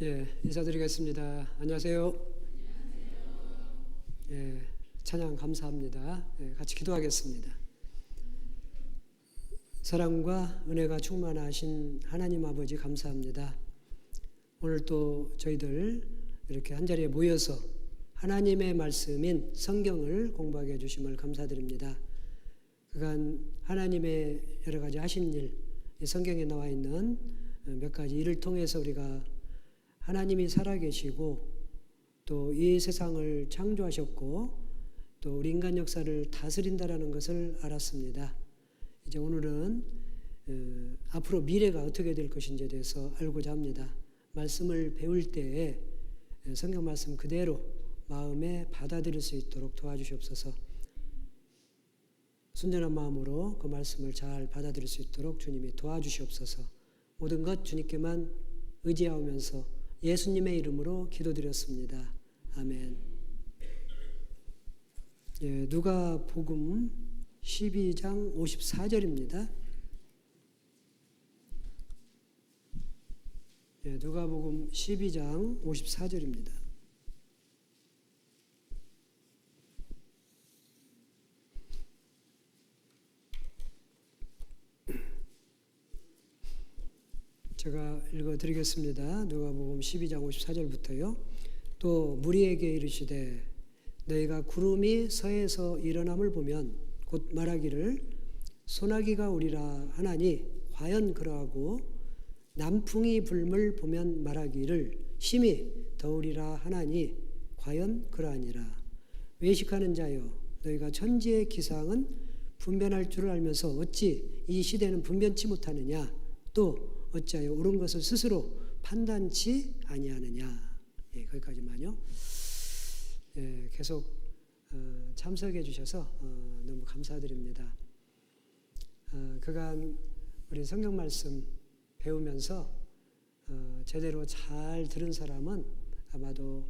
예, 인사드리겠습니다. 안녕하세요. 예, 찬양 감사합니다. 예, 같이 기도하겠습니다. 사랑과 은혜가 충만하신 하나님 아버지 감사합니다. 오늘 또 저희들 이렇게 한자리에 모여서 하나님의 말씀인 성경을 공부하게 해주심을 감사드립니다. 그간 하나님의 여러 가지 하신 일, 성경에 나와 있는 몇 가지 일을 통해서 우리가 하나님이 살아계시고 또 이 세상을 창조하셨고 또 우리 인간 역사를 다스린다라는 것을 알았습니다. 이제 오늘은 앞으로 미래가 어떻게 될 것인지에 대해서 알고자 합니다. 말씀을 배울 때에 성경 말씀 그대로 마음에 받아들일 수 있도록 도와주시옵소서. 순전한 마음으로 그 말씀을 잘 받아들일 수 있도록 주님이 도와주시옵소서. 모든 것 주님께만 의지하면서 예수님의 이름으로 기도드렸습니다. 아멘. 예, 누가복음 12장 54절입니다. 예, 누가복음 12장 54절입니다. 제가 읽어드리겠습니다. 누가복음 12장 54절부터요. 또 무리에게 이르시되 너희가 구름이 서에서 일어남을 보면 곧 말하기를 소나기가 오리라 하나니 과연 그러하고 남풍이 불물 보면 말하기를 심히 더우리라 하나니 과연 그러하니라. 외식하는 자여 너희가 천지의 기상은 분별할 줄을 알면서 어찌 이 시대는 분변치 못하느냐. 또 어찌하여 옳은 것을 스스로 판단치 아니하느냐. 예, 거기까지만요. 예, 계속 참석해 주셔서 너무 감사드립니다. 그간 우리 성경 말씀 배우면서 제대로 잘 들은 사람은 아마도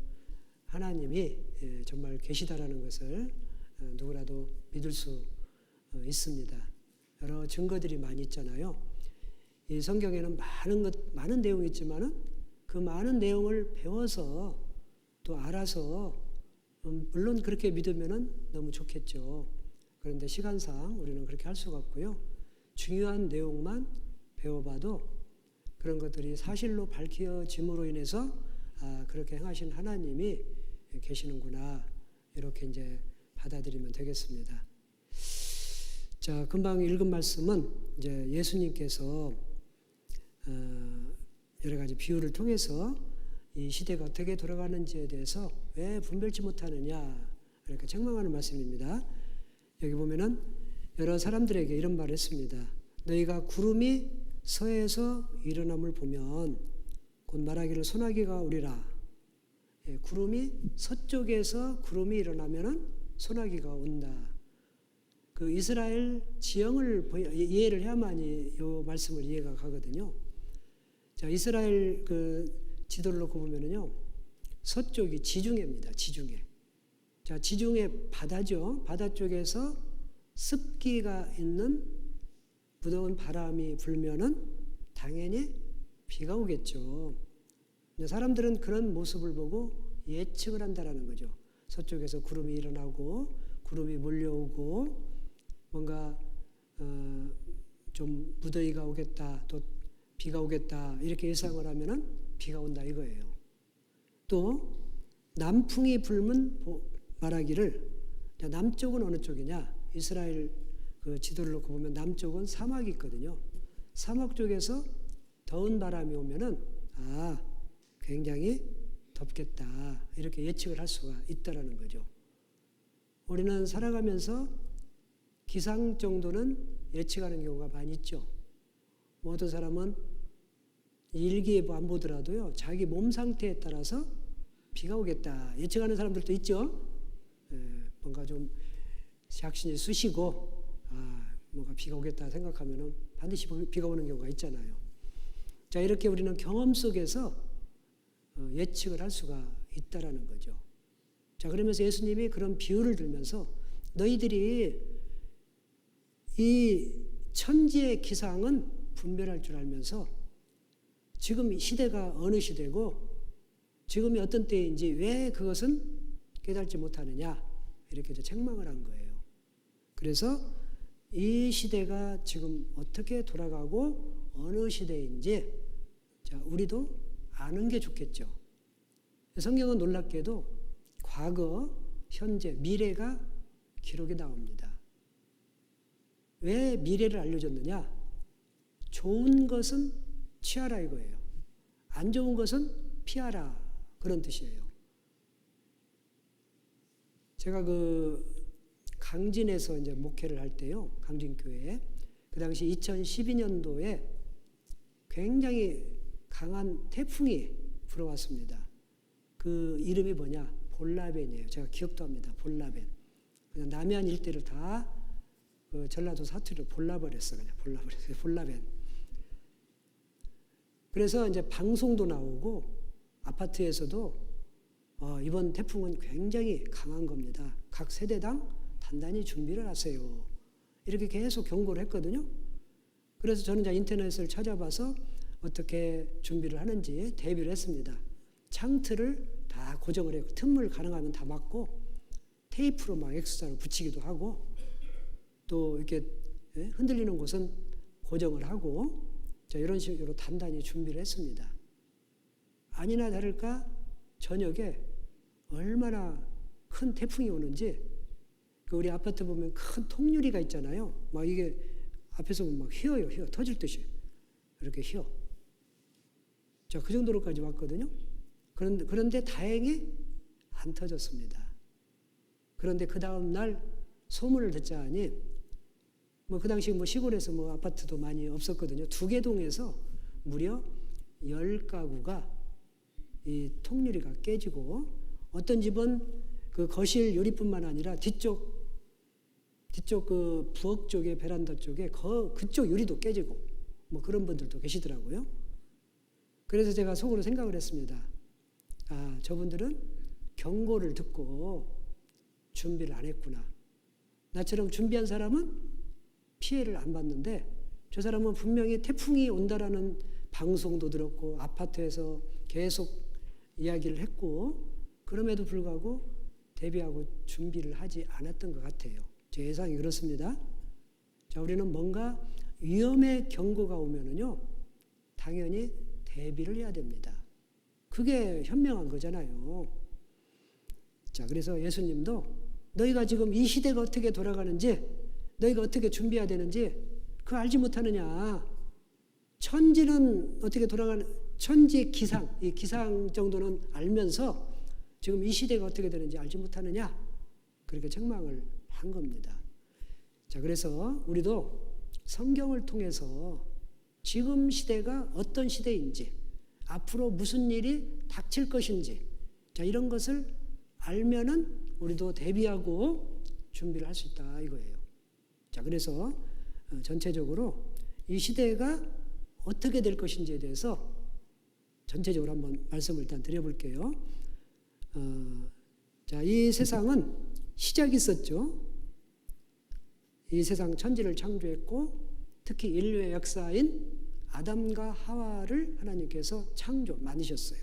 하나님이 정말 계시다라는 것을 누구라도 믿을 수 있습니다. 여러 증거들이 많이 있잖아요. 이 성경에는 많은 내용이 있지만은 그 많은 내용을 배워서 또 알아서 물론 그렇게 믿으면은 너무 좋겠죠. 그런데 시간상 우리는 그렇게 할 수가 없고요. 중요한 내용만 배워봐도 그런 것들이 사실로 밝혀짐으로 인해서 그렇게 행하신 하나님이 계시는구나 이렇게 이제 받아들이면 되겠습니다. 자, 금방 읽은 말씀은 이제 예수님께서 여러 가지 비유를 통해서 이 시대가 어떻게 돌아가는지에 대해서 왜 분별치 못하느냐 이렇게 책망하는 말씀입니다. 여기 보면은 여러 사람들에게 이런 말을 했습니다. 너희가 구름이 서에서 일어남을 보면 곧 말하기를 소나기가 오리라. 예, 구름이 서쪽에서 구름이 일어나면은 소나기가 온다. 그 이스라엘 지형을 이해를 해야만이 이 말씀을 이해가 가거든요. 자, 이스라엘 그 지도를 놓고 보면은요, 서쪽이 지중해입니다. 지중해. 자, 지중해 바다죠. 바다 쪽에서 습기가 있는 무더운 바람이 불면은 당연히 비가 오겠죠. 근데 사람들은 그런 모습을 보고 예측을 한다라는 거죠. 서쪽에서 구름이 일어나고 구름이 몰려오고 뭔가 좀 무더위가 오겠다, 또 비가 오겠다 이렇게 예상을 하면은 비가 온다 이거예요. 또 남풍이 불면 말하기를 남쪽은 어느 쪽이냐? 이스라엘 그 지도를 놓고 보면 남쪽은 사막이 있거든요. 사막 쪽에서 더운 바람이 오면은 굉장히 덥겠다 이렇게 예측을 할 수가 있다라는 거죠. 우리는 살아가면서 기상 정도는 예측하는 경우가 많이 있죠. 어떤 사람은 일기예보 안 보더라도요, 자기 몸 상태에 따라서 비가 오겠다 예측하는 사람들도 있죠. 뭔가 좀 작신이 쑤시고 뭔가 비가 오겠다 생각하면은 반드시 비가 오는 경우가 있잖아요. 자, 이렇게 우리는 경험 속에서 예측을 할 수가 있다라는 거죠. 자, 그러면서 예수님이 그런 비유를 들면서 너희들이 이 천지의 기상은 분별할 줄 알면서 지금 시대가 어느 시대고 지금이 어떤 때인지 왜 그것은 깨닫지 못하느냐 이렇게 책망을 한 거예요. 그래서 이 시대가 지금 어떻게 돌아가고 어느 시대인지 우리도 아는 게 좋겠죠. 성경은 놀랍게도 과거, 현재, 미래가 기록이 나옵니다. 왜 미래를 알려줬느냐? 좋은 것은 취하라 이거예요. 안 좋은 것은 피하라 그런 뜻이에요. 제가 강진에서 이제 목회를 할 때요, 강진교회에 그 당시 2012년도에 굉장히 강한 태풍이 불어왔습니다. 그 이름이 뭐냐? 볼라벤이에요. 제가 기억도 합니다. 볼라벤. 그냥 남해안 일대를 다 전라도 사투리로 볼라버렸어. 그냥 볼라버렸어요. 볼라벤. 그래서 이제 방송도 나오고 아파트에서도 이번 태풍은 굉장히 강한 겁니다. 각 세대당 단단히 준비를 하세요. 이렇게 계속 경고를 했거든요. 그래서 저는 이제 인터넷을 찾아봐서 어떻게 준비를 하는지 대비를 했습니다. 창틀을 다 고정을 했고 틈을 가능하면 다 막고 테이프로 막 X자로 붙이기도 하고 또 이렇게 흔들리는 곳은 고정을 하고 이런 식으로 단단히 준비를 했습니다. 아니나 다를까 저녁에 얼마나 큰 태풍이 오는지 우리 아파트 보면 큰 통유리가 있잖아요. 막 이게 앞에서 보면 막 휘어요. 터질 듯이 이렇게 휘어. 그 정도로까지 왔거든요. 그런데 다행히 안 터졌습니다. 그런데 그 다음 날 소문을 듣자니 그 당시 시골에서 아파트도 많이 없었거든요. 두개동에서 무려 10가구가 이 통유리가 깨지고 어떤 집은 그 거실 유리뿐만 아니라 뒤쪽 그 부엌 쪽에 베란다 쪽에 그쪽 유리도 깨지고 그런 분들도 계시더라고요. 그래서 제가 속으로 생각을 했습니다. 저분들은 경고를 듣고 준비를 안 했구나. 나처럼 준비한 사람은 피해를 안 받는데 저 사람은 분명히 태풍이 온다라는 방송도 들었고 아파트에서 계속 이야기를 했고 그럼에도 불구하고 대비하고 준비를 하지 않았던 것 같아요. 제 예상이 그렇습니다. 우리는 뭔가 위험의 경고가 오면은요, 당연히 대비를 해야 됩니다. 그게 현명한 거잖아요. 그래서 예수님도 너희가 지금 이 시대가 어떻게 돌아가는지 너희가 어떻게 준비해야 되는지 그거 알지 못하느냐. 천지는 어떻게 돌아가는 천지의 기상, 이 기상 정도는 알면서 지금 이 시대가 어떻게 되는지 알지 못하느냐. 그렇게 책망을 한 겁니다. 그래서 우리도 성경을 통해서 지금 시대가 어떤 시대인지 앞으로 무슨 일이 닥칠 것인지 이런 것을 알면은 우리도 대비하고 준비를 할 수 있다 이거예요. 그래서 전체적으로 이 시대가 어떻게 될 것인지에 대해서 전체적으로 한번 말씀을 일단 드려볼게요. 이 세상은 시작이 있었죠. 이 세상 천지를 창조했고 특히 인류의 역사인 아담과 하와를 하나님께서 만드셨어요.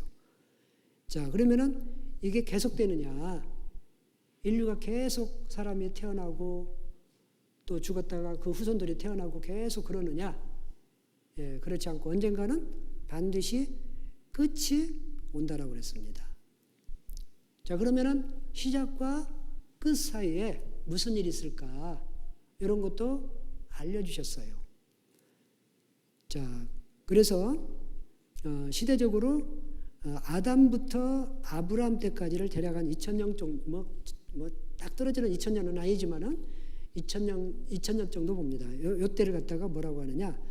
그러면은 이게 계속되느냐? 인류가 계속 사람이 태어나고 또 죽었다가 그 후손들이 태어나고 계속 그러느냐? 그렇지 않고 언젠가는 반드시 끝이 온다라고 그랬습니다. 그러면은 시작과 끝 사이에 무슨 일이 있을까? 이런 것도 알려주셨어요. 그래서 시대적으로 아담부터 아브라함 때까지를 대략 한 2000년 정도, 딱 떨어지는 2000년은 아니지만은 2000년 정도 봅니다. 요 때를 갖다가 뭐라고 하느냐?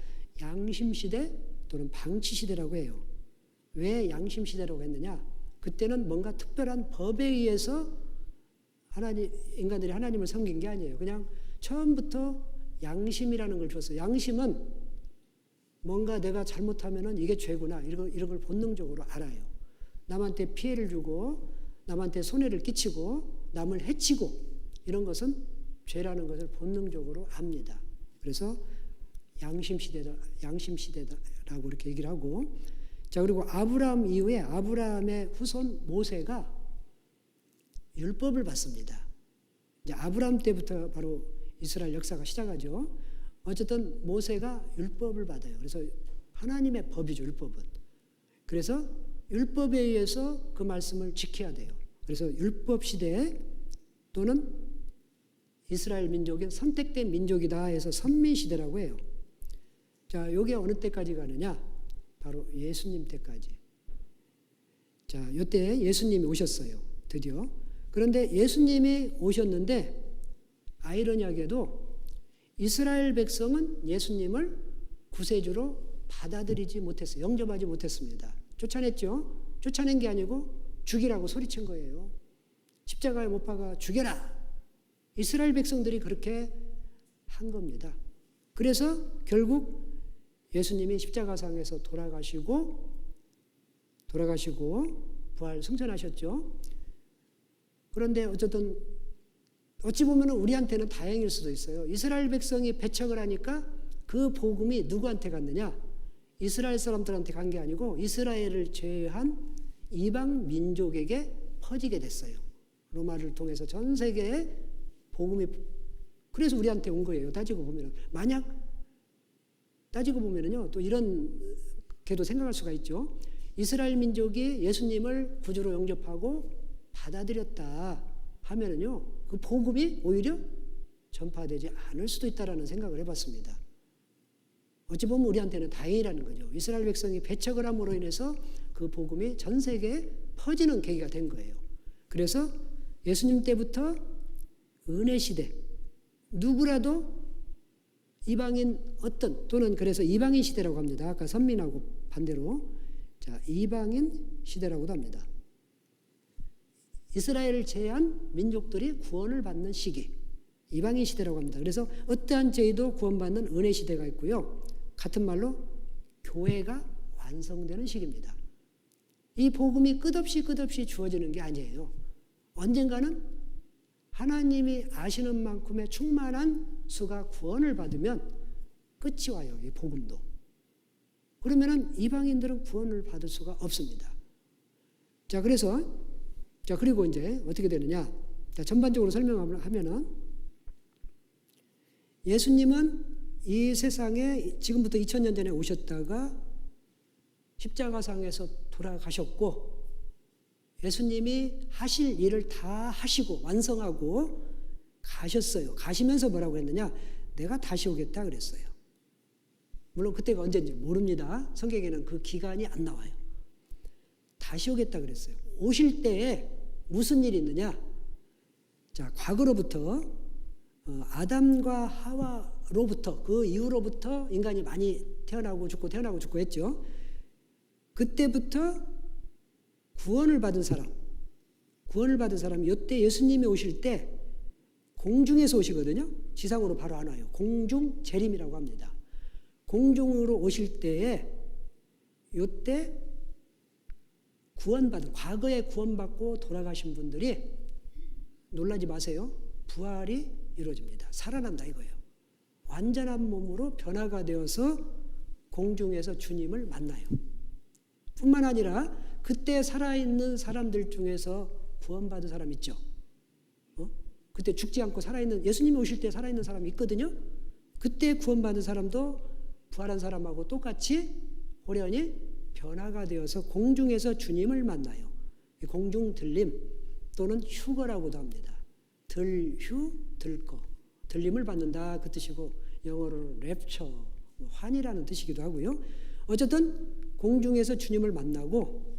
양심시대 또는 방치시대라고 해요. 왜 양심시대라고 했느냐? 그때는 뭔가 특별한 법에 의해서 인간들이 하나님을 섬긴 게 아니에요. 그냥 처음부터 양심이라는 걸 줬어요. 양심은 뭔가 내가 잘못하면은 이게 죄구나. 이런 걸 본능적으로 알아요. 남한테 피해를 주고, 남한테 손해를 끼치고, 남을 해치고, 이런 것은 죄라는 것을 본능적으로 압니다. 그래서 양심시대라고 이렇게 얘기를 하고, 자, 그리고 아브라함 이후에 아브라함의 후손 모세가 율법을 받습니다. 이제 아브라함 때부터 바로 이스라엘 역사가 시작하죠. 어쨌든 모세가 율법을 받아요. 그래서 하나님의 법이죠, 율법은. 그래서 율법에 의해서 그 말씀을 지켜야 돼요. 그래서 율법 시대 또는 이스라엘 민족은 선택된 민족이다 해서 선민 시대라고 해요. 자, 요게 어느 때까지 가느냐? 바로 예수님 때까지. 자, 요때 예수님이 오셨어요. 드디어. 그런데 예수님이 오셨는데 아이러니하게도 이스라엘 백성은 예수님을 구세주로 받아들이지 못했어요. 영접하지 못했습니다. 쫓아냈죠. 쫓아낸 게 아니고 죽이라고 소리친 거예요. 십자가에 못 박아 죽여라. 이스라엘 백성들이 그렇게 한 겁니다. 그래서 결국 예수님이 십자가상에서 돌아가시고 부활 승천하셨죠. 그런데 어쨌든 어찌 보면 우리한테는 다행일 수도 있어요. 이스라엘 백성이 배척을 하니까 그 복음이 누구한테 갔느냐? 이스라엘 사람들한테 간 게 아니고 이스라엘을 제외한 이방 민족에게 퍼지게 됐어요. 로마를 통해서 전 세계에 복음이, 그래서 우리한테 온 거예요. 따지고 보면. 만약 따지고 보면은요, 또 이렇게도 생각할 수가 있죠. 이스라엘 민족이 예수님을 구주로 영접하고 받아들였다 하면은요, 그 복음이 오히려 전파되지 않을 수도 있다라는 생각을 해봤습니다. 어찌 보면 우리한테는 다행이라는 거죠. 이스라엘 백성이 배척을 함으로 인해서 그 복음이 전 세계에 퍼지는 계기가 된 거예요. 그래서 예수님 때부터 은혜 시대, 누구라도 이방인 또는 그래서 이방인 시대라고 합니다. 아까 선민하고 반대로. 자, 이방인 시대라고도 합니다. 이스라엘을 제외한 민족들이 구원을 받는 시기, 이방인 시대라고 합니다. 그래서 어떠한 죄도 구원받는 은혜 시대가 있고요. 같은 말로 교회가 완성되는 시기입니다. 이 복음이 끝없이 주어지는 게 아니에요. 언젠가는 하나님이 아시는 만큼의 충만한 수가 구원을 받으면 끝이 와요. 이 복음도. 그러면은 이방인들은 구원을 받을 수가 없습니다. 자, 그리고 이제 어떻게 되느냐? 자, 전반적으로 설명하면은 예수님은 이 세상에 지금부터 2000년 전에 오셨다가 십자가상에서 돌아가셨고, 예수님이 하실 일을 다 하시고 완성하고 가셨어요. 가시면서 뭐라고 했느냐? 내가 다시 오겠다 그랬어요. 물론 그때가 언제인지 모릅니다. 성경에는 그 기간이 안 나와요. 다시 오겠다 그랬어요. 오실 때에 무슨 일이 있느냐? 자, 과거로부터 아담과 하와로부터, 그 이후로부터 인간이 많이 태어나고 죽고 했죠. 그때부터 구원을 받은 사람이 이때 예수님이 오실 때 공중에서 오시거든요. 지상으로 바로 안 와요. 공중 재림이라고 합니다. 공중으로 오실 때에 이때 과거에 구원받고 돌아가신 분들이 놀라지 마세요. 부활이 이루어집니다. 살아난다 이거예요. 완전한 몸으로 변화가 되어서 공중에서 주님을 만나요. 뿐만 아니라 그때 살아있는 사람들 중에서 구원받은 사람 있죠. 그때 죽지 않고 살아있는, 예수님이 오실 때 살아있는 사람이 있거든요. 그때 구원받은 사람도 부활한 사람하고 똑같이 호련히 변화가 되어서 공중에서 주님을 만나요. 공중 들림 또는 휴거라고도 합니다. 들휴, 들거. 들림을 받는다 그 뜻이고, 영어로는 랩처, 환이라는 뜻이기도 하고요. 어쨌든 공중에서 주님을 만나고,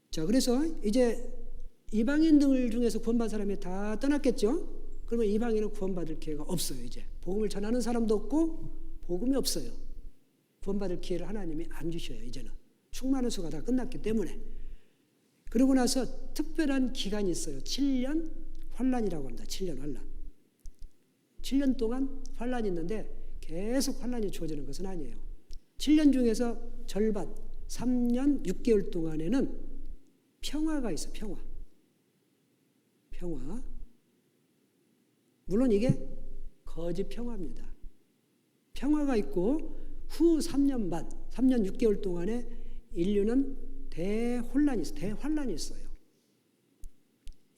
자, 그래서 이제 이방인들 중에서 구원받은 사람이 다 떠났겠죠. 그러면 이방인은 구원받을 기회가 없어요. 이제 복음을 전하는 사람도 없고 복음이 없어요. 구원받을 기회를 하나님이 안 주셔요. 이제는 충만한 수가 다 끝났기 때문에. 그러고 나서 특별한 기간이 있어요. 7년 환란이라고 합니다. 7년 환란. 7년 동안 환란이 있는데 계속 환란이 주어지는 것은 아니에요. 7년 중에서 절반 3년 6개월 동안에는 평화가 있어요. 평화. 물론 이게 거짓 평화입니다. 평화가 있고 후 3년 반, 3년 6개월 동안에 인류는 대환란이 있어요.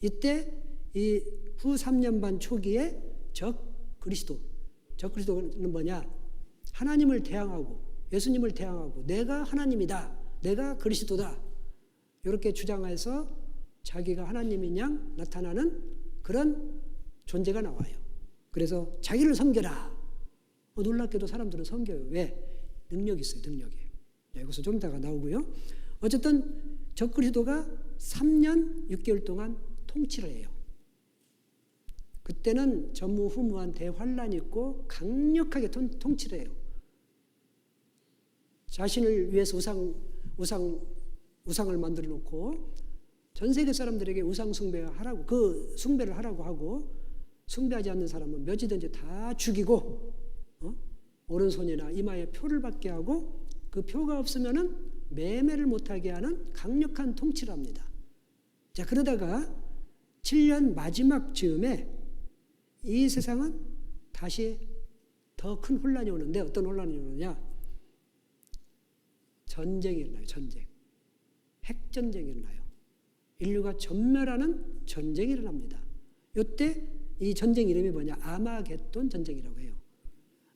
이때 이 후 3년 반 초기에 적그리스도는 뭐냐? 하나님을 대항하고 예수님을 대항하고 내가 하나님이다, 내가 그리스도다 이렇게 주장해서 자기가 하나님인 양 나타나는 그런 존재가 나와요. 그래서 자기를 섬겨라. 놀랍게도 사람들은 섬겨요. 왜? 능력이 있어요. 능력이. 이것은 좀 이따가 나오고요. 어쨌든 적그리스도가 3년 6개월 동안 통치를 해요. 그때는 전무후무한 대환란이 있고 강력하게 통치를 해요. 자신을 위해서 우상을 만들어 놓고 전 세계 사람들에게 우상 숭배를 하라고 하고, 숭배하지 않는 사람은 몇이든지 다 죽이고 오른손이나 이마에 표를 받게 하고 그 표가 없으면은 매매를 못하게 하는 강력한 통치를 합니다. 자, 그러다가 7년 마지막 즈음에 이 세상은 다시 더 큰 혼란이 오는데 어떤 혼란이 오느냐? 전쟁이 일어나요. 전쟁. 핵전쟁이 일어나요. 인류가 전멸하는 전쟁이 일어납니다. 이때 이 전쟁 이름이 뭐냐? 아마겟돈 전쟁이라고 해요.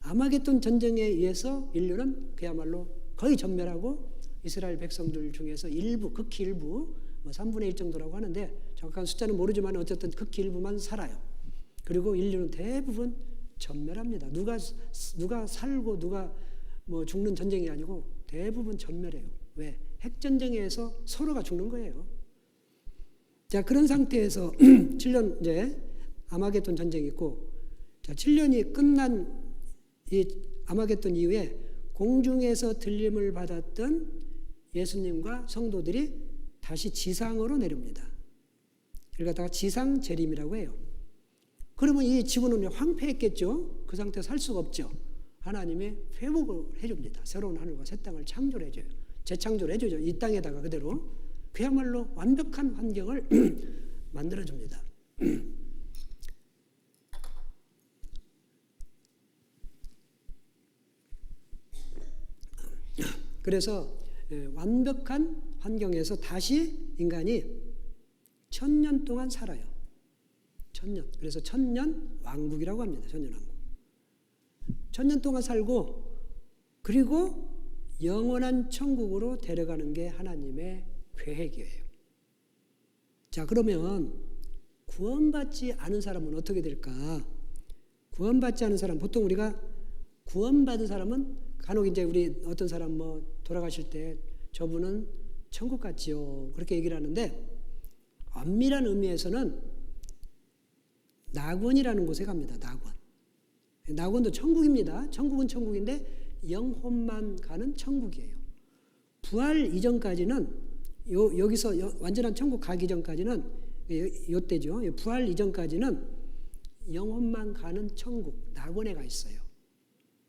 아마겟돈 전쟁에 의해서 인류는 그야말로 거의 전멸하고 이스라엘 백성들 중에서 일부, 극히 일부, 3분의 1 정도라고 하는데 정확한 숫자는 모르지만 어쨌든 극히 일부만 살아요. 그리고 인류는 대부분 전멸합니다. 누가 살고 누가 죽는 전쟁이 아니고 대부분 전멸해요. 왜? 핵전쟁에서 서로가 죽는 거예요. 자, 그런 상태에서 7년 이제 아마겟돈 전쟁이 있고, 자, 7년이 끝난 이 아마겟돈 이후에 공중에서 들림을 받았던 예수님과 성도들이 다시 지상으로 내려옵니다. 이걸 갖다가 지상 재림이라고 해요. 그러면 이 지구는 황폐했겠죠. 그 상태에서 살 수가 없죠. 하나님이 회복을 해줍니다. 새로운 하늘과 새 땅을 창조를 해줘요. 재창조를 해주죠. 이 땅에다가 그대로 그야말로 완벽한 환경을 만들어줍니다. 그래서 완벽한 환경에서 다시 인간이 1000년 동안 살아요. 1000년. 그래서 1000년 왕국이라고 합니다. 1000년 왕국. 1000년 동안 살고 그리고 영원한 천국으로 데려가는 게 하나님의 계획이에요. 자, 그러면 구원받지 않은 사람은 어떻게 될까? 구원받지 않은 사람, 보통 우리가 구원받은 사람은 간혹 이제 우리 어떤 사람 돌아가실 때 저분은 천국 갔지요. 그렇게 얘기를 하는데 엄밀한 의미에서는 낙원이라는 곳에 갑니다. 낙원. 낙원도 천국입니다. 천국은 천국인데 영혼만 가는 천국이에요. 부활 이전까지는 여기서 완전한 천국 가기 전까지는 요때죠. 부활 이전까지는 영혼만 가는 천국, 낙원에 가 있어요.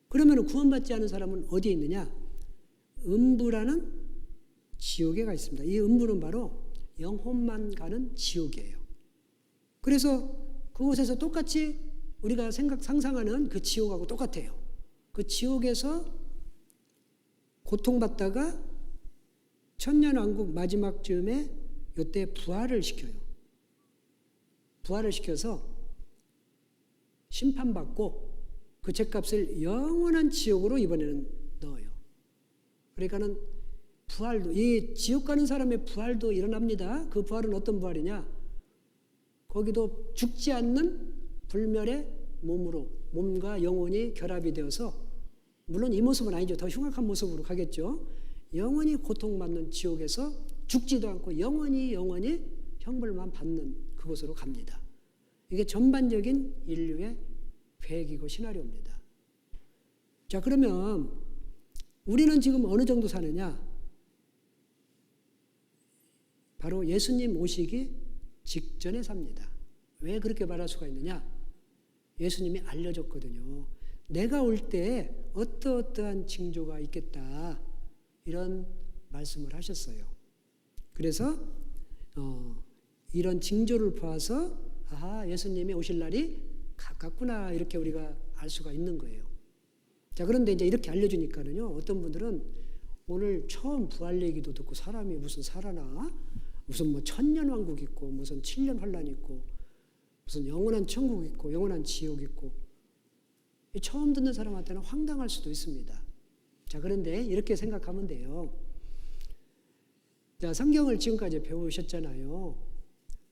그러면 구원받지 않은 사람은 어디에 있느냐? 음부라는 지옥에 가 있습니다. 이 음부는 바로 영혼만 가는 지옥이에요. 그래서 그곳에서 똑같이 우리가 상상하는 그 지옥하고 똑같아요. 그 지옥에서 고통받다가 천년왕국 마지막 즈음에 이때 부활을 시켜요. 부활을 시켜서 심판받고 그 죄값을 영원한 지옥으로 이번에는 넣어요. 그러니까는 부활도, 이 지옥 가는 사람의 부활도 일어납니다. 그 부활은 어떤 부활이냐? 거기도 죽지 않는 불멸의 몸으로, 몸과 영혼이 결합이 되어서, 물론 이 모습은 아니죠. 더 흉악한 모습으로 가겠죠. 영원히 고통받는 지옥에서 죽지도 않고 영원히 형벌만 받는 그곳으로 갑니다. 이게 전반적인 인류의 계획이고 시나리오입니다. 자, 그러면 우리는 지금 어느 정도 사느냐? 바로 예수님 오시기 직전에 삽니다. 왜 그렇게 말할 수가 있느냐? 예수님이 알려줬거든요. 내가 올 때 어떠한 징조가 있겠다, 이런 말씀을 하셨어요. 그래서 이런 징조를 보아서 아하, 예수님이 오실 날이 가깝구나, 이렇게 우리가 알 수가 있는 거예요. 자, 그런데 이제 이렇게 알려주니까는요, 어떤 분들은 오늘 처음 부활 얘기도 듣고 사람이 무슨 살아나? 무슨 뭐 천년왕국 있고 무슨 7년 환란 있고 무슨 영원한 천국 있고 영원한 지옥 있고 처음 듣는 사람한테는 황당할 수도 있습니다. 자, 그런데 이렇게 생각하면 돼요. 자, 성경을 지금까지 배우셨잖아요.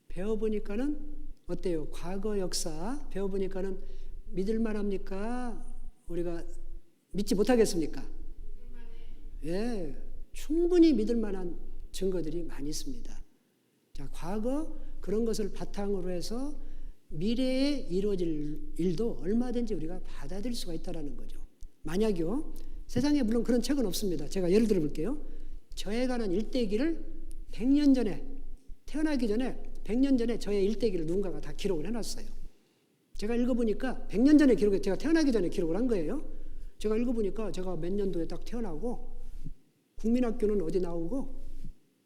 배워보니까는 어때요? 과거 역사 배워보니까는 믿을만 합니까? 우리가 믿지 못하겠습니까? 예, 충분히 믿을만한 증거들이 많이 있습니다. 자, 과거 그런 것을 바탕으로 해서 미래에 이루어질 일도 얼마든지 우리가 받아들일 수가 있다는 거죠. 만약요, 세상에 물론 그런 책은 없습니다. 제가 예를 들어 볼게요. 저에 관한 일대기를 100년 전에, 태어나기 전에 100년 전에 저의 일대기를 누군가가 다 기록을 해놨어요. 제가 읽어보니까 100년 전에 제가 태어나기 전에 기록을 한 거예요. 제가 읽어보니까 제가 몇 년도에 딱 태어나고 국민학교는 어디 나오고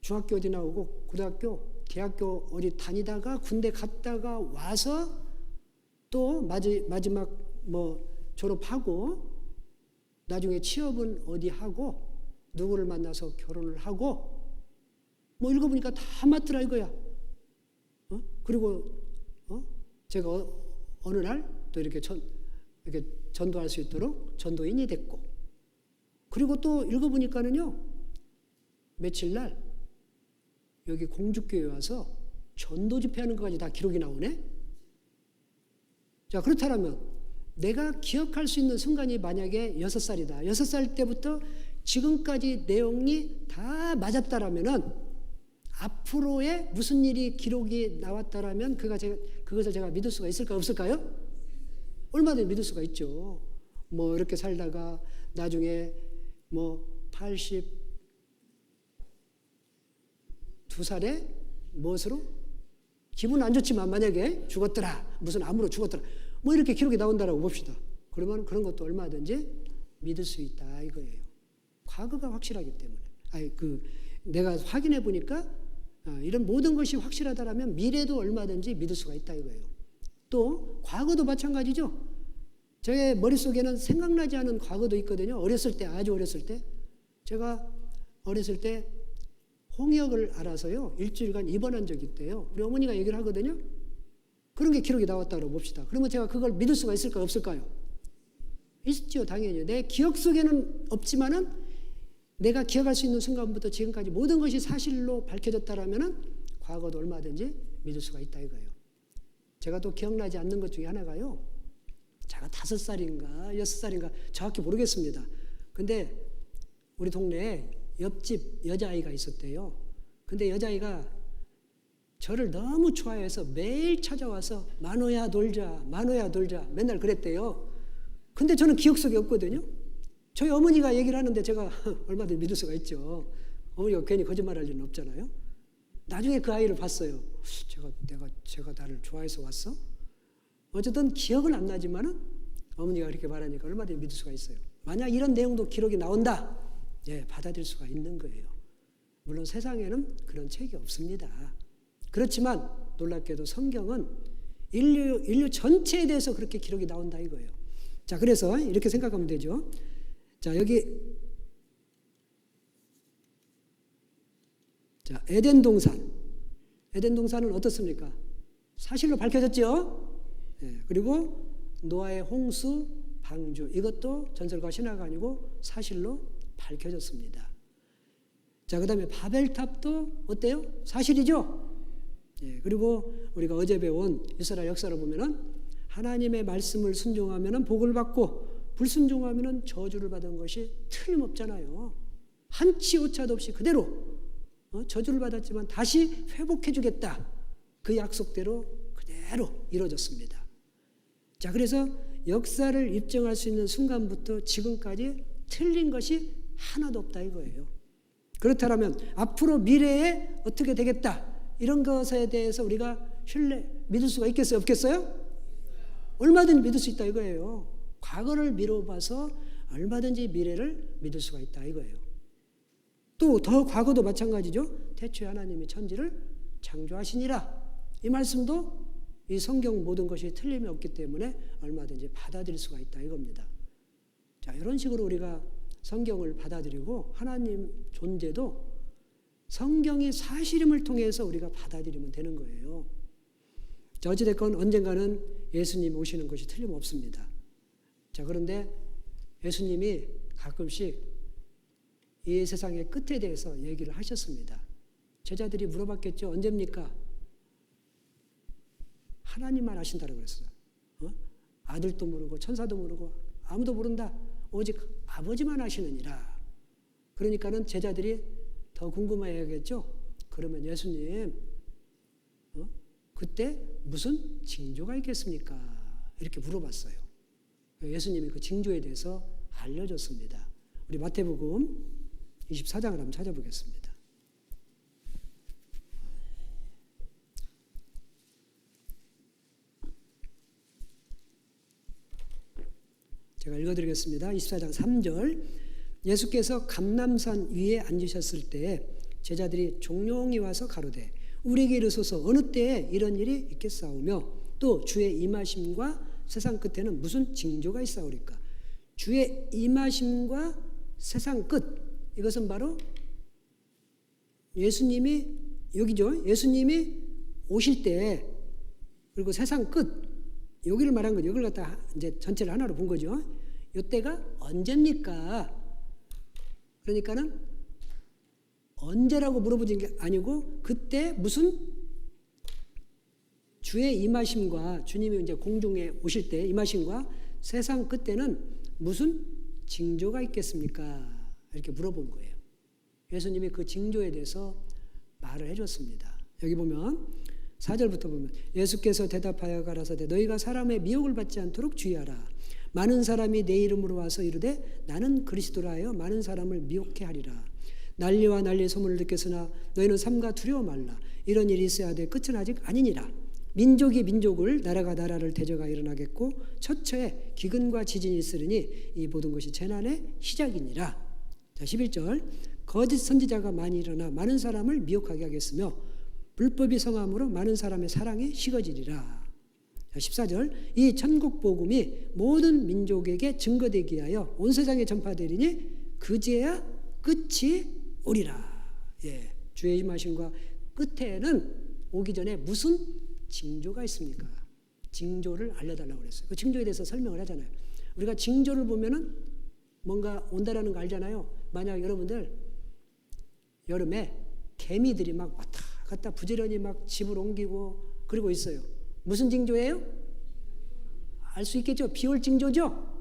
중학교 어디 나오고 고등학교 대학교 어디 다니다가 군대 갔다가 와서 또 마지막 뭐 졸업하고 나중에 취업은 어디 하고 누구를 만나서 결혼을 하고 뭐 읽어보니까 다 맞더라 이거야. 그리고 제가 어느 날 또 이렇게 전도할 수 있도록 전도인이 됐고, 그리고 또 읽어보니까는요, 며칠 날 여기 공주교회 와서 전도 집회하는 것까지 다 기록이 나오네. 자, 그렇다면 내가 기억할 수 있는 순간이 만약에 6살이다. 6살 때부터 지금까지 내용이 다 맞았다라면은 앞으로의 무슨 일이 기록이 나왔다라면 그것을 제가 믿을 수가 있을까 없을까요? 얼마든지 믿을 수가 있죠. 뭐 이렇게 살다가 나중에 뭐 82살에 무엇으로? 기분 안 좋지만 만약에 죽었더라. 무슨 암으로 죽었더라. 뭐 이렇게 기록이 나온다라고 봅시다. 그러면 그런 것도 얼마든지 믿을 수 있다 이거예요. 과거가 확실하기 때문에. 내가 확인해 보니까 이런 모든 것이 확실하다라면 미래도 얼마든지 믿을 수가 있다 이거예요. 또 과거도 마찬가지죠. 저의 머릿속에는 생각나지 않은 과거도 있거든요. 어렸을 때, 아주 어렸을 때. 제가 어렸을 때 홍역을 알아서요, 일주일간 입원한 적이 있대요. 우리 어머니가 얘기를 하거든요. 그런 게 기록이 나왔다고 봅시다. 그러면 제가 그걸 믿을 수가 있을까요, 없을까요? 있죠, 당연히. 내 기억 속에는 없지만은 내가 기억할 수 있는 순간부터 지금까지 모든 것이 사실로 밝혀졌다라면은 과거도 얼마든지 믿을 수가 있다 이거예요. 제가 또 기억나지 않는 것 중에 하나가요. 제가 5살인가 6살인가 정확히 모르겠습니다. 근데 우리 동네에 옆집 여자아이가 있었대요. 근데 여자아이가 저를 너무 좋아해서 매일 찾아와서 만호야 놀자 맨날 그랬대요. 근데 저는 기억 속에 없거든요. 저희 어머니가 얘기를 하는데 제가 얼마든지 믿을 수가 있죠. 어머니가 괜히 거짓말할 리는 없잖아요. 나중에 그 아이를 봤어요. 제가 나를 좋아해서 왔어? 어쨌든 기억은 안 나지만은 어머니가 그렇게 말하니까 얼마든지 믿을 수가 있어요. 만약 이런 내용도 기록이 나온다, 예, 받아들일 수가 있는 거예요. 물론 세상에는 그런 책이 없습니다. 그렇지만 놀랍게도 성경은 인류 전체에 대해서 그렇게 기록이 나온다 이거예요. 자, 그래서 이렇게 생각하면 되죠. 자, 여기 자, 에덴 동산은 어떻습니까? 사실로 밝혀졌죠. 예, 그리고 노아의 홍수, 방주, 이것도 전설과 신화가 아니고 사실로 밝혀졌습니다. 자, 그 다음에 바벨탑도 어때요? 사실이죠. 예, 그리고 우리가 어제 배운 이스라엘 역사를 보면은 하나님의 말씀을 순종하면은 복을 받고 불순종하면은 저주를 받은 것이 틀림없잖아요. 한치 오차도 없이 그대로 저주를 받았지만 다시 회복해주겠다. 그 약속대로 그대로 이루어졌습니다. 자, 그래서 역사를 입증할 수 있는 순간부터 지금까지 틀린 것이 하나도 없다 이거예요. 그렇다면 앞으로 미래에 어떻게 되겠다 이런 것에 대해서 우리가 믿을 수가 있겠어요, 없겠어요? 얼마든지 믿을 수 있다 이거예요. 과거를 미뤄봐서 얼마든지 미래를 믿을 수가 있다 이거예요. 또 더 과거도 마찬가지죠. 태초에 하나님이 천지를 창조하시니라. 이 말씀도 이 성경 모든 것이 틀림이 없기 때문에 얼마든지 받아들일 수가 있다 이겁니다. 자, 이런 식으로 우리가 성경을 받아들이고 하나님 존재도 성경이 사실임을 통해서 우리가 받아들이면 되는 거예요. 자, 어찌됐건 언젠가는 예수님 오시는 것이 틀림없습니다. 자, 그런데 예수님이 가끔씩 이 세상의 끝에 대해서 얘기를 하셨습니다. 제자들이 물어봤겠죠. 언제입니까? 하나님만 아신다고 그랬어요. 아들도 모르고 천사도 모르고 아무도 모른다. 오직 아버지만 아시느니라. 그러니까는 제자들이 더 궁금해야겠죠. 그러면 예수님, 그때 무슨 징조가 있겠습니까? 이렇게 물어봤어요. 예수님이 그 징조에 대해서 알려줬습니다. 우리 마태복음 24장을 한번 찾아보겠습니다. 제가 읽어드리겠습니다. 24장 3절. 예수께서 감람산 위에 앉으셨을 때 제자들이 종용이 와서 가로되 우리에게 이르소서 어느 때에 이런 일이 있겠사오며 또 주의 임하심과 세상 끝에는 무슨 징조가 있사오리까? 주의 임하심과 세상 끝, 이것은 바로 예수님이 여기죠. 예수님이 오실 때, 그리고 세상 끝, 여기를 말한 거죠. 여기를 갖다 이제 전체를 하나로 본 거죠. 이때가 언제입니까? 그러니까는 언제라고 물어보는 게 아니고 그때 무슨 주의 임하심과 주님이 이제 공중에 오실 때 임하심과 세상 끝에는 무슨 징조가 있겠습니까? 이렇게 물어본 거예요. 예수님이 그 징조에 대해서 말을 해줬습니다. 여기 보면 4절부터 보면 예수께서 대답하여 가라사대 너희가 사람의 미혹을 받지 않도록 주의하라. 많은 사람이 내 이름으로 와서 이르되 나는 그리스도라 하여 많은 사람을 미혹해 하리라. 난리와 난리의 소문을 듣겠으나 너희는 삼가 두려워 말라. 이런 일이 있어야 돼 끝은 아직 아니니라. 민족이 민족을 나라가 나라를 대적하여 일어나겠고 처처에 기근과 지진이 있으리니 이 모든 것이 재난의 시작이니라. 자, 11절 거짓 선지자가 많이 일어나 많은 사람을 미혹하게 하겠으며 불법이 성함으로 많은 사람의 사랑이 식어지리라. 자, 14절 이 천국 복음이 모든 민족에게 증거되게 하여 온 세상에 전파되리니 그제야 끝이 오리라. 예, 주의 임하심과 끝에는 오기 전에 무슨 징조가 있습니까? 징조를 알려달라고 그랬어요. 그 징조에 대해서 설명을 하잖아요. 우리가 징조를 보면은 뭔가 온다라는 거 알잖아요. 만약 여러분들 여름에 개미들이 막 왔다 갔다 부지런히 막 집을 옮기고 그러고 있어요. 무슨 징조예요? 알 수 있겠죠? 비올 징조죠?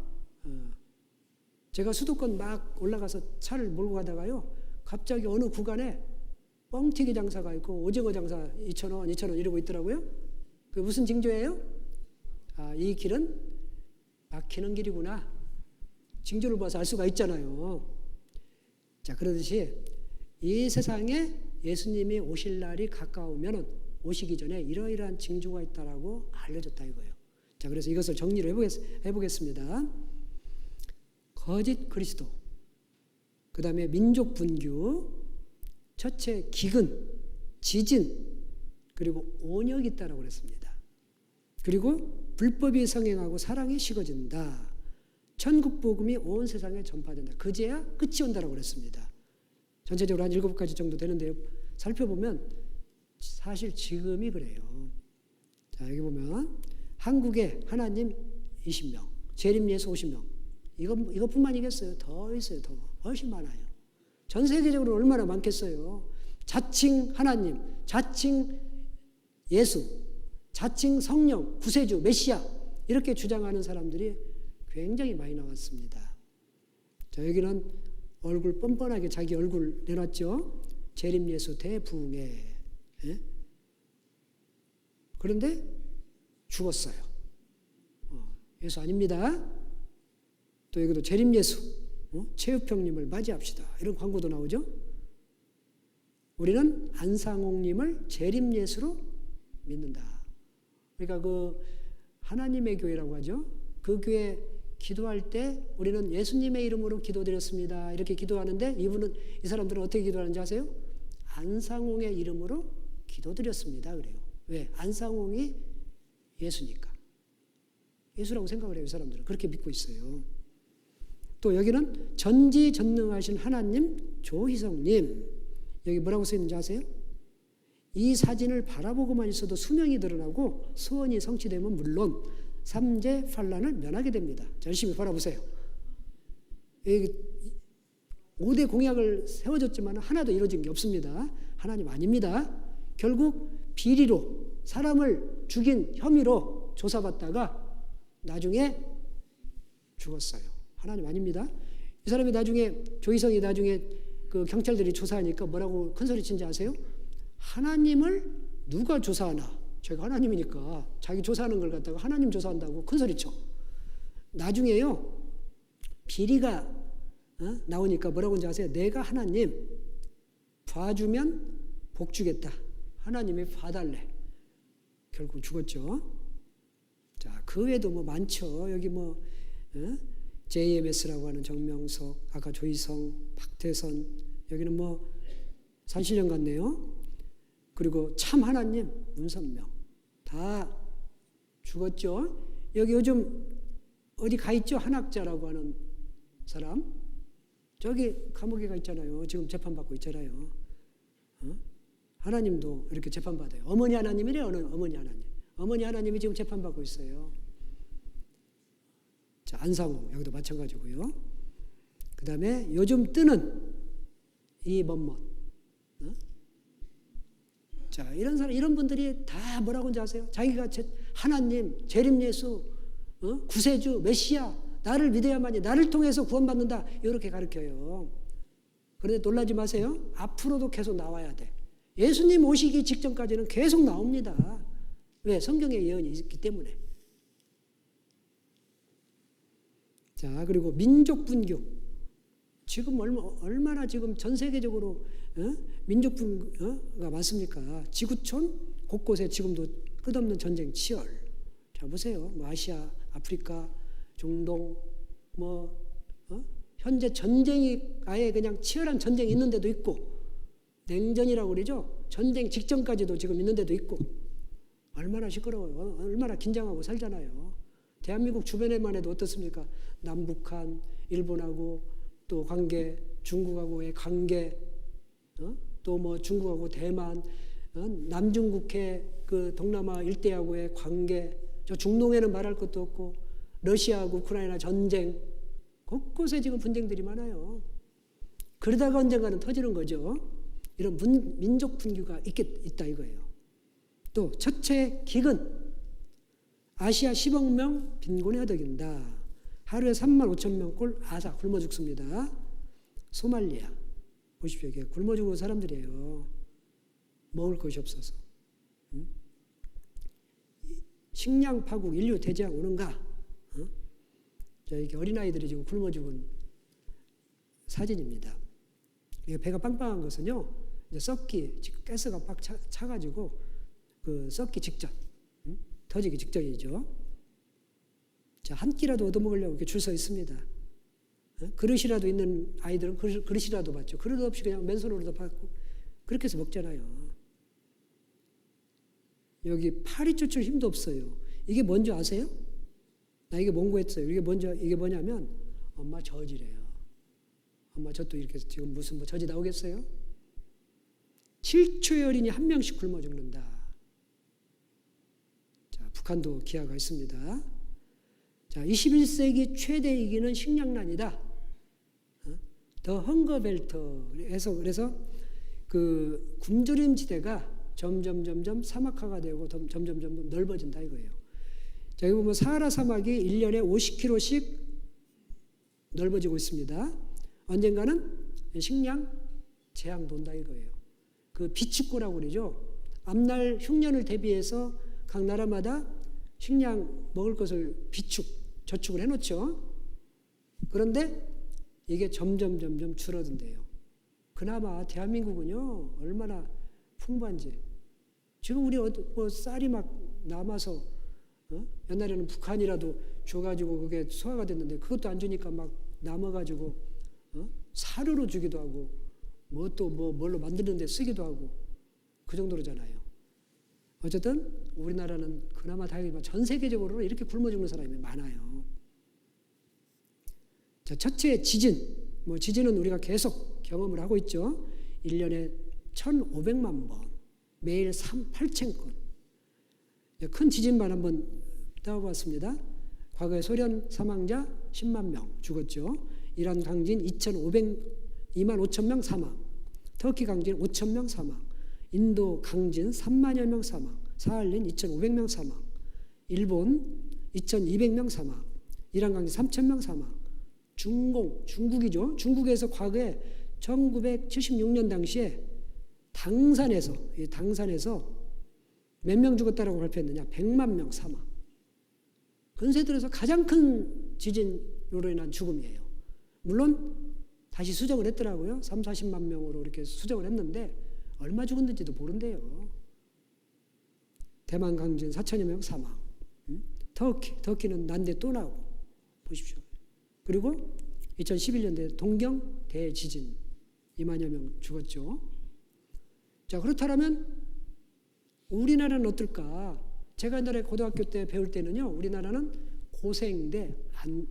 제가 수도권 막 올라가서 차를 몰고 가다가요. 갑자기 어느 구간에 뻥튀기 장사가 있고 오징어 장사 2,000원, 2,000원 이러고 있더라고요. 그게 무슨 징조예요? 아, 이 길은 막히는 길이구나. 징조를 봐서 알 수가 있잖아요. 자, 그러듯이 이 세상에 예수님이 오실 날이 가까우면 오시기 전에 이러이러한 징조가 있다라고 알려줬다 이거예요. 자, 그래서 이것을 정리를 해보겠습니다. 거짓 그리스도, 그 다음에 민족 분규, 첫째 기근, 지진, 그리고 온역이 있다라고 그랬습니다. 그리고 불법이 성행하고 사랑이 식어진다. 천국 복음이 온 세상에 전파된다. 그제야 끝이 온다라고 그랬습니다. 전체적으로 한 7가지 정도 되는데요. 살펴보면 사실 지금이 그래요. 자, 여기 보면 한국에 하나님 20명, 재림 예수 50명. 이것뿐만이겠어요? 더 있어요. 더 훨씬 많아요. 전 세계적으로 얼마나 많겠어요. 자칭 하나님, 자칭 예수, 자칭 성령, 구세주, 메시아 이렇게 주장하는 사람들이 굉장히 많이 나왔습니다. 자, 여기는 얼굴 뻔뻔하게 자기 얼굴 내놨죠. 재림 예수 대부흥회. 예? 그런데 죽었어요. 예수 아닙니다. 또 여기도 재림 예수, 최우평님을 맞이합시다. 이런 광고도 나오죠. 우리는 안상홍님을 재림 예수로 믿는다. 그러니까 그 하나님의 교회라고 하죠. 그 교회 기도할 때 우리는 예수님의 이름으로 기도드렸습니다. 이렇게 기도하는데 이 사람들은 어떻게 기도하는지 아세요? 안상홍의 이름으로 기도드렸습니다. 그래요. 왜? 안상홍이 예수니까. 예수라고 생각을 해요. 이 사람들은. 그렇게 믿고 있어요. 또 여기는 전지전능하신 하나님 조희성님. 여기 뭐라고 써있는지 아세요? 이 사진을 바라보고만 있어도 수명이 드러나고 소원이 성취되면 물론 삼재 환란을 면하게 됩니다. 열심히 바라보세요. 5대 공약을 세워줬지만 하나도 이루어진 게 없습니다. 하나님 아닙니다. 결국 비리로 사람을 죽인 혐의로 조사받다가 나중에 죽었어요. 하나님 아닙니다. 이 사람이 나중에 조희성이 나중에 그 경찰들이 조사하니까 뭐라고 큰 소리 친지 아세요? 하나님을 누가 조사하나? 제가 하나님이니까 자기 조사하는 걸 갖다가 하나님 조사한다고 큰 소리 쳐. 나중에요 비리가 나오니까 뭐라고 하는지 아세요? 내가 하나님 봐주면 복 주겠다. 하나님이 봐달래. 결국 죽었죠. 자, 그 외에도 뭐 많죠. 여기 뭐 JMS라고 하는 정명석, 아까 조희성, 박태선, 여기는 뭐 산신령 같네요. 그리고 참 하나님, 문선명 다 죽었죠. 여기 요즘 어디 가 있죠? 한학자라고 하는 사람 저기 감옥에 가 있잖아요. 지금 재판받고 있잖아요. 하나님도 이렇게 재판받아요. 어머니 하나님이래요. 어머니 하나님. 어머니 하나님이 지금 재판받고 있어요. 자, 안상호 여기도 마찬가지고요. 그 다음에 요즘 뜨는 이먼먼. 자, 이런 사람, 이런 분들이 다 뭐라고 하는지 아세요? 자기가 하나님, 재림 예수, 구세주, 메시아, 나를 믿어야만이 나를 통해서 구원받는다. 이렇게 가르쳐요. 그런데 놀라지 마세요. 앞으로도 계속 나와야 돼. 예수님 오시기 직전까지는 계속 나옵니다. 왜? 성경에 예언이 있기 때문에. 자, 그리고 민족 분규. 지금 얼마나 지금 전 세계적으로 민족 분규가 많습니까? 지구촌 곳곳에 지금도 끝없는 전쟁 치열. 자, 보세요. 뭐 아시아, 아프리카, 중동, 현재 전쟁이 아예 그냥 치열한 전쟁이 있는 데도 있고, 냉전이라고 그러죠. 전쟁 직전까지도 지금 있는 데도 있고, 얼마나 시끄러워요. 얼마나 긴장하고 살잖아요. 대한민국 주변에만 해도 어떻습니까? 남북한, 일본하고 또 관계, 중국하고의 관계, 또 뭐 중국하고 대만, 남중국해 그 동남아 일대하고의 관계, 저 중동에는 말할 것도 없고, 러시아하고 우크라이나 전쟁, 곳곳에 지금 분쟁들이 많아요. 그러다가 언젠가는 터지는 거죠. 이런 민족 분규가 있다 이거예요. 또 첫째 기근, 아시아 10억 명 빈곤에 허덕인다. 하루에 3만 5천 명꼴 아사 굶어 죽습니다. 소말리아 보십시오. 이게 굶어 죽은 사람들이에요. 먹을 것이 없어서. 식량 파국, 인류 대재앙 오는가? 자, 이게 어린아이들이 지금 굶어 죽은 사진입니다. 이게 배가 빵빵한 것은요, 이제 썩기, 가스가 빡 차가지고 그 썩기 직전, 터지기 직전이죠. 자, 한 끼라도 얻어먹으려고 이렇게 줄 서 있습니다. 그릇이라도 있는 아이들은 그릇이라도 받죠. 그릇 없이 그냥 맨손으로도 받고 그렇게 해서 먹잖아요. 여기 팔이 쫓을 힘도 없어요. 이게 뭔지 아세요? 나 이게 mon고했어요. 이게 뭐냐면 엄마 저지래요. 엄마 저도 이렇게 지금 무슨 뭐 저지 나오겠어요? 7초의 어린이 한 명씩 굶어 죽는다. 자, 북한도 기하가 있습니다. 자, 21세기 최대 위기는 식량난이다. 더 헝거벨트 해서 그래서 그 굶주림 지대가 점점 사막화가 되고 점점 넓어진다 이거예요. 자, 여기 보면 사하라 사막이 1년에 50km씩 넓어지고 있습니다. 언젠가는 식량 재앙도 온다 이거예요. 그 비축고라고 그러죠. 앞날 흉년을 대비해서 각 나라마다 식량 먹을 것을 저축을 해놓죠. 그런데 이게 점점 줄어든대요. 그나마 대한민국은요 얼마나 풍부한지. 지금 우리 뭐 쌀이 막 남아서 옛날에는 북한이라도 줘가지고 그게 소화가 됐는데 그것도 안 주니까 막 남아가지고 사료로 주기도 하고 뭐 또 뭘로 만드는데 쓰기도 하고 그 정도로잖아요. 어쨌든 우리나라는 그나마 다행이지만 전 세계적으로 이렇게 굶어 죽는 사람이 많아요. 자, 자, 첫째 지진. 지진은 우리가 계속 경험을 하고 있죠. 1년에 1,500만 번, 매일 8,000건. 큰 지진만 한번 따와봤습니다. 과거에 소련 사망자 10만 명 죽었죠. 이란 강진 25,000명 사망. 터키 강진 5,000명 사망. 인도 강진 3만여 명 사망. 사할린 2,500명 사망. 일본 2,200명 사망. 이란 강진 3,000명 사망. 중국이죠. 중국에서 과거에 1976년 당시에 당산에서 몇 명 죽었다라고 발표했느냐? 100만 명 사망. 근세들에서 가장 큰 지진으로 인한 죽음이에요. 물론 다시 수정을 했더라고요. 40만 명으로 이렇게 수정을 했는데 얼마 죽었는지도 모른대요. 대만 강진 4천여 명 사망. 터키는 난데 또 나오고 보십시오. 그리고 2011년대 동경 대지진 2만여 명 죽었죠. 자, 그렇다면 우리나라는 어떨까? 제가 옛날에 고등학교 때 배울 때는요, 우리나라는 고생대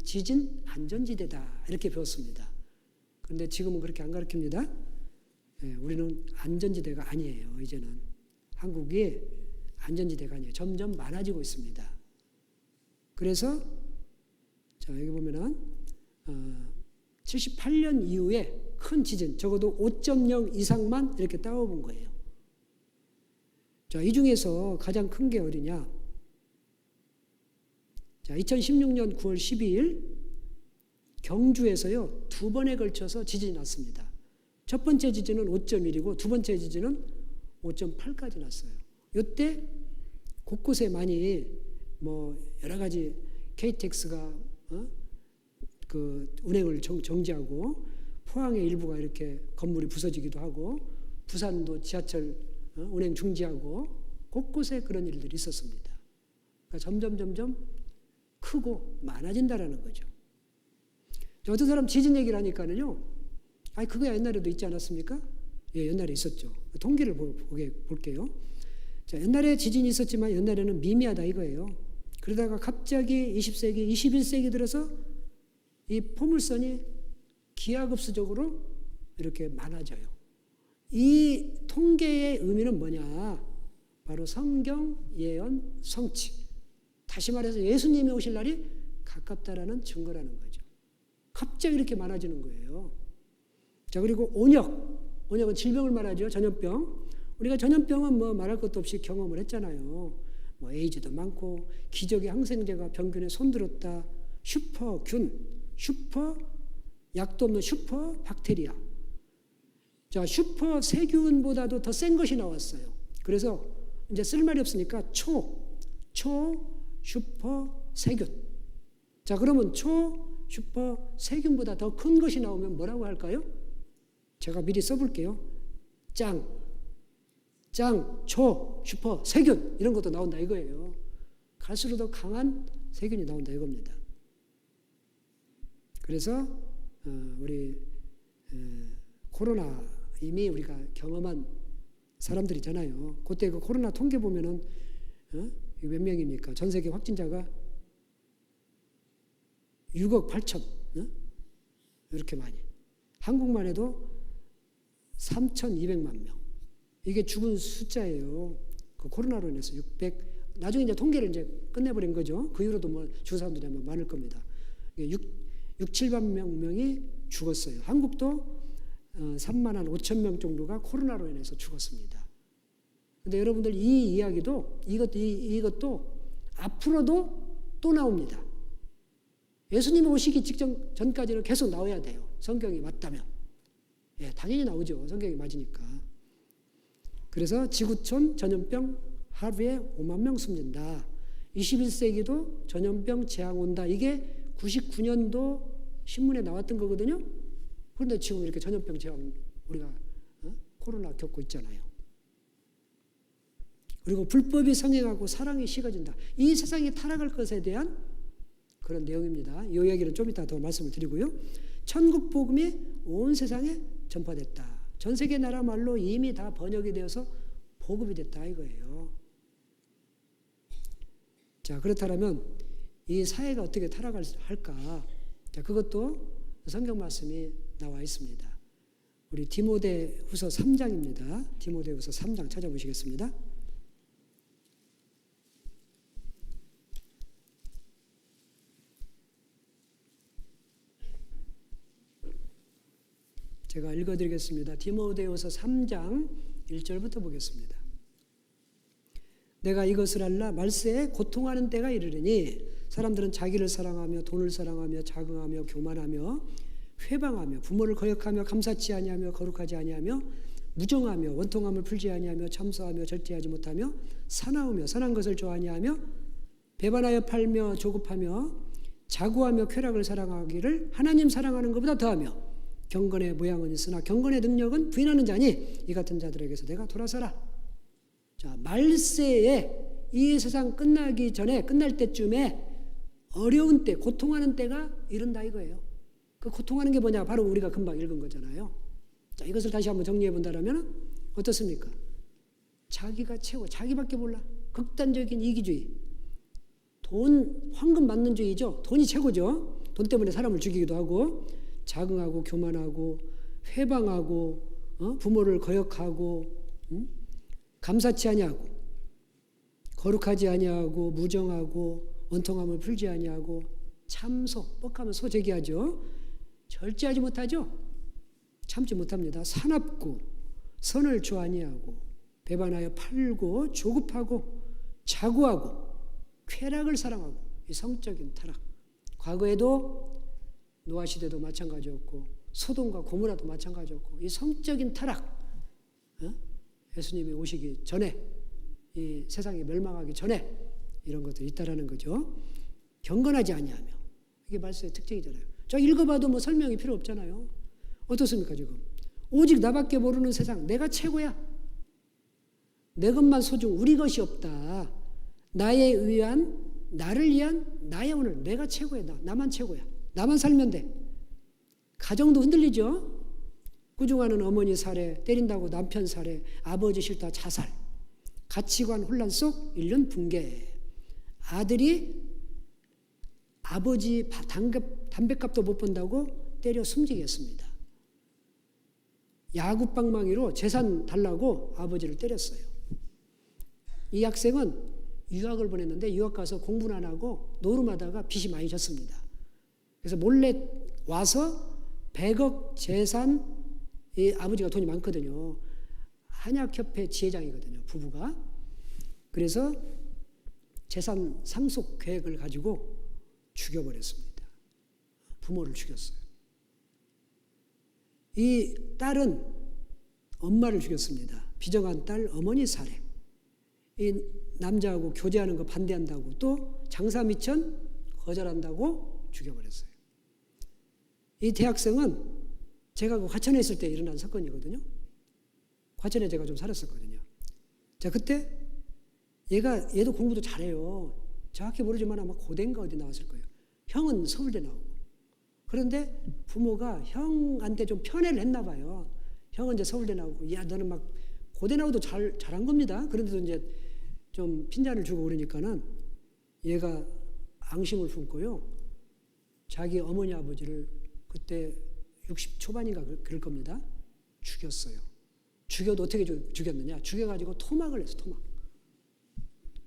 지진 안전지대다 이렇게 배웠습니다. 그런데 지금은 그렇게 안 가르칩니다. 우리는 안전지대가 아니에요. 이제는 한국이 안전지대가 아니에요. 점점 많아지고 있습니다. 그래서 자, 여기 보면은 78년 이후에 큰 지진, 적어도 5.0 이상만 이렇게 따와본 거예요. 자, 이 중에서 가장 큰 게 어디냐? 자, 2016년 9월 12일 경주에서요, 2번에 걸쳐서 지진이 났습니다. 첫 번째 지진은 5.1이고 두 번째 지진은 5.8까지 났어요. 이때 곳곳에 많이 여러 가지 KTX가 그 운행을 정지하고 포항의 일부가 이렇게 건물이 부서지기도 하고 부산도 지하철 운행 중지하고 곳곳에 그런 일들이 있었습니다. 그러니까 점점 크고 많아진다라는 거죠. 어떤 사람 지진 얘기를 하니까는요, 그거 옛날에도 있지 않았습니까? 예, 옛날에 있었죠. 통계를 볼게요. 자, 옛날에 지진이 있었지만 옛날에는 미미하다 이거예요. 그러다가 갑자기 20세기, 21세기 들어서 이 포물선이 기하급수적으로 이렇게 많아져요. 이 통계의 의미는 뭐냐? 바로 성경 예언 성취. 다시 말해서 예수님이 오실 날이 가깝다라는 증거라는 거죠. 갑자기 이렇게 많아지는 거예요. 자, 그리고 온역은 질병을 말하죠. 전염병. 우리가 전염병은 말할 것도 없이 경험을 했잖아요. 에이즈도 많고 기적의 항생제가 병균에 손들었다. 약도 없는 슈퍼 박테리아. 자, 슈퍼 세균보다도 더 센 것이 나왔어요. 그래서 이제 쓸 말이 없으니까 슈퍼 세균. 자, 그러면 슈퍼 세균보다 더 큰 것이 나오면 뭐라고 할까요? 제가 미리 써볼게요. 슈퍼 세균 이런 것도 나온다 이거예요. 갈수록 더 강한 세균이 나온다 이겁니다. 그래서 우리 코로나 이미 우리가 경험한 사람들이잖아요. 그때 그 코로나 통계 보면은 몇 명입니까? 전 세계 확진자가 6억 8천 이렇게 많이. 한국만 해도 3,200만 명. 이게 죽은 숫자예요. 그 코로나로 인해서 600. 나중에 이제 통계를 이제 끝내버린 거죠. 그 이후로도 죽은 사람들이 아마 많을 겁니다. 7만 명이 죽었어요. 한국도 3만 한 5천 명 정도가 코로나로 인해서 죽었습니다. 근데 여러분들 이 이야기도 이것도 앞으로도 또 나옵니다. 예수님이 오시기 직전 전까지는 계속 나와야 돼요. 성경이 맞다면. 예, 당연히 나오죠. 성경이 맞으니까. 그래서 지구촌 전염병 하루에 5만 명 숨진다. 21세기도 전염병 재앙 온다. 이게 99년도 신문에 나왔던 거거든요. 그런데 지금 이렇게 전염병 재앙 우리가 코로나 겪고 있잖아요. 그리고 불법이 성행하고 사랑이 식어진다. 이 세상이 타락할 것에 대한 그런 내용입니다. 이 이야기는 좀 이따 더 말씀을 드리고요. 천국 복음이 온 세상에 전파됐다. 전 세계 나라 말로 이미 다 번역이 되어서 보급이 됐다 이거예요. 자, 그렇다면 이 사회가 어떻게 타락할까? 자, 그것도 성경 말씀이 나와 있습니다. 우리 디모데후서 3장입니다. 디모데후서 3장 찾아보시겠습니다. 제가 읽어드리겠습니다. 디모데후서 3장 1절부터 보겠습니다. 내가 이것을 알라 말세에 고통하는 때가 이르리니 사람들은 자기를 사랑하며 돈을 사랑하며 자긍하며 교만하며 회방하며 부모를 거역하며 감사치 아니하며 거룩하지 아니하며 무정하며 원통함을 풀지 아니하며 참소하며 절제하지 못하며 사나우며 선한 것을 좋아하니하며 배반하여 팔며 조급하며 자구하며 쾌락을 사랑하기를 하나님 사랑하는 것보다 더하며 경건의 모양은 있으나 경건의 능력은 부인하는 자니 이 같은 자들에게서 내가 돌아서라. 자, 말세에 이 세상 끝나기 전에 끝날 때쯤에 어려운 때, 고통하는 때가 이른다 이거예요. 그 고통하는 게 뭐냐? 바로 우리가 금방 읽은 거잖아요. 자, 이것을 다시 한번 정리해 본다면 어떻습니까? 자기가 최고, 자기밖에 몰라. 극단적인 이기주의. 돈, 황금 맞는주의죠. 돈이 최고죠. 돈 때문에 사람을 죽이기도 하고 자긍하고 교만하고 회방하고 부모를 거역하고 감사치 아니하고 거룩하지 아니하고 무정하고 원통함을 풀지 아니하고 참소, 뻑하면 소 제기하죠. 절제하지 못하죠. 참지 못합니다. 사납고 선을 좋아하니하고 배반하여 팔고 조급하고 자구하고 쾌락을 사랑하고 이 성적인 타락. 과거에도 노아 시대도 마찬가지였고 소돔과 고모라도 마찬가지였고 이 성적인 타락, 예수님이 오시기 전에 이 세상이 멸망하기 전에 이런 것들이 있다라는 거죠. 경건하지 아니하며 이게 말씀의 특징이잖아요. 저 읽어봐도 뭐 설명이 필요 없잖아요. 어떻습니까 지금? 오직 나밖에 모르는 세상, 내가 최고야. 내 것만 소중, 우리 것이 없다. 나에 의한, 나를 위한 나의 오늘, 내가 최고야. 나만 최고야. 나만 살면 돼. 가정도 흔들리죠. 꾸중하는 어머니 살해, 때린다고 남편 살해, 아버지 싫다 자살, 가치관 혼란 속 1년 붕괴. 아들이 아버지 담뱃값도 못 번다고 때려 숨지게 했습니다. 야구방망이로 재산 달라고 아버지를 때렸어요. 이 학생은 유학을 보냈는데 유학 가서 공부는 안 하고 노름하다가 빚이 많이 졌습니다. 그래서 몰래 와서 100억 재산, 이 아버지가 돈이 많거든요. 한약협회 지회장이거든요, 부부가. 그래서 재산 상속 계획을 가지고 죽여버렸습니다. 부모를 죽였어요. 이 딸은 엄마를 죽였습니다. 비정한 딸 어머니 살해. 이 남자하고 교제하는 거 반대한다고 또 장사 미천 거절한다고 죽여버렸어요. 이 대학생은 제가 그 과천에 있을 때 일어난 사건이거든요. 과천에 제가 좀 살았었거든요. 자, 그때 얘도 공부도 잘해요. 정확히 모르지만 아마 고대인가 어디 나왔을 거예요. 형은 서울대 나오고. 그런데 부모가 형한테 좀 편애를 했나 봐요. 형은 이제 서울대 나오고, 야, 너는 막 고대 나오도 잘한 겁니다. 그런데도 이제 좀 핀잔을 주고 그러니까는 얘가 앙심을 품고요. 자기 어머니 아버지를 그때 60 초반인가 그럴 겁니다. 죽였어요. 죽여도 어떻게 죽였느냐? 죽여가지고 토막을 했어,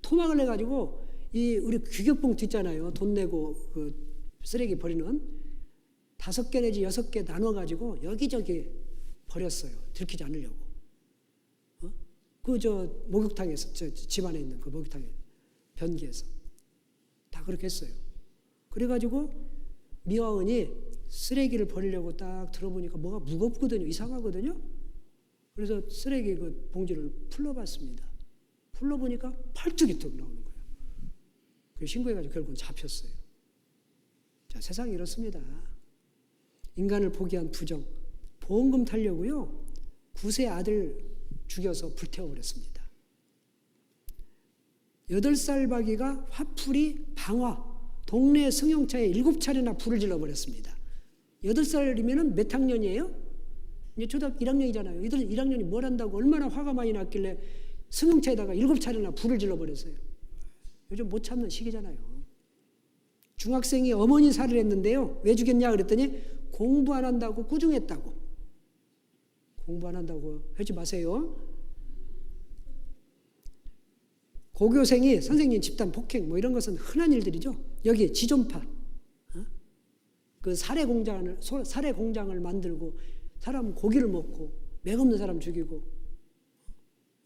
토막을 해가지고 이 우리 규격봉투 있잖아요. 돈 내고 그 쓰레기 버리는 5개 내지 6개 나눠가지고 여기저기 버렸어요. 들키지 않으려고. 그 목욕탕에서 집안에 있는 그 목욕탕에 변기에서 다 그렇게 했어요. 그래가지고 미화원이 쓰레기를 버리려고 딱 들어보니까 뭐가 무겁거든요. 이상하거든요. 그래서 쓰레기 그 봉지를 풀러봤습니다. 풀러보니까 팔뚝이 뚝 나오는 거예요. 그래서 신고해가지고 결국은 잡혔어요. 자, 세상이 이렇습니다. 인간을 포기한 부정, 보험금 타려고요. 9세 아들 죽여서 불태워버렸습니다. 8살 박이가 화풀이 방화, 동네 승용차에 7차례나 불을 질러버렸습니다. 8살이면 몇 학년이에요? 이제 초등학교 1학년이잖아요. 이들 1학년이 뭘 한다고 얼마나 화가 많이 났길래 승용차에다가 7차례나 불을 질러버렸어요. 요즘 못 참는 시기잖아요. 중학생이 어머니 살해를 했는데요. 왜 죽였냐 그랬더니 공부 안 한다고 꾸중했다고. 공부 안 한다고 하지 마세요. 고교생이 선생님 집단 폭행 뭐 이런 것은 흔한 일들이죠. 여기 지존파, 그 살해 공장을 만들고 사람 고기를 먹고 맥 없는 사람 죽이고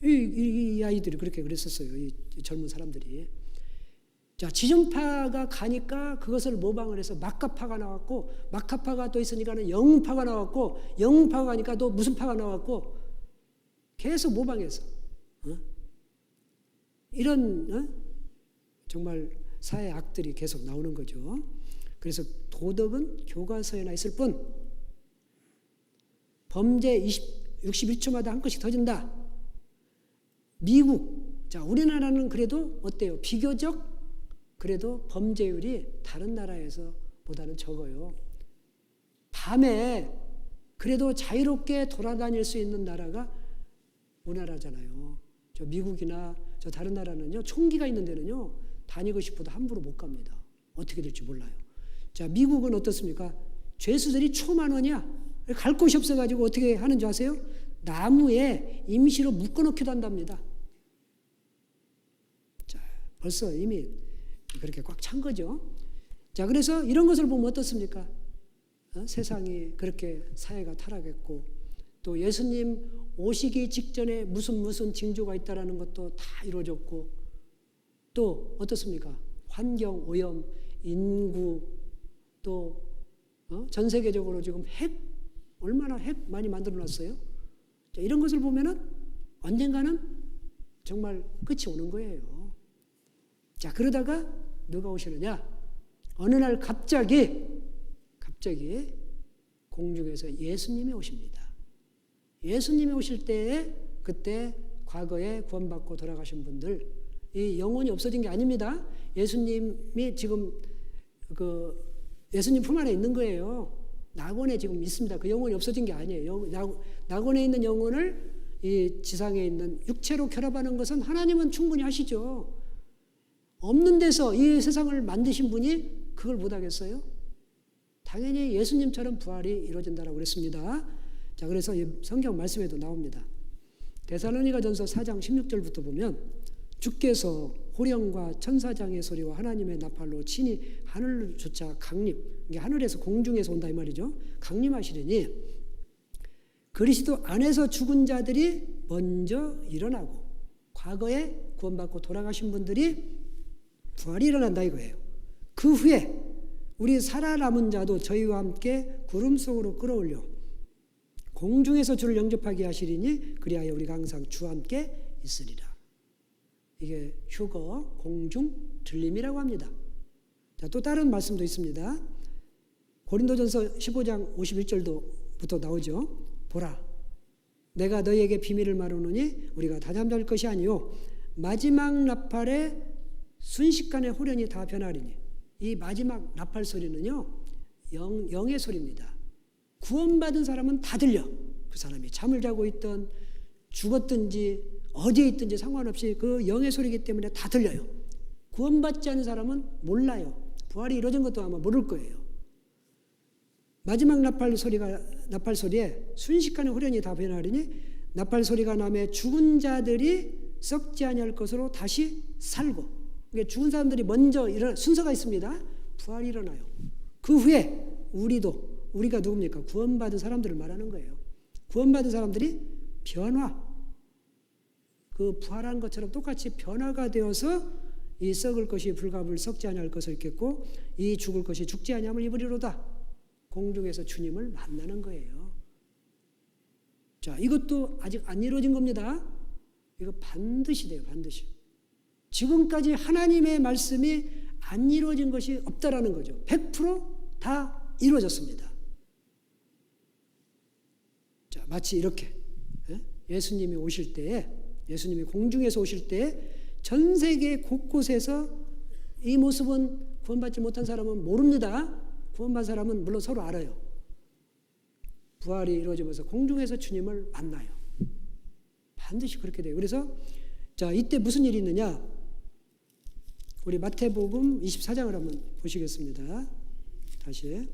이 아이들이 그렇게 그랬었어요. 이 젊은 사람들이. 자, 지존파가 가니까 그것을 모방을 해서 마카파가 나왔고, 마카파가 또 있으니까는 영파가 나왔고, 영파가 가니까 또 무슨 파가 나왔고, 계속 모방해서 이런 정말 사회 악들이 계속 나오는 거죠. 그래서 도덕은 교과서에나 있을 뿐 범죄 61초마다 한 건씩 터진다. 미국, 자, 우리나라는 그래도 어때요? 비교적 그래도 범죄율이 다른 나라에서 보다는 적어요. 밤에 그래도 자유롭게 돌아다닐 수 있는 나라가 우리나라잖아요. 저 미국이나 저 다른 나라는요, 총기가 있는 데는요, 다니고 싶어도 함부로 못 갑니다. 어떻게 될지 몰라요. 자, 미국은 어떻습니까? 죄수들이 초만원이야. 갈 곳이 없어가지고 어떻게 하는 줄 아세요? 나무에 임시로 묶어놓기도 한답니다. 자, 벌써 이미 그렇게 꽉 찬 거죠. 자, 그래서 이런 것을 보면 어떻습니까? 세상이 그렇게 사회가 타락했고, 또 예수님 오시기 직전에 무슨 징조가 있다라는 것도 다 이루어졌고, 또 어떻습니까? 환경 오염, 인구, 또 전 세계적으로 지금 얼마나 핵 많이 만들어놨어요. 자, 이런 것을 보면은 언젠가는 정말 끝이 오는 거예요. 자, 그러다가 누가 오시느냐? 어느 날 갑자기 공중에서 예수님이 오십니다. 예수님이 오실 때에 그때 과거에 구원받고 돌아가신 분들, 이 영혼이 없어진 게 아닙니다. 예수님이 지금 예수님 품 안에 있는 거예요. 낙원에 지금 있습니다. 그 영혼이 없어진 게 아니에요. 낙원에 있는 영혼을 이 지상에 있는 육체로 결합하는 것은 하나님은 충분히 하시죠. 없는 데서 이 세상을 만드신 분이 그걸 못하겠어요? 당연히 예수님처럼 부활이 이루어진다라고 그랬습니다. 자, 그래서 성경 말씀에도 나옵니다. 데살로니가전서 4장 16절부터 보면 주께서 호령과 천사장의 소리와 하나님의 나팔로 친히 하늘을 쫓아 강림, 이게 하늘에서 공중에서 온다 이 말이죠. 강림하시리니 그리스도 안에서 죽은 자들이 먼저 일어나고, 과거에 구원받고 돌아가신 분들이 부활이 일어난다 이거예요. 그 후에 우리 살아남은 자도 저희와 함께 구름 속으로 끌어올려 공중에서 주를 영접하게 하시리니 그리하여 우리가 항상 주와 함께 있으리라. 이게 휴거, 공중, 들림이라고 합니다. 자, 또 다른 말씀도 있습니다. 고린도전서 15장 51절부터 나오죠. 보라, 내가 너희에게 비밀을 말하노니 우리가 다 잠잘 것이 아니요 마지막 나팔에 순식간에 호련이 다 변하리니. 이 마지막 나팔 소리는요, 영의 소리입니다. 구원받은 사람은 다 들려. 그 사람이 잠을 자고 있든 죽었든지 어디에 있든지 상관없이 그 영의 소리이기 때문에 다 들려요. 구원받지 않은 사람은 몰라요. 부활이 이루어진 것도 아마 모를 거예요. 마지막 나팔 소리에 순식간에 호련이 다 변하리니 나팔 소리가 나매 죽은 자들이 썩지 아니할 것으로 다시 살고, 그러니까 죽은 사람들이 먼저 일어나, 순서가 있습니다. 부활이 일어나요. 그 후에 우리가 누굽니까? 구원받은 사람들을 말하는 거예요. 구원받은 사람들이 그 부활한 것처럼 똑같이 변화가 되어서 이 썩을 것이 불갑을 썩지 아니할 것을 입겠고 이 죽을 것이 죽지 아니함을 입으리로다. 공중에서 주님을 만나는 거예요. 자, 이것도 아직 안 이루어진 겁니다. 이거 반드시 돼요. 반드시. 지금까지 하나님의 말씀이 안 이루어진 것이 없다라는 거죠. 100% 이루어졌습니다. 자, 마치 이렇게 예수님이 오실 때에, 예수님이 공중에서 오실 때에 전 세계 곳곳에서 이 모습은 구원받지 못한 사람은 모릅니다. 구원받은 사람은 물론 서로 알아요. 부활이 이루어지면서 공중에서 주님을 만나요. 반드시 그렇게 돼요. 그래서 자, 이때 무슨 일이 있느냐? 우리 마태복음 24장을 한번 보시겠습니다. 다시.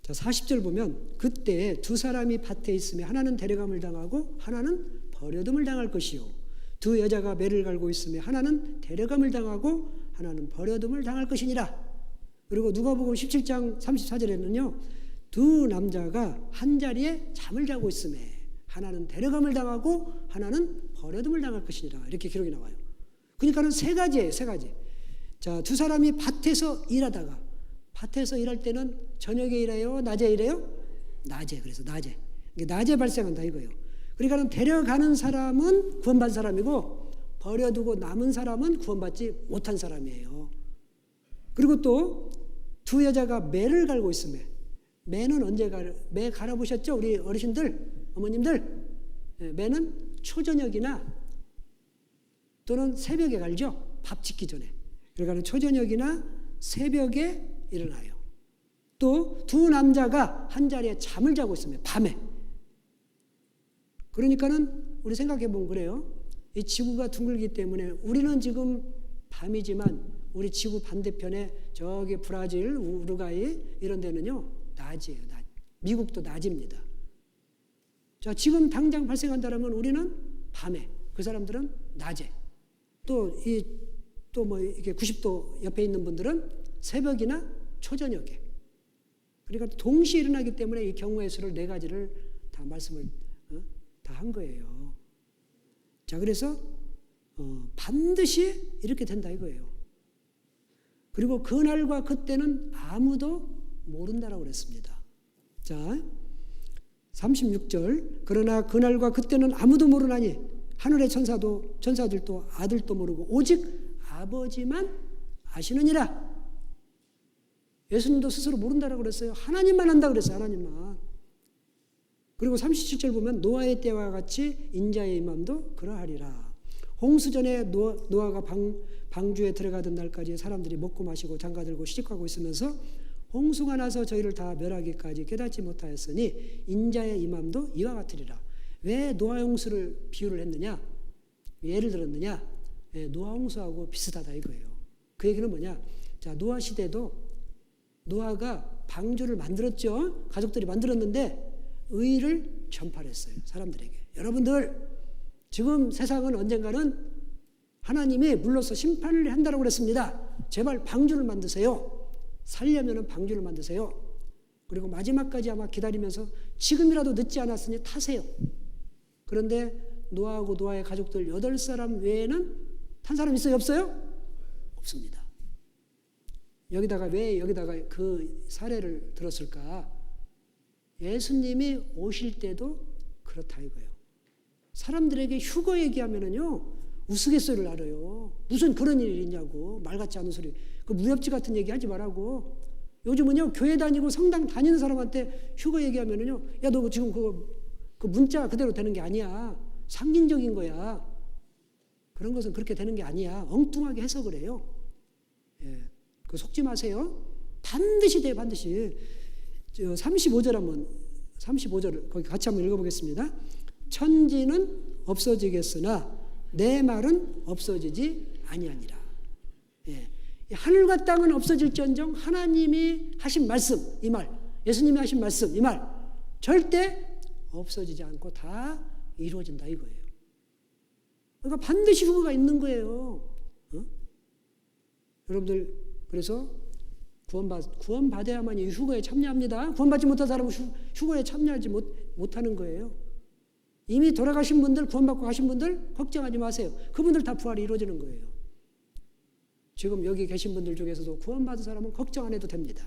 자, 40절 보면 그때 두 사람이 밭에 있으며 하나는 데려감을 당하고 하나는 버려둠을 당할 것이요 두 여자가 매를 갈고 있으며 하나는 데려감을 당하고 하나는 버려둠을 당할 것이니라. 그리고 누가복음 17장 34절에는요. 두 남자가 한 자리에 잠을 자고 있으며 하나는 데려감을 당하고 하나는 버려둠을 당할 것이니라. 이렇게 기록이 나와요. 그러니까는 세 가지예요. 세 가지. 자, 두 사람이 밭에서 일하다가 밭에서 일할 때는 저녁에 일해요? 낮에 일해요? 낮에. 그래서 낮에. 낮에 발생한다 이거예요. 그러니까는 데려가는 사람은 구원받은 사람이고 버려두고 남은 사람은 구원받지 못한 사람이에요. 그리고 또 두 여자가 매를 갈고 있으며 매는 언제 매 갈아보셨죠? 우리 어르신들, 어머님들. 매는 초저녁이나 또는 새벽에 갈죠. 밥 짓기 전에. 그러니까 초저녁이나 새벽에 일어나요. 또 두 남자가 한 자리에 잠을 자고 있으며 밤에. 그러니까는 우리 생각해 보면 그래요. 이 지구가 둥글기 때문에 우리는 지금 밤이지만 우리 지구 반대편에 저기 브라질, 우루과이 이런 데는요 낮이에요. 낮. 미국도 낮입니다. 자, 지금 당장 발생한다면 우리는 밤에, 그 사람들은 낮에. 또 뭐 이게 90도 옆에 있는 분들은 새벽이나 초저녁에. 그러니까 동시에 일어나기 때문에 이 경우의 수를 네 가지를 다 말씀을 다 한 거예요. 자, 그래서 반드시 이렇게 된다 이거예요. 그리고 그날과 그때는 아무도 모른다라고 그랬습니다. 자, 36절. 그러나 그날과 그때는 아무도 모르나니 하늘의 천사들도 아들도 모르고 오직 아버지만 아시느니라. 예수님도 스스로 모른다라고 그랬어요. 하나님만 안다 그랬어요. 하나님만. 그리고 37절 보면 노아의 때와 같이 인자의 임함도 그러하리라. 홍수전에 노아가 방주에 들어가던 날까지 사람들이 먹고 마시고 장가들고 시집가고 있으면서 홍수가 나서 저희를 다 멸하기까지 깨닫지 못하였으니 인자의 임함도 이와 같으리라. 왜 노아 홍수를 비유를 했느냐? 예를 들었느냐? 노아 홍수하고 비슷하다 이거예요. 그 얘기는 뭐냐? 자, 노아 시대도 노아가 방주를 만들었죠. 가족들이 만들었는데 의를 전파했어요. 사람들에게. 여러분들 지금 세상은 언젠가는 하나님이 물러서 심판을 한다고 그랬습니다. 제발 방주를 만드세요. 살려면 방주를 만드세요. 그리고 마지막까지 아마 기다리면서 지금이라도 늦지 않았으니 타세요. 그런데 노아하고 노아의 가족들 8사람 외에는 탄 사람 있어요? 없어요? 없습니다. 왜 여기다가 그 사례를 들었을까? 예수님이 오실 때도 그렇다 이거예요. 사람들에게 휴거 얘기하면은요 우스갯소리를 알아요. 무슨 그런 일이 있냐고 말 같지 않은 소리. 그 무협지 같은 얘기 하지 말라고. 요즘은요 교회 다니고 성당 다니는 사람한테 휴거 얘기하면은요 야 너 지금 그 문자 그대로 되는 게 아니야. 상징적인 거야. 그런 것은 그렇게 되는 게 아니야. 엉뚱하게 해석을 해요. 예, 그 속지 마세요. 반드시 돼요. 반드시. 35절 거기 같이 한번 읽어보겠습니다. 천지는 없어지겠으나 내 말은 없어지지 아니하니라. 예. 하늘과 땅은 없어질지언정 하나님이 하신 말씀 이 말, 예수님이 하신 말씀 이 말 절대 없어지지 않고 다 이루어진다 이거예요. 그러니까 반드시 휴거가 있는 거예요. 여러분들 그래서 구원받아야만 휴거에 참여합니다. 구원받지 못한 사람은 휴거에 참여하지 못하는 거예요. 이미 돌아가신 분들, 구원받고 가신 분들 걱정하지 마세요. 그분들 다 부활이 이루어지는 거예요. 지금 여기 계신 분들 중에서도 구원받은 사람은 걱정 안 해도 됩니다.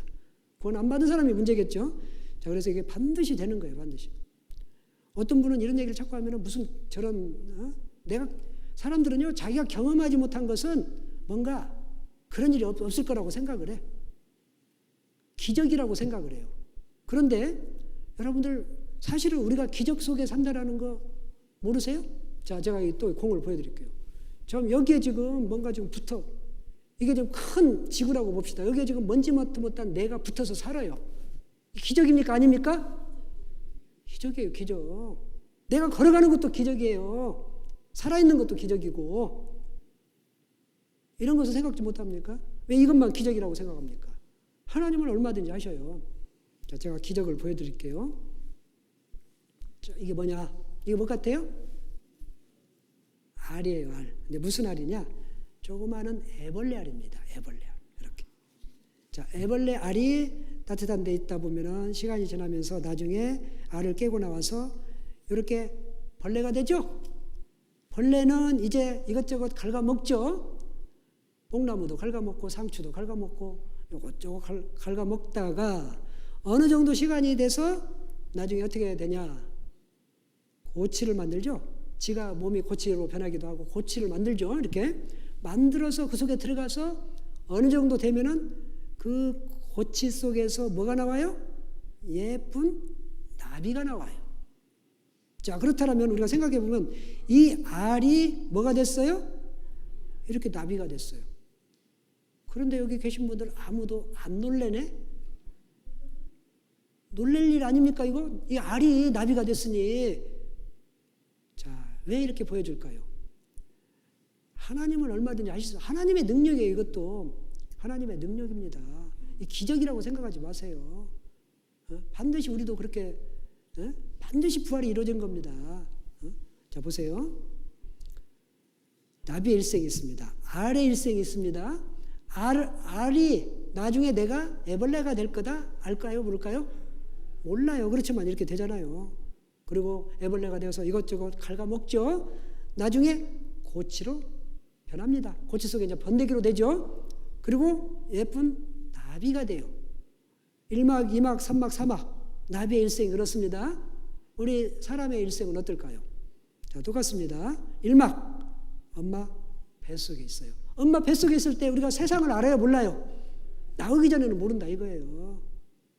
구원 안 받은 사람이 문제겠죠. 자, 그래서 이게 반드시 되는 거예요. 반드시. 어떤 분은 이런 얘기를 자꾸 하면 무슨 저런 사람들은요 자기가 경험하지 못한 것은 뭔가 그런 일이 없을 거라고 생각을 해. 기적이라고 생각을 해요. 그런데 여러분들 사실은 우리가 기적 속에 산다라는 거 모르세요? 자, 제가 또 공을 보여드릴게요. 좀 여기에 지금 뭔가 좀 붙어. 이게 좀 큰 지구라고 봅시다. 여기에 지금 먼지 못한 내가 붙어서 살아요. 기적입니까? 아닙니까? 기적이에요. 기적. 내가 걸어가는 것도 기적이에요. 살아있는 것도 기적이고. 이런 것을 생각지 못합니까? 왜 이것만 기적이라고 생각합니까? 하나님은 얼마든지 하셔요. 자, 제가 기적을 보여드릴게요. 자, 이게 뭐냐? 이게 뭐 같아요? 알이에요, 알. 근데 무슨 알이냐? 조그마한 애벌레 알입니다. 애벌레 알. 이렇게. 자, 애벌레 알이 따뜻한 데 있다 보면은 시간이 지나면서 나중에 알을 깨고 나와서 이렇게 벌레가 되죠? 벌레는 이제 이것저것 갉아먹죠? 뽕나무도 갉아먹고 상추도 갉아먹고 요것저것 갉아먹다가 어느 정도 시간이 돼서 나중에 어떻게 되냐? 고치를 만들죠? 지가 몸이 고치로 변하기도 하고 고치를 만들죠? 이렇게 만들어서 그 속에 들어가서 어느 정도 되면은 그 고치 속에서 뭐가 나와요? 예쁜 나비가 나와요. 자, 그렇다면 우리가 생각해 보면 이 알이 뭐가 됐어요? 이렇게 나비가 됐어요. 그런데 여기 계신 분들 아무도 안 놀래네? 놀랄 일 아닙니까 이거? 이 알이 나비가 됐으니. 자, 왜 이렇게 보여줄까요? 하나님은 얼마든지 하실 수 있어요. 하나님의 능력이에요. 이것도 하나님의 능력입니다. 이 기적이라고 생각하지 마세요. 반드시 우리도 그렇게 반드시 부활이 이루어진 겁니다. 자, 보세요. 나비의 일생이 있습니다. 알의 일생이 있습니다. 알이 나중에 내가 애벌레가 될 거다 알까요? 모를까요? 몰라요. 그렇지만 이렇게 되잖아요. 그리고 애벌레가 되어서 이것저것 갉아먹죠. 나중에 고치로 변합니다. 고치 속에 이제 번데기로 되죠. 그리고 예쁜 나비가 돼요. 1막, 2막, 3막, 4막 나비의 일생이 그렇습니다. 우리 사람의 일생은 어떨까요? 자, 똑같습니다. 1막 엄마 뱃속에 있어요. 엄마 뱃속에 있을 때 우리가 세상을 알아요? 몰라요? 나오기 전에는 모른다 이거예요.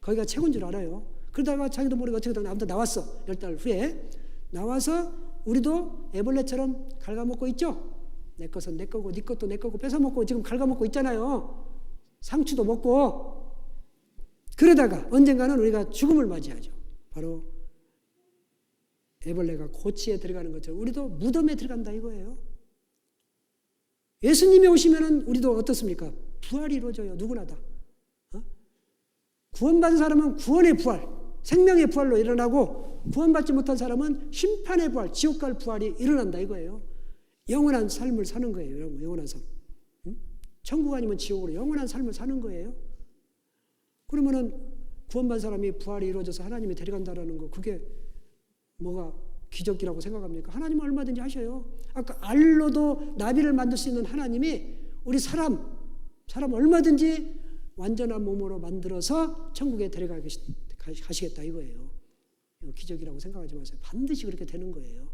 거기가 최고인 줄 알아요. 그러다가 자기도 모르게 어떻게 아무튼 나왔어. 10달 후에 나와서 우리도 애벌레처럼 갉아먹고 있죠. 내 것은 내 거고 네 것도 내 거고 뺏어먹고 지금 갉아먹고 있잖아요. 상추도 먹고. 그러다가 언젠가는 우리가 죽음을 맞이하죠. 바로 애벌레가 고치에 들어가는 것처럼 우리도 무덤에 들어간다 이거예요. 예수님이 오시면은 우리도 어떻습니까? 부활이 이루어져요. 누구나 다. 구원받은 사람은 구원의 부활, 생명의 부활로 일어나고 구원받지 못한 사람은 심판의 부활, 지옥 갈 부활이 일어난다 이거예요. 영원한 삶을 사는 거예요. 여러분, 영원한 삶. 천국 아니면 지옥으로 영원한 삶을 사는 거예요. 그러면은 구원받은 사람이 부활이 이루어져서 하나님이 데려간다라는 거 그게 뭐가 기적이라고 생각합니까? 하나님은 얼마든지 하셔요. 아까 알로도 나비를 만들 수 있는 하나님이 우리 사람 얼마든지 완전한 몸으로 만들어서 천국에 데려가시겠다 이거예요. 이거 기적이라고 생각하지 마세요. 반드시 그렇게 되는 거예요.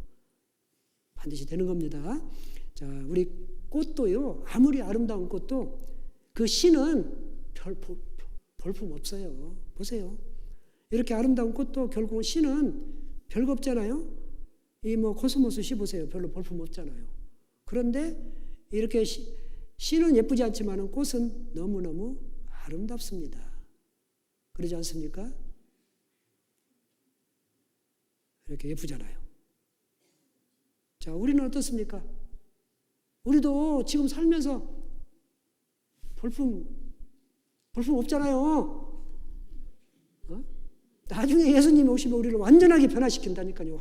반드시 되는 겁니다. 자, 우리 꽃도요. 아무리 아름다운 꽃도 그 씨는 볼품 없어요. 보세요. 이렇게 아름다운 꽃도 결국은 씨는 별거 없잖아요. 이 뭐 코스모스 씨 보세요. 별로 볼품 없잖아요. 그런데 이렇게 씨는 예쁘지 않지만은 꽃은 너무너무 아름답습니다. 그러지 않습니까? 이렇게 예쁘잖아요. 자, 우리는 어떻습니까? 우리도 지금 살면서 볼품 없잖아요. 나중에 예수님이 오시면 우리를 완전하게 변화시킨다니까요.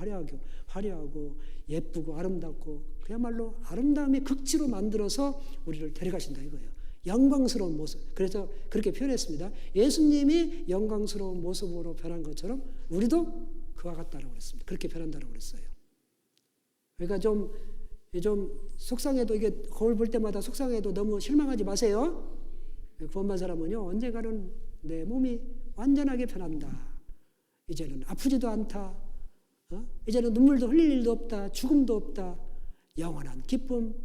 화려하고 예쁘고 아름답고 그야말로 아름다움의 극치로 만들어서 우리를 데려가신다 이거예요. 영광스러운 모습. 그래서 그렇게 표현했습니다. 예수님이 영광스러운 모습으로 변한 것처럼 우리도 그와 같다라고 그랬습니다. 그렇게 변한다라고 그랬어요. 그러니까 좀 속상해도 이게 거울 볼 때마다 속상해도 너무 실망하지 마세요. 구원받은 사람은요 언젠가는 내 몸이 완전하게 변한다. 이제는 아프지도 않다. 이제는 눈물도 흘릴 일도 없다. 죽음도 없다. 영원한 기쁨,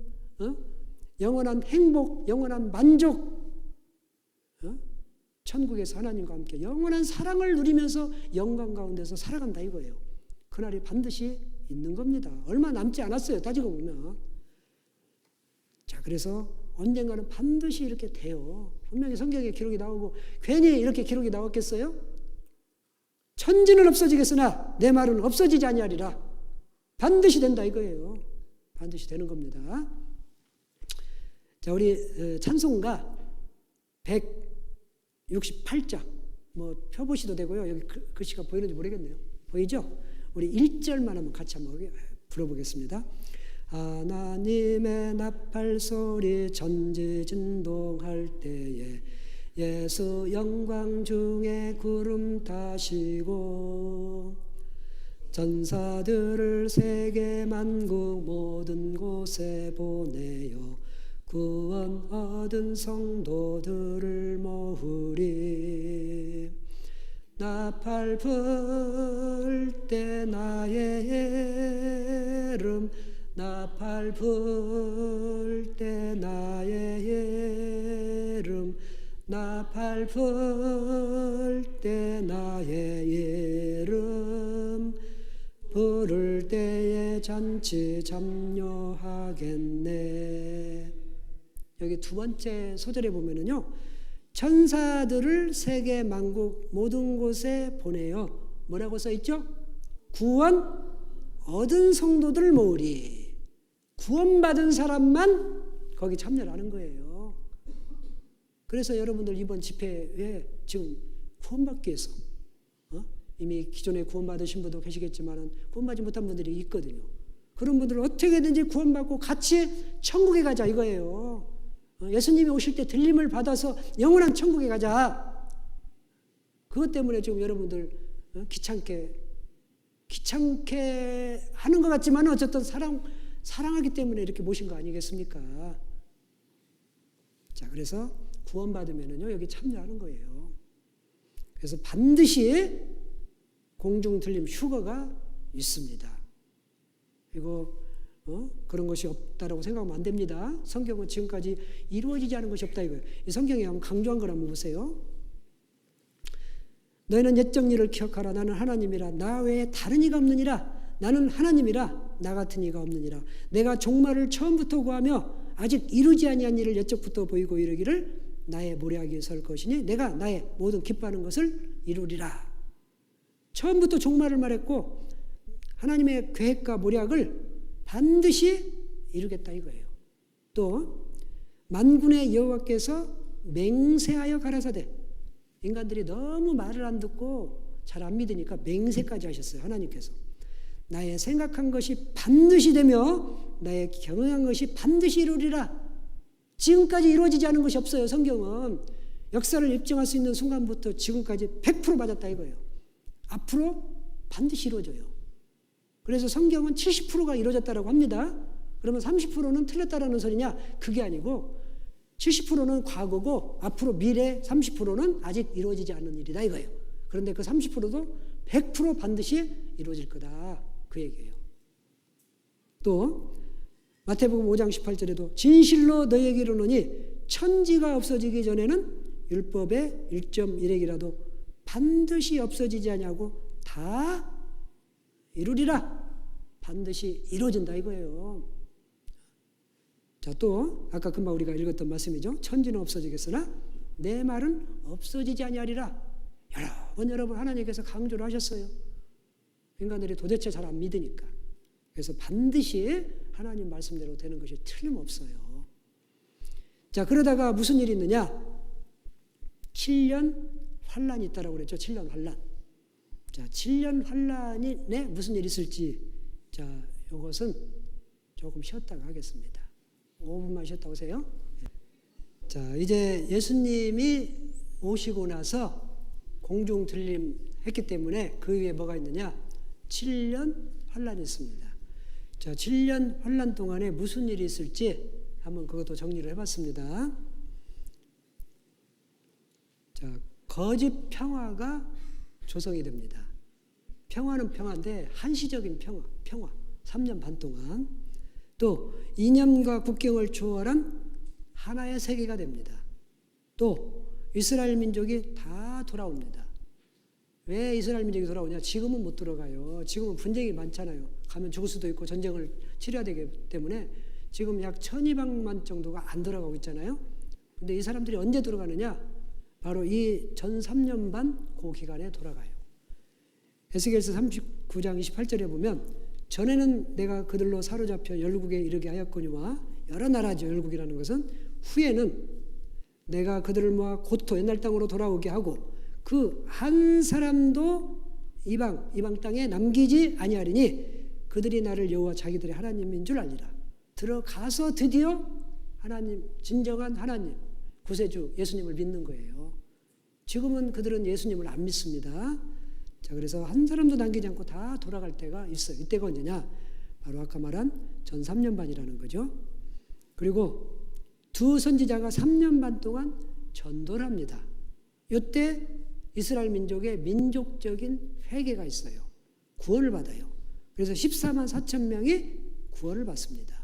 영원한 행복, 영원한 만족, 천국에서 하나님과 함께 영원한 사랑을 누리면서 영광 가운데서 살아간다 이거예요. 그날이 반드시 있는 겁니다. 얼마 남지 않았어요. 따지고 보면. 자, 그래서 언젠가는 반드시 이렇게 돼요. 분명히 성경에 기록이 나오고 괜히 이렇게 기록이 나왔겠어요? 천지는 없어지겠으나 내 말은 없어지지 아니하리라. 반드시 된다 이거예요. 반드시 되는 겁니다. 자, 우리 찬송가 168장 뭐 펴보시도 되고요. 여기 글씨가 보이는지 모르겠네요. 보이죠? 우리 1절만 한번 같이 한번 불러보겠습니다. 하나님의 나팔 소리 전지진동할 때에 예수 영광 중에 구름 타시고 전사들을 세계 만국 모든 곳에 보내어 구원 얻은 성도들을 모으리. 나팔 불 때 나의 이름 나팔 불 때 나의 이름 나팔 불 때 나의 이름 부를 때에 잔치 참여하겠네. 여기 두 번째 소절에 보면은요, 천사들을 세계 만국 모든 곳에 보내어 뭐라고 써 있죠? 구원 얻은 성도들을 모으리. 구원받은 사람만 거기 참여를 하는 거예요. 그래서 여러분들 이번 집회에 지금 구원받기 위해서 이미 기존에 구원받으신 분도 계시겠지만 구원받지 못한 분들이 있거든요. 그런 분들을 어떻게든지 구원받고 같이 천국에 가자 이거예요. 예수님이 오실 때 들림을 받아서 영원한 천국에 가자. 그것 때문에 지금 여러분들 귀찮게 하는 것 같지만 어쨌든 사랑하기 때문에 이렇게 모신 거 아니겠습니까? 자, 그래서 구원받으면은요, 여기 참여하는 거예요. 그래서 반드시 공중 들림 휴거가 있습니다. 그리고 그런 것이 없다라고 생각하면 안 됩니다. 성경은 지금까지 이루어지지 않은 것이 없다 이거예요. 이 성경에 한번 강조한 걸 한번 보세요. 너희는 옛적 일을 기억하라. 나는 하나님이라. 나 외에 다른 이가 없느니라. 나는 하나님이라. 나 같은 이가 없느니라. 내가 종말을 처음부터 구하며 아직 이루지 아니한 일을 옛적부터 보이고 이르기를 나의 모략이 설 것이니 내가 나의 모든 기뻐하는 것을 이루리라. 처음부터 종말을 말했고 하나님의 계획과 모략을 반드시 이루겠다 이거예요. 또 만군의 여호와께서 맹세하여 가라사대. 인간들이 너무 말을 안 듣고 잘 안 믿으니까 맹세까지 하셨어요. 하나님께서 나의 생각한 것이 반드시 되며 나의 경영한 것이 반드시 이루리라. 지금까지 이루어지지 않은 것이 없어요. 성경은 역사를 입증할 수 있는 순간부터 지금까지 100% 맞았다 이거예요. 앞으로 반드시 이루어져요. 그래서 성경은 70%가 이루어졌다고 합니다. 그러면 30%는 틀렸다라는 소리냐? 그게 아니고 70%는 과거고 앞으로 미래 30%는 아직 이루어지지 않은 일이다 이거예요. 그런데 그 30%도 100% 반드시 이루어질 거다 그 얘기예요. 또 마태복음 5장 18절에도 진실로 너희에게 이르노니 천지가 없어지기 전에는 율법의 1.1핵이라도 반드시 없어지지 아니하고 다 이루리라. 반드시 이루어진다 이거예요. 자, 또 아까 금방 우리가 읽었던 말씀이죠. 천지는 없어지겠으나 내 말은 없어지지 아니하리라. 여러분 하나님께서 강조를 하셨어요. 인간들이 도대체 잘 안 믿으니까. 그래서 반드시 하나님 말씀대로 되는 것이 틀림없어요. 자, 그러다가 무슨 일이 있느냐? 7년 환란이 있다라고 그랬죠. 7년 환란. 자, 7년 환란이 무슨 일이 있을지, 자, 이것은 조금 쉬었다가 하겠습니다. 5분만 쉬었다 오세요. 자, 이제 예수님이 오시고 나서 공중 들림 했기 때문에 그 위에 뭐가 있느냐? 7년 환란이 있습니다. 자, 7년 환란 동안에 무슨 일이 있을지 한번 그것도 정리를 해봤습니다. 자, 거짓 평화가 조성이 됩니다. 평화는 평화인데 한시적인 평화 3년 반 동안. 또 이념과 국경을 초월한 하나의 세계가 됩니다. 또 이스라엘 민족이 다 돌아옵니다. 왜 이스라엘 민족이 돌아오냐? 지금은 못 들어가요. 지금은 분쟁이 많잖아요. 가면 죽을 수도 있고 전쟁을 치러야 되기 때문에 지금 약 1200만 정도가 안 돌아가고 있잖아요. 근데 이 사람들이 언제 돌아가느냐? 바로 이 전 3년 반 그 기간에 돌아가요. 에스겔서 39장 28절에 보면 전에는 내가 그들로 사로잡혀 열국에 이르게 하였거니와 여러 나라죠. 열국이라는 것은 후에는 내가 그들을 모아 고토 옛날 땅으로 돌아오게 하고 그 한 사람도 이방 땅에 남기지 아니하리니 그들이 나를 여호와 자기들의 하나님인 줄 알리라. 들어가서 드디어 하나님, 진정한 하나님, 구세주 예수님을 믿는 거예요. 지금은 그들은 예수님을 안 믿습니다. 자, 그래서 한 사람도 남기지 않고 다 돌아갈 때가 있어요. 이때가 언제냐? 바로 아까 말한 전 3년 반이라는 거죠. 그리고 두 선지자가 3년 반 동안 전도를 합니다. 이때 이스라엘 민족의 민족적인 회개가 있어요. 구원을 받아요. 그래서 14만 4천 명이 구원을 받습니다.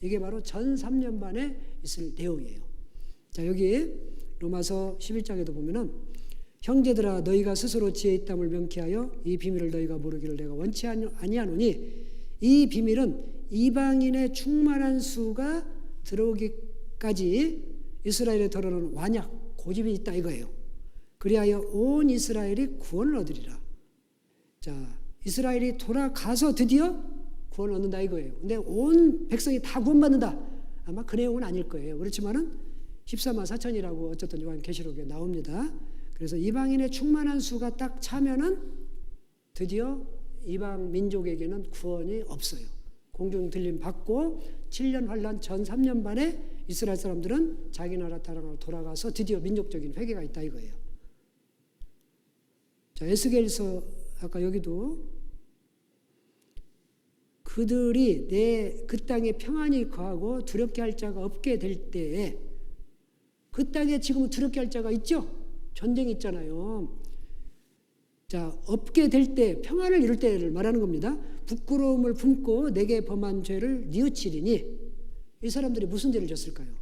이게 바로 전 3년 반에 있을 내용이에요. 자, 여기 로마서 11장에도 보면은 형제들아 너희가 스스로 지혜 있담을 명쾌하여 이 비밀을 너희가 모르기를 내가 원치 아니하노니 이 비밀은 이방인의 충만한 수가 들어오기까지 이스라엘에 더러는 완약, 고집이 있다 이거예요. 그리하여 온 이스라엘이 구원을 얻으리라. 자, 이스라엘이 돌아가서 드디어 구원을 얻는다 이거예요. 근데 온 백성이 다 구원받는다. 아마 그 내용은 아닐 거예요. 그렇지만은 14만 4천이라고 어쨌든 요한계시록에 나옵니다. 그래서 이방인의 충만한 수가 딱 차면은 드디어 이방 민족에게는 구원이 없어요. 공중 들림 받고 7년 환란 전 3년 반에 이스라엘 사람들은 자기 나라 따라가고 돌아가서 드디어 민족적인 회개가 있다 이거예요. 자, 에스겔서 아까 여기도 그들이 내 그 땅에 평안히 거하고 두렵게 할 자가 없게 될 때에 그 땅에 지금 두렵게 할 자가 있죠? 전쟁이 있잖아요. 자, 없게 될 때, 평안을 이룰 때를 말하는 겁니다. 부끄러움을 품고 내게 범한 죄를 뉘우치리니 이 사람들이 무슨 죄를 졌을까요?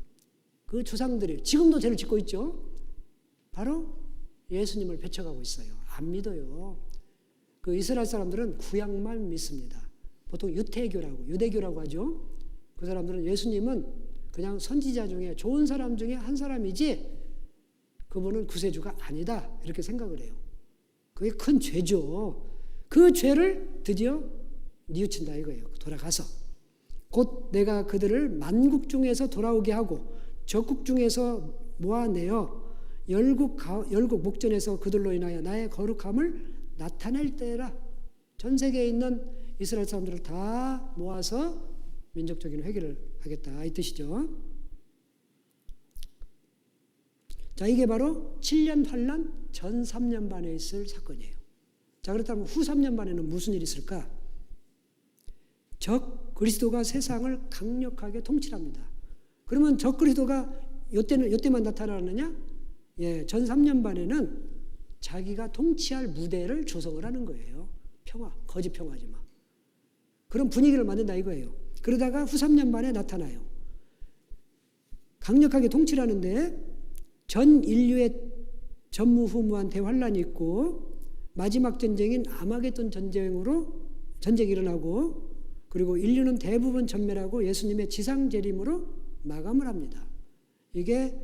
그 조상들이 지금도 죄를 짓고 있죠. 바로 예수님을 배척하고 있어요. 안 믿어요. 그 이스라엘 사람들은 구약만 믿습니다. 보통 유대교라고 하죠. 그 사람들은 예수님은 그냥 선지자 중에 좋은 사람 중에 한 사람이지 그분은 구세주가 아니다 이렇게 생각을 해요. 그게 큰 죄죠. 그 죄를 드디어 뉘우친다 이거예요. 돌아가서 곧 내가 그들을 만국 중에서 돌아오게 하고 적국 중에서 모아내어 열국 목전에서 그들로 인하여 나의 거룩함을 나타낼 때라. 전 세계에 있는 이스라엘 사람들을 다 모아서 민족적인 회개를 하겠다 이 뜻이죠. 자, 이게 바로 7년 환란 전 3년 반에 있을 사건이에요. 자, 그렇다면 후 3년 반에는 무슨 일이 있을까? 적 그리스도가 세상을 강력하게 통치합니다. 그러면 적 그리스도가 요때만 나타나느냐? 예, 전 3년 반에는 자기가 통치할 무대를 조성을 하는 거예요. 평화, 거짓 평화지만. 그런 분위기를 만든다 이거예요. 그러다가 후 3년 반에 나타나요. 강력하게 통치를 하는데 전 인류의 전무후무한 대환란이 있고 마지막 전쟁인 아마겟돈 전쟁이 일어나고 그리고 인류는 대부분 전멸하고 예수님의 지상 재림으로 마감을 합니다. 이게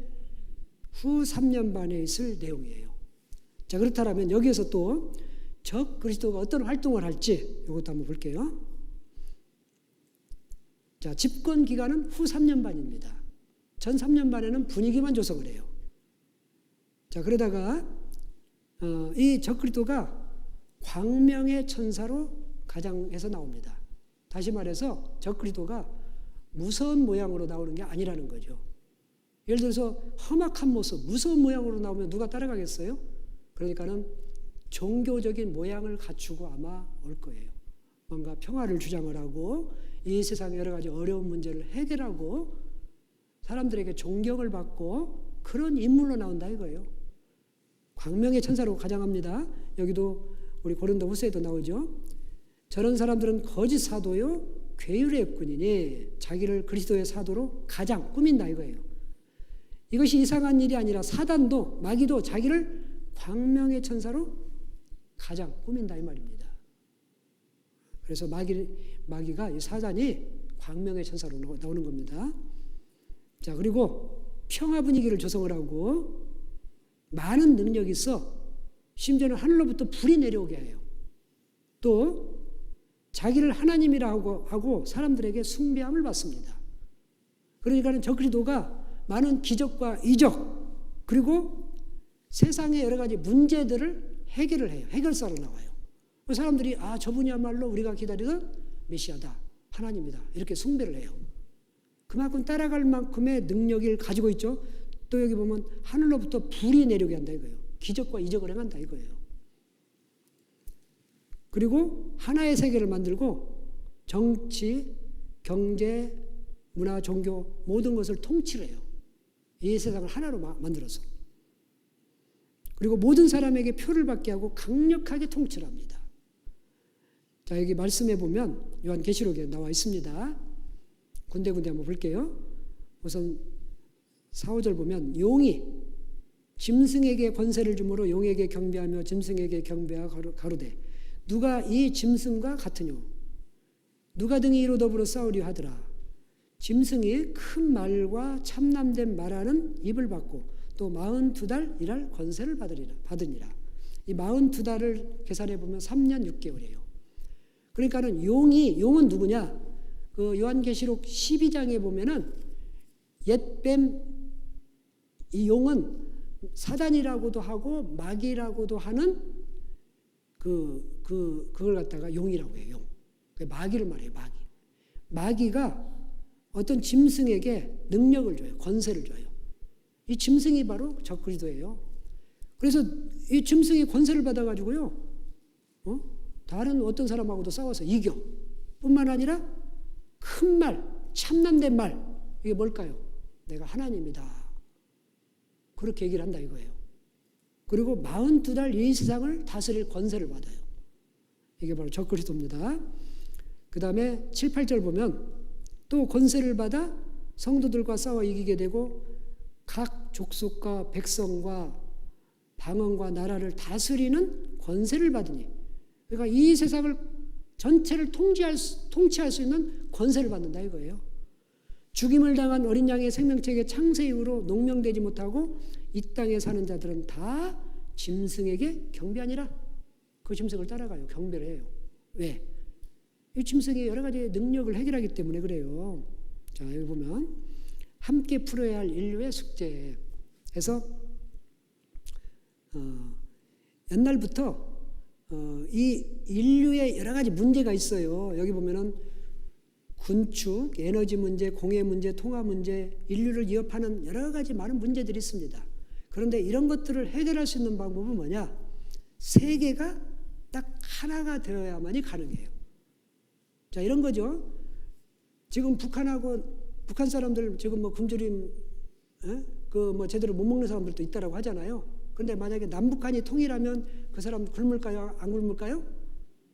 후 3년 반에 있을 내용이에요. 자, 그렇다면 여기에서 또 적 그리스도가 어떤 활동을 할지 이것도 한번 볼게요. 자, 집권 기간은 후 3년 반입니다. 전 3년 반에는 분위기만 조성을 해요. 자, 그러다가 이 적 그리스도가 광명의 천사로 가장해서 나옵니다. 다시 말해서 적 그리스도가 무서운 모양으로 나오는 게 아니라는 거죠. 예를 들어서 험악한 모습, 무서운 모양으로 나오면 누가 따라가겠어요? 그러니까는 종교적인 모양을 갖추고 아마 올 거예요. 뭔가 평화를 주장을 하고 이 세상의 여러 가지 어려운 문제를 해결하고 사람들에게 존경을 받고 그런 인물로 나온다 이거예요. 광명의 천사로 가장합니다. 여기도 우리 고린도 후서에도 나오죠. 저런 사람들은 거짓 사도요 괴율의 역군이니 자기를 그리스도의 사도로 가장 꾸민다 이거예요. 이것이 이상한 일이 아니라 사단도 마귀도 자기를 광명의 천사로 가장 꾸민다 이 말입니다. 그래서 마귀가 이 사단이 광명의 천사로 나오는 겁니다. 자, 그리고 평화 분위기를 조성을 하고 많은 능력이 있어 심지어는 하늘로부터 불이 내려오게 해요. 또 자기를 하나님이라 하고 사람들에게 숭배함을 받습니다. 그러니까 저 그리스도가 많은 기적과 이적 그리고 세상의 여러 가지 문제들을 해결을 해요. 해결사로 나와요. 그 사람들이 저분이야말로 우리가 기다리던 메시아다, 하나님이다, 이렇게 숭배를 해요. 그만큼 따라갈 만큼의 능력을 가지고 있죠. 또 여기 보면 하늘로부터 불이 내려오게 한다 이거예요. 기적과 이적을 행한다 이거예요. 그리고 하나의 세계를 만들고 정치, 경제, 문화, 종교 모든 것을 통치를 해요. 이 세상을 하나로 만들어서. 그리고 모든 사람에게 표를 받게 하고 강력하게 통치를 합니다. 자, 여기 말씀해 보면 요한계시록에 나와 있습니다. 군데군데 한번 볼게요. 우선 4, 5절 보면 용이 짐승에게 권세를 주므로 용에게 경배하며 짐승에게 경배하여 가로되 누가 이 짐승과 같으뇨 누가 등이 이로 더불어 싸우려 하더라. 짐승이 큰 말과 참남된 말하는 입을 받고 또 42달 일할 권세를 받으니라. 이 42달을 계산해 보면 3년 6개월이에요. 그러니까는 용은 누구냐? 그 요한계시록 12장에 보면은 옛뱀, 이 용은 사단이라고도 하고 마귀라고도 하는 그걸 갖다가 용이라고 해요. 용. 마귀를 말해요. 마귀가 어떤 짐승에게 능력을 줘요. 권세를 줘요. 이 짐승이 바로 적그리스도예요. 그래서 이 짐승이 권세를 받아가지고요, 다른 어떤 사람하고도 싸워서 이겨. 뿐만 아니라 큰 말, 참남된 말, 이게 뭘까요? 내가 하나님이다. 그렇게 얘기를 한다 이거예요. 그리고 42달 이 세상을 다스릴 권세를 받아요. 이게 바로 적그리스도입니다. 그 다음에 7, 8절 보면 또 권세를 받아 성도들과 싸워 이기게 되고 각 족속과 백성과 방언과 나라를 다스리는 권세를 받으니, 그러니까 이 세상을 전체를 통치할 수 있는 권세를 받는다 이거예요. 죽임을 당한 어린 양의 생명책의 창세 이후로 농명되지 못하고 이 땅에 사는 자들은 다 짐승에게 경배하니라. 그 짐승을 따라가요. 경배를 해요. 왜? 이 짐승이 여러 가지 능력을 해결하기 때문에 그래요. 자, 여기 보면 함께 풀어야 할 인류의 숙제 해서 옛날부터 이 인류의 여러 가지 문제가 있어요. 여기 보면은 군축, 에너지 문제, 공해 문제, 통화 문제, 인류를 위협하는 여러 가지 많은 문제들이 있습니다. 그런데 이런 것들을 해결할 수 있는 방법은 뭐냐? 세계가 딱 하나가 되어야만이 가능해요. 자, 이런 거죠. 지금 북한 사람들 지금 뭐 굶주림, 제대로 못 먹는 사람들도 있다라고 하잖아요. 그런데 만약에 남북한이 통일하면 그 사람 굶을까요? 안 굶을까요?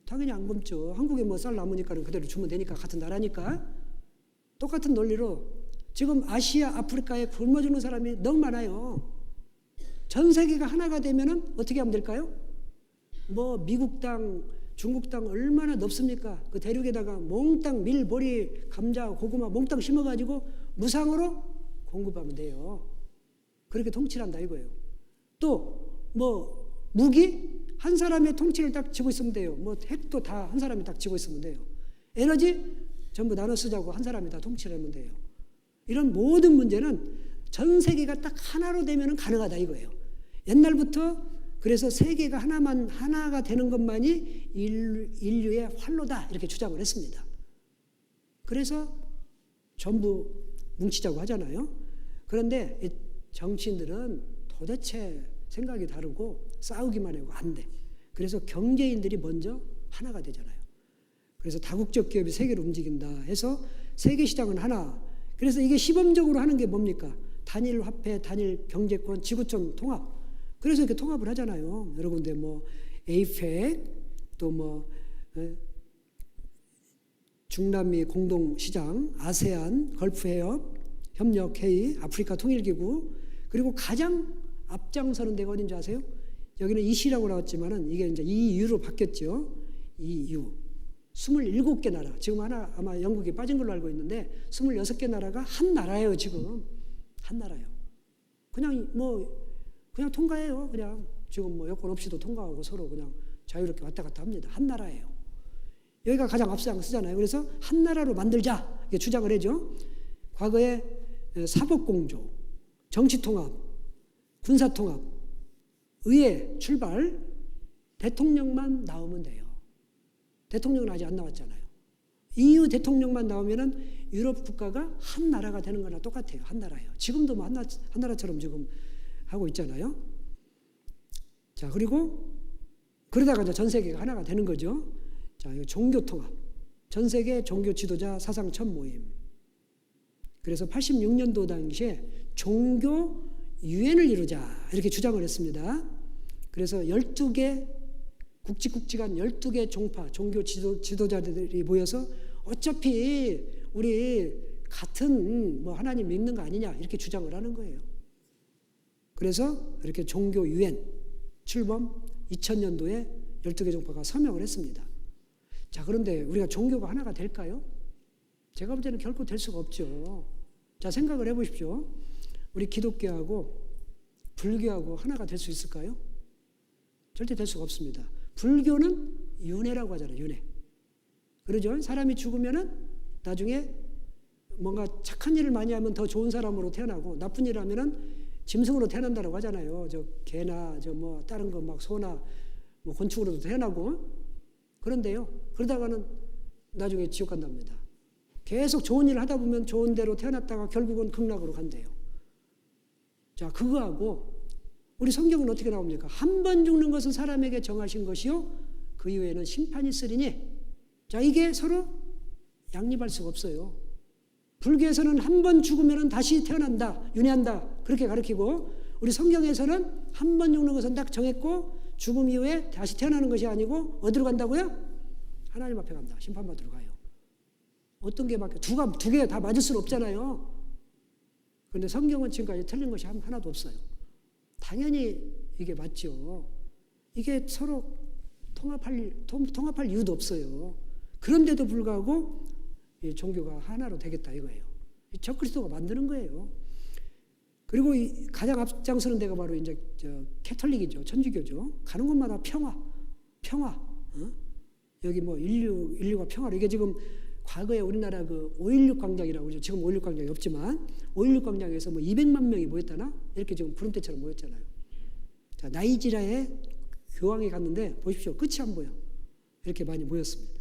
당연히 안 굶죠. 한국에 뭐 쌀 남으니까 그대로 주면 되니까, 같은 나라니까. 똑같은 논리로 지금 아시아, 아프리카에 굶어 죽는 사람이 너무 많아요. 전 세계가 하나가 되면은 어떻게 하면 될까요? 뭐 미국 땅, 중국 땅 얼마나 넓습니까? 그 대륙에다가 몽땅 밀, 보리, 감자, 고구마 몽땅 심어가지고 무상으로 공급하면 돼요. 그렇게 통치를 한다 이거예요. 또 뭐 무기 한 사람의 통치를 딱 쥐고 있으면 돼요. 뭐 핵도 다 한 사람이 딱 쥐고 있으면 돼요. 에너지 전부 나눠 쓰자고 한 사람이 다 통치를 하면 돼요. 이런 모든 문제는 전 세계가 딱 하나로 되면 가능하다 이거예요. 옛날부터 그래서 세계가 하나가 되는 것만이 인류의 활로다 이렇게 주장을 했습니다. 그래서 전부 뭉치자고 하잖아요. 그런데 정치인들은 도대체 생각이 다르고 싸우기만 하고 안 돼. 그래서 경제인들이 먼저 하나가 되잖아요. 그래서 다국적 기업이 세계를 움직인다 해서 세계 시장은 하나. 그래서 이게 시범적으로 하는 게 뭡니까? 단일 화폐, 단일 경제권, 지구촌 통합. 그래서 이렇게 통합을 하잖아요. 여러 군데 뭐 에이펙, 또 뭐 중남미 공동시장, 아세안, 걸프해협, 협력회의, 아프리카 통일기구, 그리고 가장 앞장서는 데가 어딘지 아세요? 여기는 EC라고 나왔지만은 이게 이제 EU로 바뀌었죠. EU. 27개 나라. 지금 하나 아마 영국이 빠진 걸로 알고 있는데 26개 나라가 한 나라예요, 지금. 한 나라예요. 그냥 통과해요. 그냥 지금 뭐 여권 없이도 통과하고 서로 그냥 자유롭게 왔다 갔다 합니다. 한 나라예요. 여기가 가장 앞장서잖아요. 그래서 한 나라로 만들자 이렇게 주장을 해죠. 과거에 사법공조, 정치통합, 군사통합, 의회 출발, 대통령만 나오면 돼요. 대통령은 아직 안 나왔잖아요. EU 대통령만 나오면은 유럽 국가가 한 나라가 되는 거나 똑같아요. 한 나라예요. 지금도 뭐 한 나라처럼 지금 하고 있잖아요. 자, 그리고 그러다가 이제 전 세계가 하나가 되는 거죠. 자, 이거 종교 통합. 전 세계 종교 지도자 사상 첫 모임. 그래서 86년도 당시에 종교 유엔을 이루자 이렇게 주장을 했습니다. 그래서 12개 국직간 12개 종파 종교 지도자들이 모여서 어차피 우리 같은 뭐 하나님 믿는 거 아니냐 이렇게 주장을 하는 거예요. 그래서 이렇게 종교 유엔 출범 2000년도에 12개 종파가 서명을 했습니다. 자, 그런데 우리가 종교가 하나가 될까요? 제가 볼 때는 결코 될 수가 없죠. 자, 생각을 해보십시오. 우리 기독교하고 불교하고 하나가 될 수 있을까요? 절대 될 수가 없습니다. 불교는 윤회라고 하잖아요. 윤회. 그러죠? 사람이 죽으면은 나중에 뭔가 착한 일을 많이 하면 더 좋은 사람으로 태어나고 나쁜 일을 하면은 짐승으로 태어난다고 하잖아요. 저 개나 저 뭐 다른 거 막 소나 뭐 곤충으로도 태어나고. 그런데요. 그러다가는 나중에 지옥 간답니다. 계속 좋은 일을 하다 보면 좋은 대로 태어났다가 결국은 극락으로 간대요. 자, 그거하고 우리 성경은 어떻게 나옵니까? 한 번 죽는 것은 사람에게 정하신 것이요 그 이후에는 심판이 있으리니. 자, 이게 서로 양립할 수가 없어요. 불교에서는 한 번 죽으면 다시 태어난다, 윤회한다 그렇게 가르치고, 우리 성경에서는 한 번 죽는 것은 딱 정했고 죽음 이후에 다시 태어나는 것이 아니고 어디로 간다고요? 하나님 앞에 간다. 심판받으러 가요. 어떤 게 맞게 두 개 다 맞을 수는 없잖아요. 그런데 성경은 지금까지 틀린 것이 하나도 없어요. 당연히 이게 맞죠. 이게 서로 통합할 이유도 없어요. 그런데도 불구하고 이 종교가 하나로 되겠다 이거예요. 적그리스도가 만드는 거예요. 그리고 가장 앞장서는 데가 바로 이제 캐톨릭이죠. 천주교죠. 가는 곳마다 평화. 여기 뭐 인류가 평화로. 이게 지금 과거에 우리나라 그 5.16 광장이라고 그러죠. 지금 5.16 광장이 없지만 5.16 광장에서 뭐 200만 명이 모였다나? 이렇게 지금 구름대처럼 모였잖아요. 자, 나이지리아에 교황이 갔는데 보십시오. 끝이 안 보여. 이렇게 많이 모였습니다.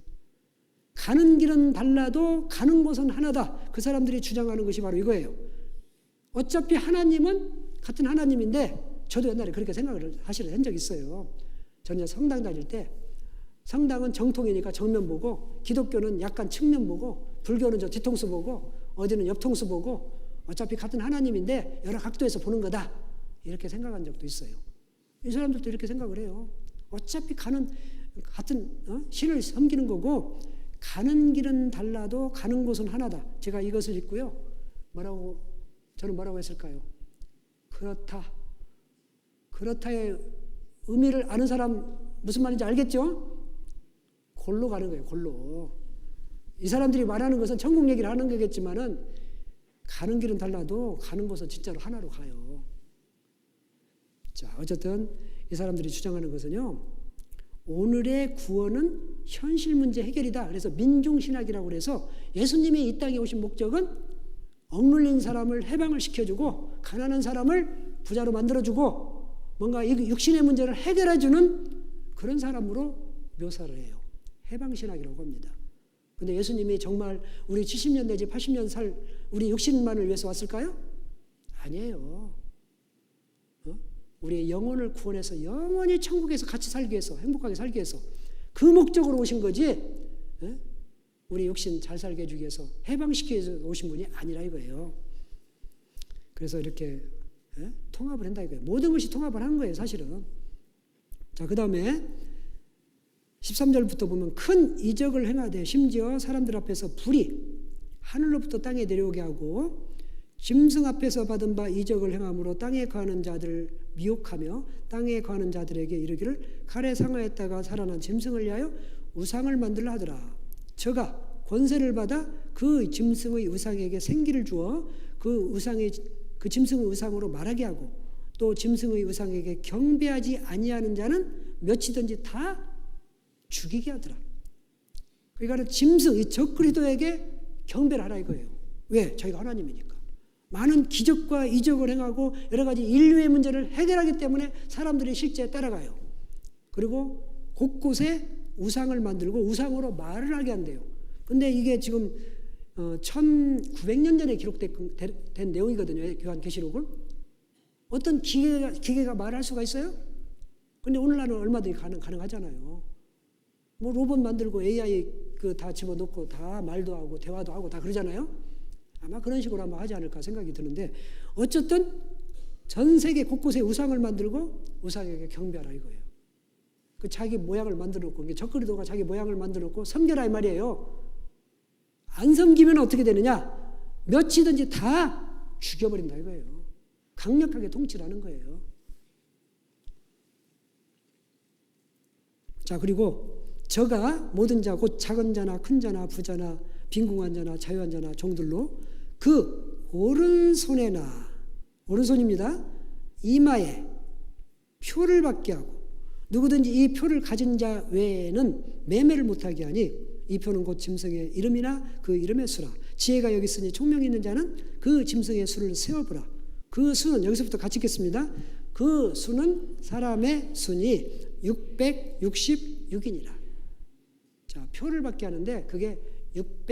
가는 길은 달라도 가는 곳은 하나다. 그 사람들이 주장하는 것이 바로 이거예요. 어차피 하나님은 같은 하나님인데, 저도 옛날에 그렇게 생각을 한 적이 있어요. 저는 성당 다닐 때 성당은 정통이니까 정면 보고, 기독교는 약간 측면 보고, 불교는 저 뒤통수 보고, 어디는 옆통수 보고, 어차피 같은 하나님인데 여러 각도에서 보는 거다 이렇게 생각한 적도 있어요. 이 사람들도 이렇게 생각을 해요. 어차피 같은 신을 섬기는 거고, 가는 길은 달라도 가는 곳은 하나다. 제가 이것을 읽고요. 저는 뭐라고 했을까요? 그렇다의 의미를 아는 사람 무슨 말인지 알겠죠? 골로 가는 거예요. 골로. 이 사람들이 말하는 것은 천국 얘기를 하는 거겠지만은 가는 길은 달라도 가는 곳은 진짜로 하나로 가요. 자, 어쨌든 이 사람들이 주장하는 것은요, 오늘의 구원은 현실 문제 해결이다. 그래서 민중신학이라고 그래서 예수님이 이 땅에 오신 목적은 억눌린 사람을 해방을 시켜주고, 가난한 사람을 부자로 만들어주고, 뭔가 육신의 문제를 해결해주는 그런 사람으로 묘사를 해요. 해방신학이라고 합니다. 근데 예수님이 정말 우리 70년 내지 80년 살 우리 육신만을 위해서 왔을까요? 아니에요. 우리의 영혼을 구원해서 영원히 천국에서 같이 살기 위해서, 행복하게 살기 위해서 그 목적으로 오신 거지, 우리 육신 잘 살게 해주기 위해서, 해방시키기 위해서 오신 분이 아니라 이거예요. 그래서 이렇게 통합을 한다 이거예요. 모든 것이 통합을 한 거예요, 사실은. 자, 그 다음에 13절부터 보면 큰 이적을 행하되 심지어 사람들 앞에서 불이 하늘로부터 땅에 내려오게 하고 짐승 앞에서 받은 바 이적을 행함으로 땅에 거하는 자들을 미혹하며 땅에 거하는 자들에게 이르기를 칼에 상하였다가 살아난 짐승을 위하여 우상을 만들라 하더라. 저가 권세를 받아 그 짐승의 우상에게 생기를 주어 그 짐승의 우상으로 말하게 하고, 또 짐승의 우상에게 경배하지 아니하는 자는 몇이든지 다 죽이게 하더라. 그러니까 짐승, 이 적그리스도에게 경배를 하라 이거예요. 왜? 자기가 하나님이니까. 많은 기적과 이적을 행하고 여러 가지 인류의 문제를 해결하기 때문에 사람들이 실제 따라가요. 그리고 곳곳에 우상을 만들고 우상으로 말을 하게 한대요. 근데 이게 지금 1900년 전에 기록된 내용이거든요. 요한계시록은. 어떤 기계가 말할 수가 있어요? 근데 오늘날은 얼마든지 가능하잖아요. 뭐 로봇 만들고 AI 다 집어넣고 다 말도 하고 대화도 하고 다 그러잖아요. 아마 그런 식으로 아마 하지 않을까 생각이 드는데, 어쨌든 전 세계 곳곳에 우상을 만들고 우상에게 경배하라 이거예요. 그 자기 모양을 만들어 놓고, 적그리도가 자기 모양을 만들어 놓고 섬겨라 이 말이에요. 안 섬기면 어떻게 되느냐? 몇이든지 다 죽여버린다 이거예요. 강력하게 통치를 하는 거예요. 자, 그리고 저가 모든 자 곧 작은 자나 큰 자나 부자나 빈궁한 자나 자유한 자나 종들로 그 오른손입니다. 이마에 표를 받게 하고 누구든지 이 표를 가진 자 외에는 매매를 못하게 하니 이 표는 곧 짐승의 이름이나 그 이름의 수라. 지혜가 여기 있으니 총명이 있는 자는 그 짐승의 수를 세어보라. 그 수는 여기서부터 같이 읽겠습니다. 그 수는 사람의 순이 666이니라. 자, 표를 받게 하는데 그게 6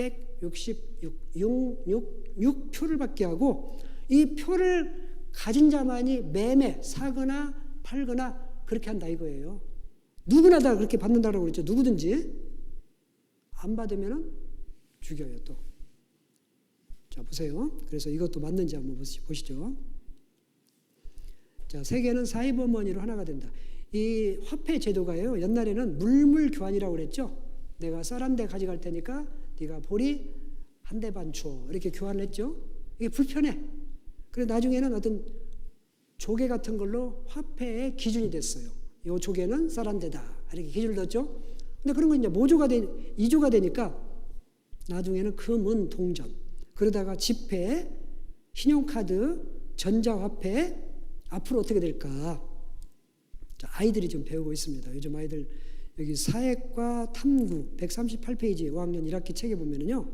표를 받게 하고, 이 표를 가진 자만이 매매, 사거나 팔거나 그렇게 한다 이거예요. 누구나 다 그렇게 받는다고 그랬죠. 누구든지. 안 받으면 죽여요 또. 자, 보세요. 그래서 이것도 맞는지 한번 보시죠. 자, 세계는 사이버머니로 하나가 된다. 이 화폐 제도가요, 옛날에는 물물 교환이라고 그랬죠. 내가 쌀 한 대 가져갈 테니까 네가 보리 한 대 반 줘. 이렇게 교환을 했죠. 이게 불편해. 그래서 나중에는 어떤 조개 같은 걸로 화폐의 기준이 됐어요. 이 조개는 쌀 한 대다. 이렇게 기준을 뒀죠. 근데 그런 건 이제 2조가 되니까 나중에는 금은 동전. 그러다가 지폐, 신용카드, 전자화폐, 앞으로 어떻게 될까? 자, 아이들이 좀 배우고 있습니다. 요즘 아이들 여기 사회과 탐구 138페이지 5학년 1학기 책에 보면은요.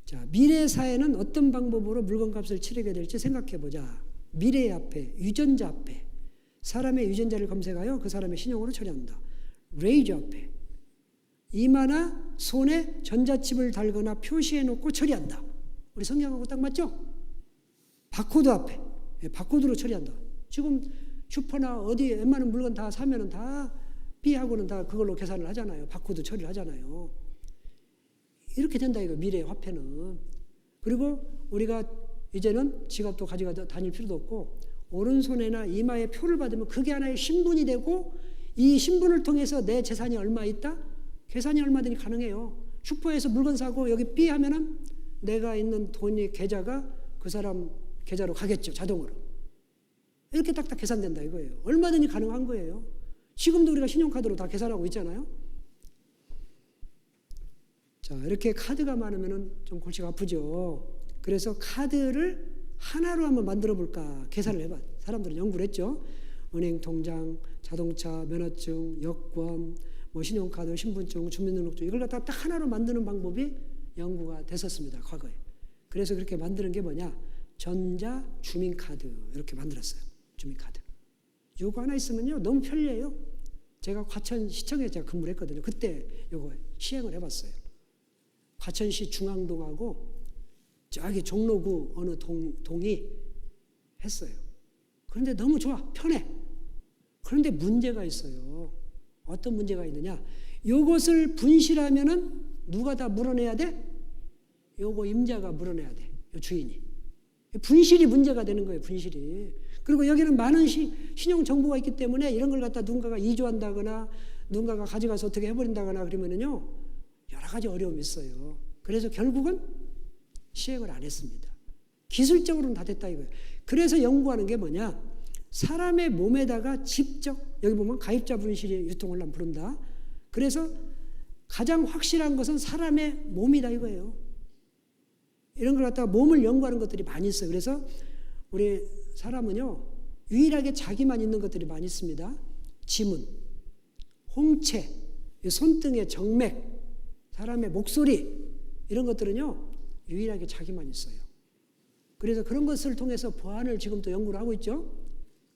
자, 미래 사회는 어떤 방법으로 물건값을 치르게 될지 생각해 보자. 미래의 화폐, 유전자 화폐. 사람의 유전자를 검색하여 그 사람의 신용으로 처리한다. 레이저 화폐. 이마나 손에 전자칩을 달거나 표시해 놓고 처리한다. 우리 성경하고 딱 맞죠? 바코드 화폐. 바코드로 처리한다. 지금 슈퍼나 어디 웬만한 물건 다 사면은 다 B하고는 다 그걸로 계산을 하잖아요. 바코드 처리를 하잖아요. 이렇게 된다 이거 미래의 화폐는. 그리고 우리가 이제는 지갑도 가지고 다닐 필요도 없고 오른손에나 이마에 표를 받으면 그게 하나의 신분이 되고, 이 신분을 통해서 내 재산이 얼마 있다? 계산이 얼마든지 가능해요. 슈퍼에서 물건 사고 여기 B 하면은 내가 있는 돈의 계좌가 그 사람 계좌로 가겠죠. 자동으로. 이렇게 딱딱 계산된다 이거예요. 얼마든지 가능한 거예요. 지금도 우리가 신용카드로 다 계산하고 있잖아요. 자, 이렇게 카드가 많으면 좀 골치가 아프죠. 그래서 카드를 하나로 한번 만들어 볼까 계산을 해봐. 사람들은 연구를 했죠. 은행 통장, 자동차, 면허증, 여권, 뭐 신용카드, 신분증, 주민등록증 이걸 갖다 딱 하나로 만드는 방법이 연구가 됐었습니다. 과거에. 그래서 그렇게 만드는 게 뭐냐? 전자 주민카드 이렇게 만들었어요. 주민카드. 요거 하나 있으면요 너무 편리해요. 제가 과천시청에 제가 근무를 했거든요. 그때 요거 시행을 해봤어요. 과천시 중앙동하고 저기 종로구 어느 동이 했어요. 그런데 너무 좋아. 편해. 그런데 문제가 있어요. 어떤 문제가 있느냐? 요것을 분실하면은 누가 다 물어내야 돼? 요거 임자가 물어내야 돼. 요 주인이. 분실이 문제가 되는 거예요. 분실이. 그리고 여기는 많은 신용 정보가 있기 때문에 이런 걸 갖다 누군가가 이주한다거나 누군가가 가져가서 어떻게 해버린다거나 그러면은요 여러 가지 어려움이 있어요. 그래서 결국은 시행을 안 했습니다. 기술적으로는 다 됐다 이거예요. 그래서 연구하는 게 뭐냐? 사람의 몸에다가 직접 여기 보면 가입자 분실이 유통을 한 부른다. 그래서 가장 확실한 것은 사람의 몸이다 이거예요. 이런 걸 갖다가 몸을 연구하는 것들이 많이 있어요. 그래서 우리 사람은요 유일하게 자기만 있는 것들이 많이 있습니다. 지문, 홍채, 손등의 정맥, 사람의 목소리 이런 것들은요 유일하게 자기만 있어요. 그래서 그런 것을 통해서 보안을 지금 또 연구를 하고 있죠.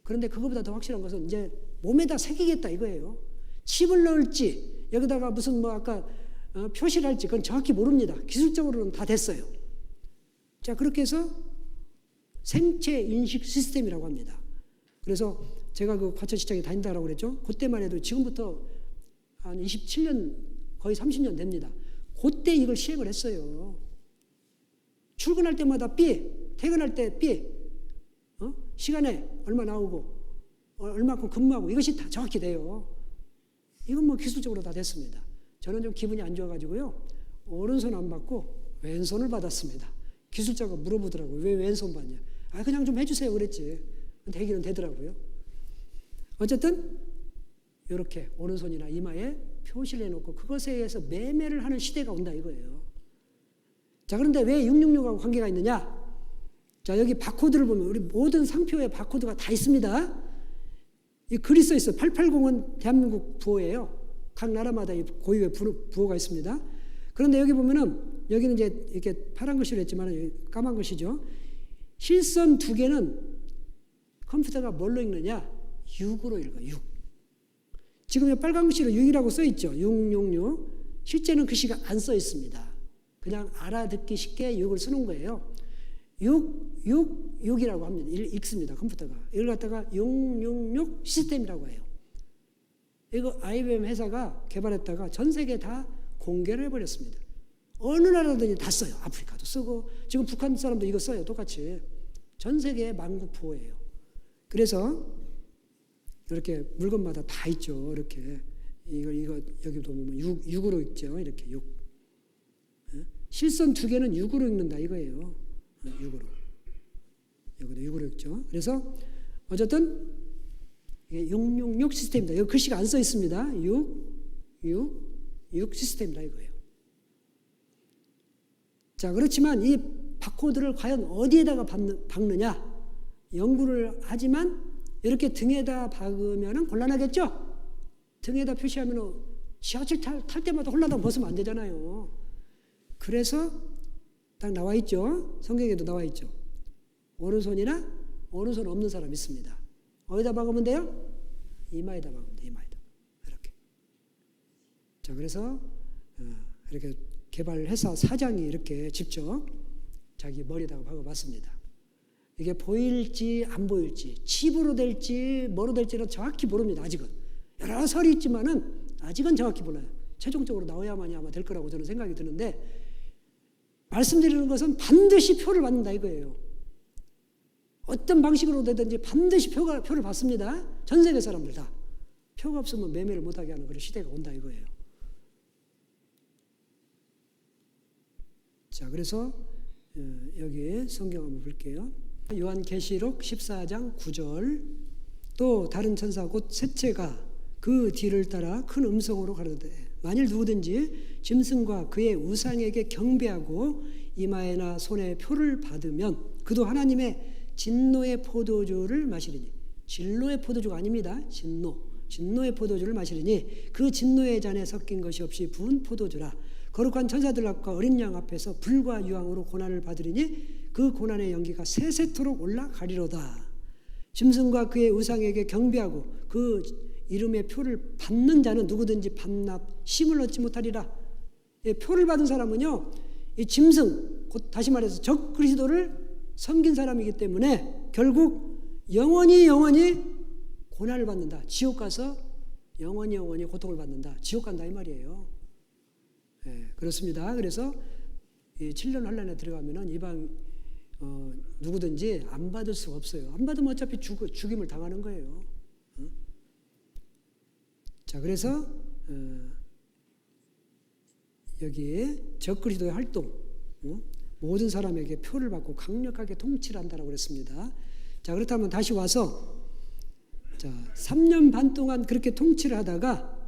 그런데 그것보다 더 확실한 것은 이제 몸에다 새기겠다 이거예요. 칩을 넣을지 여기다가 무슨 뭐 아까 표시를 할지 그건 정확히 모릅니다. 기술적으로는 다 됐어요. 자, 그렇게 해서 생체 인식 시스템이라고 합니다. 그래서 제가 그 과천시장에 다닌다라고 그랬죠. 그때만 해도 지금부터 한 27년 거의 30년 됩니다. 그때 이걸 시행을 했어요. 출근할 때마다 삐, 퇴근할 때 삐, 시간에 얼마 나오고 얼마큼 근무하고 이것이 다 정확히 돼요. 이건 뭐 기술적으로 다 됐습니다. 저는 좀 기분이 안 좋아가지고요. 오른손 안 받고 왼손을 받았습니다. 기술자가 물어보더라고요. 왜 왼손 받냐? 아, 그냥 좀 해주세요 그랬지. 되기는 되더라고요. 어쨌든 이렇게 오른손이나 이마에 표시를 해놓고 그것에 의해서 매매를 하는 시대가 온다 이거예요. 자, 그런데 왜 666하고 관계가 있느냐? 자, 여기 바코드를 보면 우리 모든 상표에 바코드가 다 있습니다. 이 글이 써 있어요. 880은 대한민국 부호예요. 각 나라마다 이 고유의 부호가 있습니다. 그런데 여기 보면은 여기는 이제 이렇게 파란 글씨로 했지만 까만 글씨죠. 실선 두 개는 컴퓨터가 뭘로 읽느냐? 6으로 읽어요. 6. 지금 빨간 글씨로 6이라고 써 있죠. 666. 실제는 글씨가 안 써 있습니다. 그냥 알아듣기 쉽게 6을 쓰는 거예요. 666이라고 합니다. 읽습니다. 컴퓨터가. 이걸 갖다가 666 시스템이라고 해요. 이거 IBM 회사가 개발했다가 전 세계에 다 공개를 해버렸습니다. 어느 나라든지 다 써요. 아프리카도 쓰고 지금 북한 사람도 이거 써요. 똑같이. 전 세계의 만국부호예요. 그래서 이렇게 물건마다 다 있죠. 이렇게 이거 여기도 보면 6으로 읽죠. 이렇게 6. 실선 두 개는 6으로 읽는다 이거예요. 6으로. 여기도 6으로 읽죠. 그래서 어쨌든 이게 666 시스템입니다. 여기 글씨가 안 써 있습니다. 6 시스템이다 이거예요. 자, 그렇지만 이 바코드를 과연 어디에다가 박느냐? 연구를 하지만 이렇게 등에다 박으면 곤란하겠죠? 등에다 표시하면 지하철 탈 때마다 홀라당 벗으면 안 되잖아요. 그래서 딱 나와 있죠. 성경에도 나와 있죠. 오른손이나 오른손 없는 사람 있습니다. 어디다 박으면 돼요? 이마에다 박으면 돼요. 이마에다. 이렇게. 자, 그래서 이렇게 개발회사 사장이 이렇게 직접 자기 머리에다가 박아봤습니다. 이게 보일지 안 보일지, 칩으로 될지 뭐로 될지는 정확히 모릅니다. 아직은. 여러 설이 있지만은 아직은 정확히 몰라요. 최종적으로 나와야만이 아마 될 거라고 저는 생각이 드는데 말씀드리는 것은 반드시 표를 받는다 이거예요. 어떤 방식으로 되든지 반드시 표를 받습니다. 전 세계 사람들 다. 표가 없으면 매매를 못하게 하는 그런 시대가 온다 이거예요. 자, 그래서 여기 성경 한번 볼게요. 요한계시록 14장 9절 또 다른 천사 곧 셋째가 그 뒤를 따라 큰 음성으로 가로되 만일 누구든지 짐승과 그의 우상에게 경배하고 이마에나 손에 표를 받으면 그도 하나님의 진노의 포도주를 마시리니 진노의 포도주가 아닙니다. 진노의 포도주를 마시리니 그 진노의 잔에 섞인 것이 없이 부은 포도주라 거룩한 천사들 앞과 어린 양 앞에서 불과 유황으로 고난을 받으리니 그 고난의 연기가 세세토록 올라가리로다. 짐승과 그의 우상에게 경배하고 그 이름의 표를 받는 자는 누구든지 반납 쉼을 얻지 못하리라. 표를 받은 사람은요, 이 짐승, 곧 다시 말해서 적 그리스도를 섬긴 사람이기 때문에 결국 영원히 고난을 받는다. 지옥 가서 영원히 고통을 받는다. 지옥 간다 이 말이에요. 네, 그렇습니다. 그래서 이 7년 환란에 들어가면은 이방 누구든지 안 받을 수가 없어요. 안 받으면 어차피 죽임을 당하는 거예요. 자, 그래서 여기 적그리스도의 활동, 모든 사람에게 표를 받고 강력하게 통치를 한다라고 그랬습니다. 자, 그렇다면 다시 와서 자, 3년 반 동안 그렇게 통치를 하다가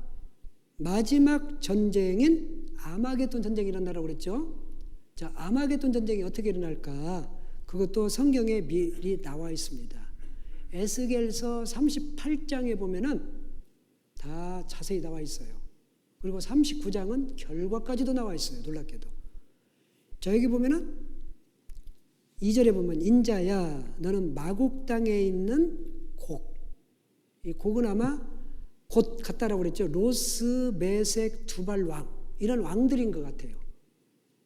마지막 전쟁인 아마겟돈 전쟁이 일어나라고 그랬죠. 자, 아마겟돈 전쟁이 어떻게 일어날까? 그것도 성경에 미리 나와 있습니다. 에스겔서 38장에 보면은 다 자세히 나와 있어요. 그리고 39장은 결과까지도 나와 있어요. 놀랍게도. 자, 여기 보면은 2절에 보면 인자야 너는 마곡 땅에 있는 곡. 이 곡은 아마 곧 같다라고 그랬죠. 로스, 메색, 두발 왕 이런 왕들인 것 같아요.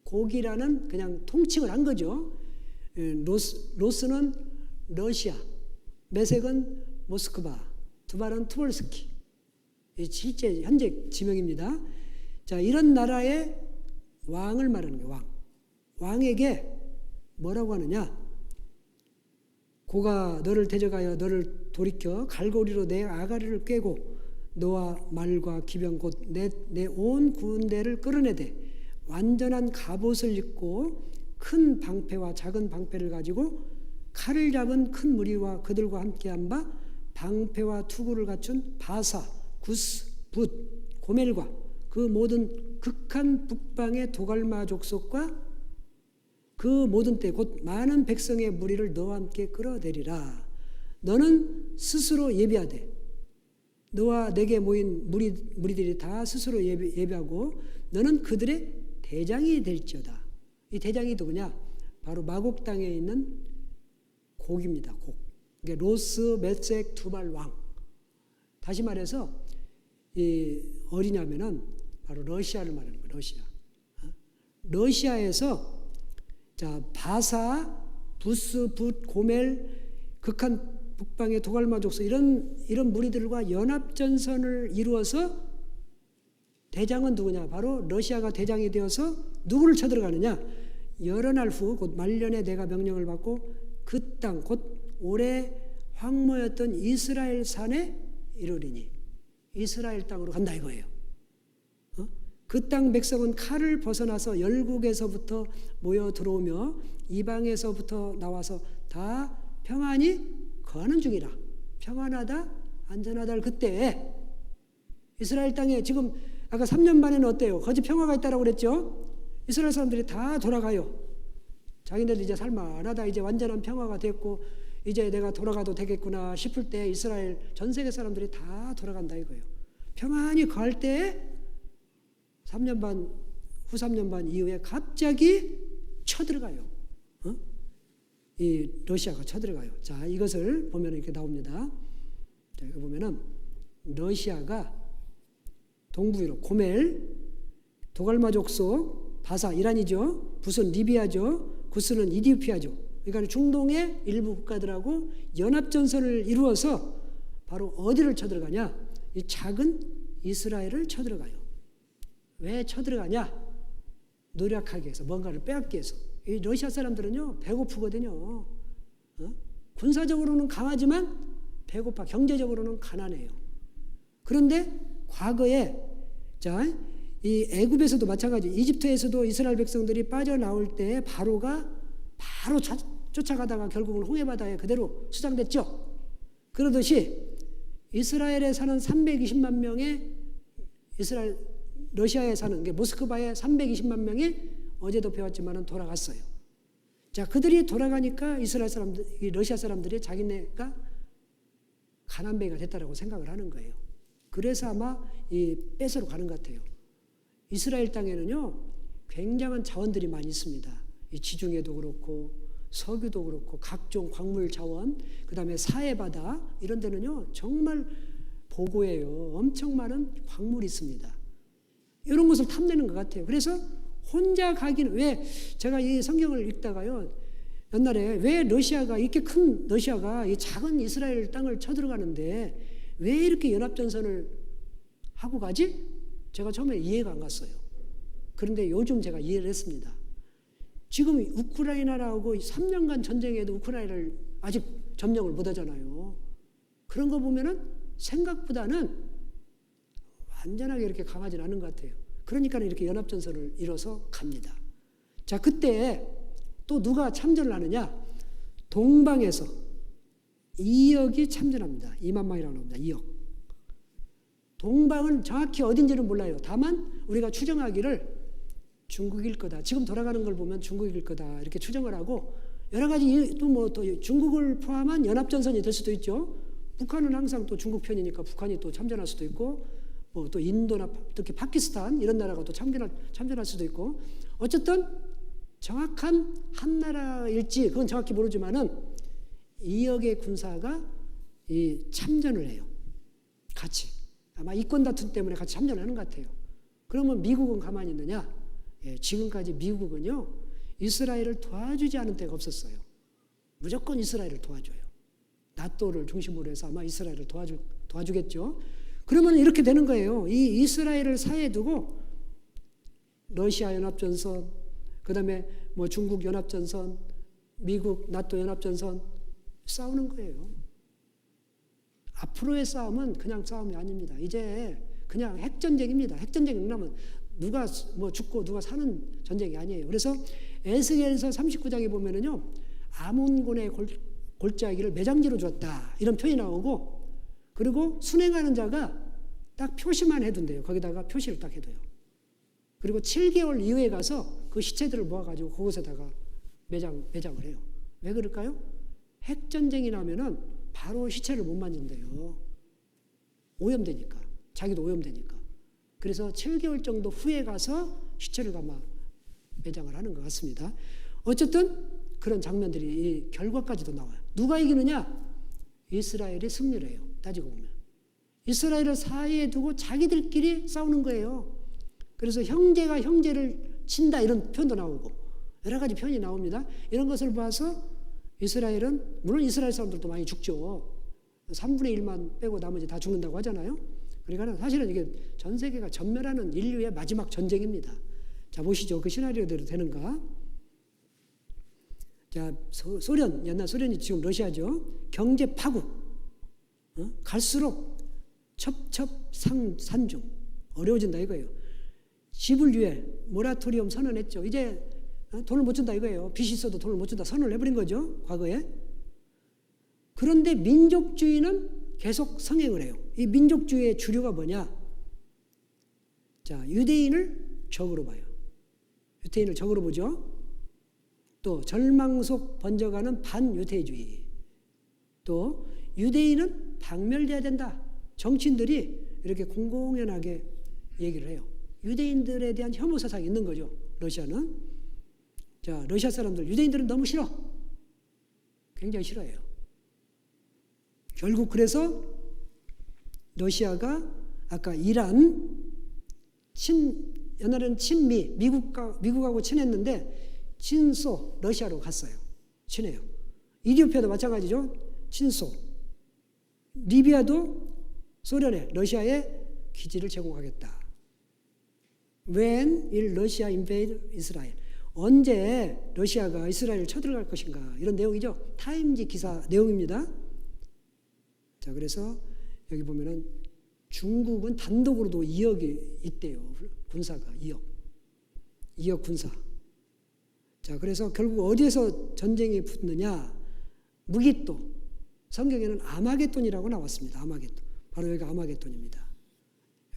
곡이라는 그냥 통칭을 한 거죠. 로스는 러시아, 메색은 모스크바, 두발은 투볼스키. 실제 현재 지명입니다. 자, 이런 나라의 왕을 말하는 거예요. 왕. 왕에게 뭐라고 하느냐? 고가 너를 데려가여 너를 돌이켜 갈고리로 내 아가리를 꿰고 너와 말과 기병 곧 내 온 군대를 끌어내되 완전한 갑옷을 입고 큰 방패와 작은 방패를 가지고 칼을 잡은 큰 무리와 그들과 함께한 바 방패와 투구를 갖춘 바사, 구스, 붓, 고멜과 그 모든 극한 북방의 도갈마 족속과 그 모든 때 곧 많은 백성의 무리를 너와 함께 끌어내리라. 너는 스스로 예비하되 너와 내게 모인 무리들이 다 스스로 예비하고 너는 그들의 대장이 될지어다. 이 대장이 누구냐? 바로 마곡 땅에 있는 곡입니다. 곡. 그러니까 로스, 메색, 두발 왕. 다시 말해서 이 어디냐면은 바로 러시아를 말하는 거예요. 러시아. 러시아에서 자 바사, 부스, 붓, 고멜, 극한 북방의 도갈마 족속 이런 무리들과 연합전선을 이루어서 대장은 누구냐? 바로 러시아가 대장이 되어서 누구를 쳐들어가느냐? 여러 날 후 곧 말년에 내가 명령을 받고 그 땅 곧 오래 황무였던 이스라엘 산에 이르리니 이스라엘 땅으로 간다 이거예요. 그 땅 백성은 칼을 벗어나서 열국에서부터 모여 들어오며 이방에서부터 나와서 다 평안히 거하는 중이라. 평안하다 안전하다 할 그때에 이스라엘 땅에 지금 아까 3년 반에는 어때요? 거짓 평화가 있다라고 그랬죠? 이스라엘 사람들이 다 돌아가요. 자기네들 이제 살만하다 이제 완전한 평화가 됐고 이제 내가 돌아가도 되겠구나 싶을 때 이스라엘 전 세계 사람들이 다 돌아간다 이거예요. 평안히 거할 때에 3년 반, 후 3년 반 이후에 갑자기 쳐들어가요. 이 러시아가 쳐들어가요. 자, 이것을 보면 이렇게 나옵니다. 자, 이거 보면은 러시아가 동부 유럽, 고멜, 도갈마 족속, 바사, 이란이죠. 붓은 리비아죠. 구스는 이디오피아죠. 그러니까 중동의 일부 국가들하고 연합전선을 이루어서 바로 어디를 쳐들어가냐? 이 작은 이스라엘을 쳐들어가요. 왜 쳐들어가냐? 노력하기 위해서, 뭔가를 빼앗기 위해서. 이 러시아 사람들은요 배고프거든요. 군사적으로는 강하지만 배고파, 경제적으로는 가난해요. 그런데 과거에 자, 이 애굽에서도 마찬가지, 이집트에서도 이스라엘 백성들이 빠져나올 때 바로가 바로 쫓아가다가 결국은 홍해바다에 그대로 수장됐죠. 그러듯이 이스라엘에 사는 320만 명의 러시아에 사는 모스크바에 320만 명이 어제도 배웠지만은 돌아갔어요. 자, 그들이 돌아가니까 이스라엘 사람들, 이 러시아 사람들이 자기네가 가난뱅이가 됐다라고 생각을 하는 거예요. 그래서 아마 이 뺏으러 가는 것 같아요. 이스라엘 땅에는요 굉장한 자원들이 많이 있습니다. 이 지중해도 그렇고 석유도 그렇고 각종 광물 자원, 그 다음에 사해바다 이런 데는요 정말 보고예요. 엄청 많은 광물이 있습니다. 이런 것을 탐내는 것 같아요. 그래서 혼자 가기는, 왜 제가 이 성경을 읽다가요 옛날에 왜 러시아가 이렇게 큰 러시아가 이 작은 이스라엘 땅을 쳐들어가는데 왜 이렇게 연합전선을 하고 가지? 제가 처음에 이해가 안 갔어요. 그런데 요즘 제가 이해를 했습니다. 지금 우크라이나라고 3년간 전쟁에도 우크라이나를 아직 점령을 못 하잖아요. 그런 거 보면은 생각보다는 완전하게 이렇게 강하진 않은 것 같아요. 그러니까 이렇게 연합전선을 이뤄서 갑니다. 자, 그때 또 누가 참전을 하느냐? 동방에서 2억이 참전합니다. 2만 명이라고 나옵니다. 2억. 동방은 정확히 어딘지는 몰라요. 다만 우리가 추정하기를 중국일 거다. 지금 돌아가는 걸 보면 중국일 거다. 이렇게 추정을 하고 여러 가지 또 중국을 포함한 연합전선이 될 수도 있죠. 북한은 항상 또 중국 편이니까 북한이 또 참전할 수도 있고 또 인도나 특히 파키스탄 이런 나라가 또 참전할 수도 있고 어쨌든 정확한 한 나라일지 그건 정확히 모르지만은 2억의 군사가 이 참전을 해요. 같이. 아마 이권 다툼 때문에 같이 참전하는 것 같아요. 그러면 미국은 가만히 있느냐? 예, 지금까지 미국은요, 이스라엘을 도와주지 않은 때가 없었어요. 무조건 이스라엘을 도와줘요. 나토를 중심으로 해서 아마 이스라엘을 도와주겠죠. 그러면 이렇게 되는 거예요. 이 이스라엘을 사이에 두고 러시아 연합전선, 그 다음에 뭐 중국 연합전선, 미국 나토 연합전선 싸우는 거예요. 앞으로의 싸움은 그냥 싸움이 아닙니다. 이제 그냥 핵전쟁입니다. 핵전쟁이 끝나면 누가 뭐 죽고 누가 사는 전쟁이 아니에요. 그래서 에스겔서 39장에 보면은요, 아몬군의 골짜기를 매장지로 주었다 이런 표현이 나오고, 그리고 순행하는 자가 딱 표시만 해둔대요. 거기다가 표시를 딱 해둬요. 그리고 7개월 이후에 가서 그 시체들을 모아가지고 그곳에다가 매장을 해요. 왜 그럴까요? 핵전쟁이 나면은 바로 시체를 못 만진대요. 오염되니까. 자기도 오염되니까. 그래서 7개월 정도 후에 가서 시체를 아마 매장을 하는 것 같습니다. 어쨌든 그런 장면들이 이 결과까지도 나와요. 누가 이기느냐? 이스라엘이 승리를 해요. 따지고 보면. 이스라엘을 사이에 두고 자기들끼리 싸우는 거예요. 그래서 형제가 형제를 친다 이런 표현도 나오고 여러 가지 표현이 나옵니다. 이런 것을 봐서 이스라엘은, 물론 이스라엘 사람들도 많이 죽죠. 3분의 1만 빼고 나머지 다 죽는다고 하잖아요. 그러니까 사실은 이게 전 세계가 전멸하는 인류의 마지막 전쟁입니다. 자, 보시죠. 그 시나리오대로 되는가? 자, 소련, 옛날 소련이 지금 러시아죠. 경제 파국. 갈수록 첩첩산중. 어려워진다 이거예요. 지불유예, 모라토리엄 선언했죠. 이제 돈을 못 준다 이거예요. 빚이 있어도 돈을 못 준다 선언을 해버린 거죠. 과거에. 그런데 민족주의는 계속 성행을 해요. 이 민족주의의 주류가 뭐냐? 자, 유대인을 적으로 봐요. 유대인을 적으로 보죠. 또 절망 속 번져가는 반유대주의. 또 유대인은 박멸돼야 된다. 정치인들이 이렇게 공공연하게 얘기를 해요. 유대인들에 대한 혐오 사상이 있는 거죠. 러시아는. 자, 러시아 사람들 유대인들은 너무 싫어. 굉장히 싫어해요. 결국 그래서 러시아가 아까 이란 옛날에는 친미, 미국하고 친했는데 친소, 러시아로 갔어요. 친해요. 이디오피아도 마찬가지죠. 친소. 리비아도 소련에, 러시아에 기지를 제공하겠다. When will Russia invade Israel? 언제 러시아가 이스라엘을 쳐들어갈 것인가? 이런 내용이죠. 타임지 기사 내용입니다. 자, 그래서 여기 보면은 중국은 단독으로도 2억이 있대요. 군사가 2억 군사. 자, 그래서 결국 어디에서 전쟁이 붙느냐? 무기또. 성경에는 아마겟돈이라고 나왔습니다. 아마겟돈. 바로 여기가 아마겟돈입니다.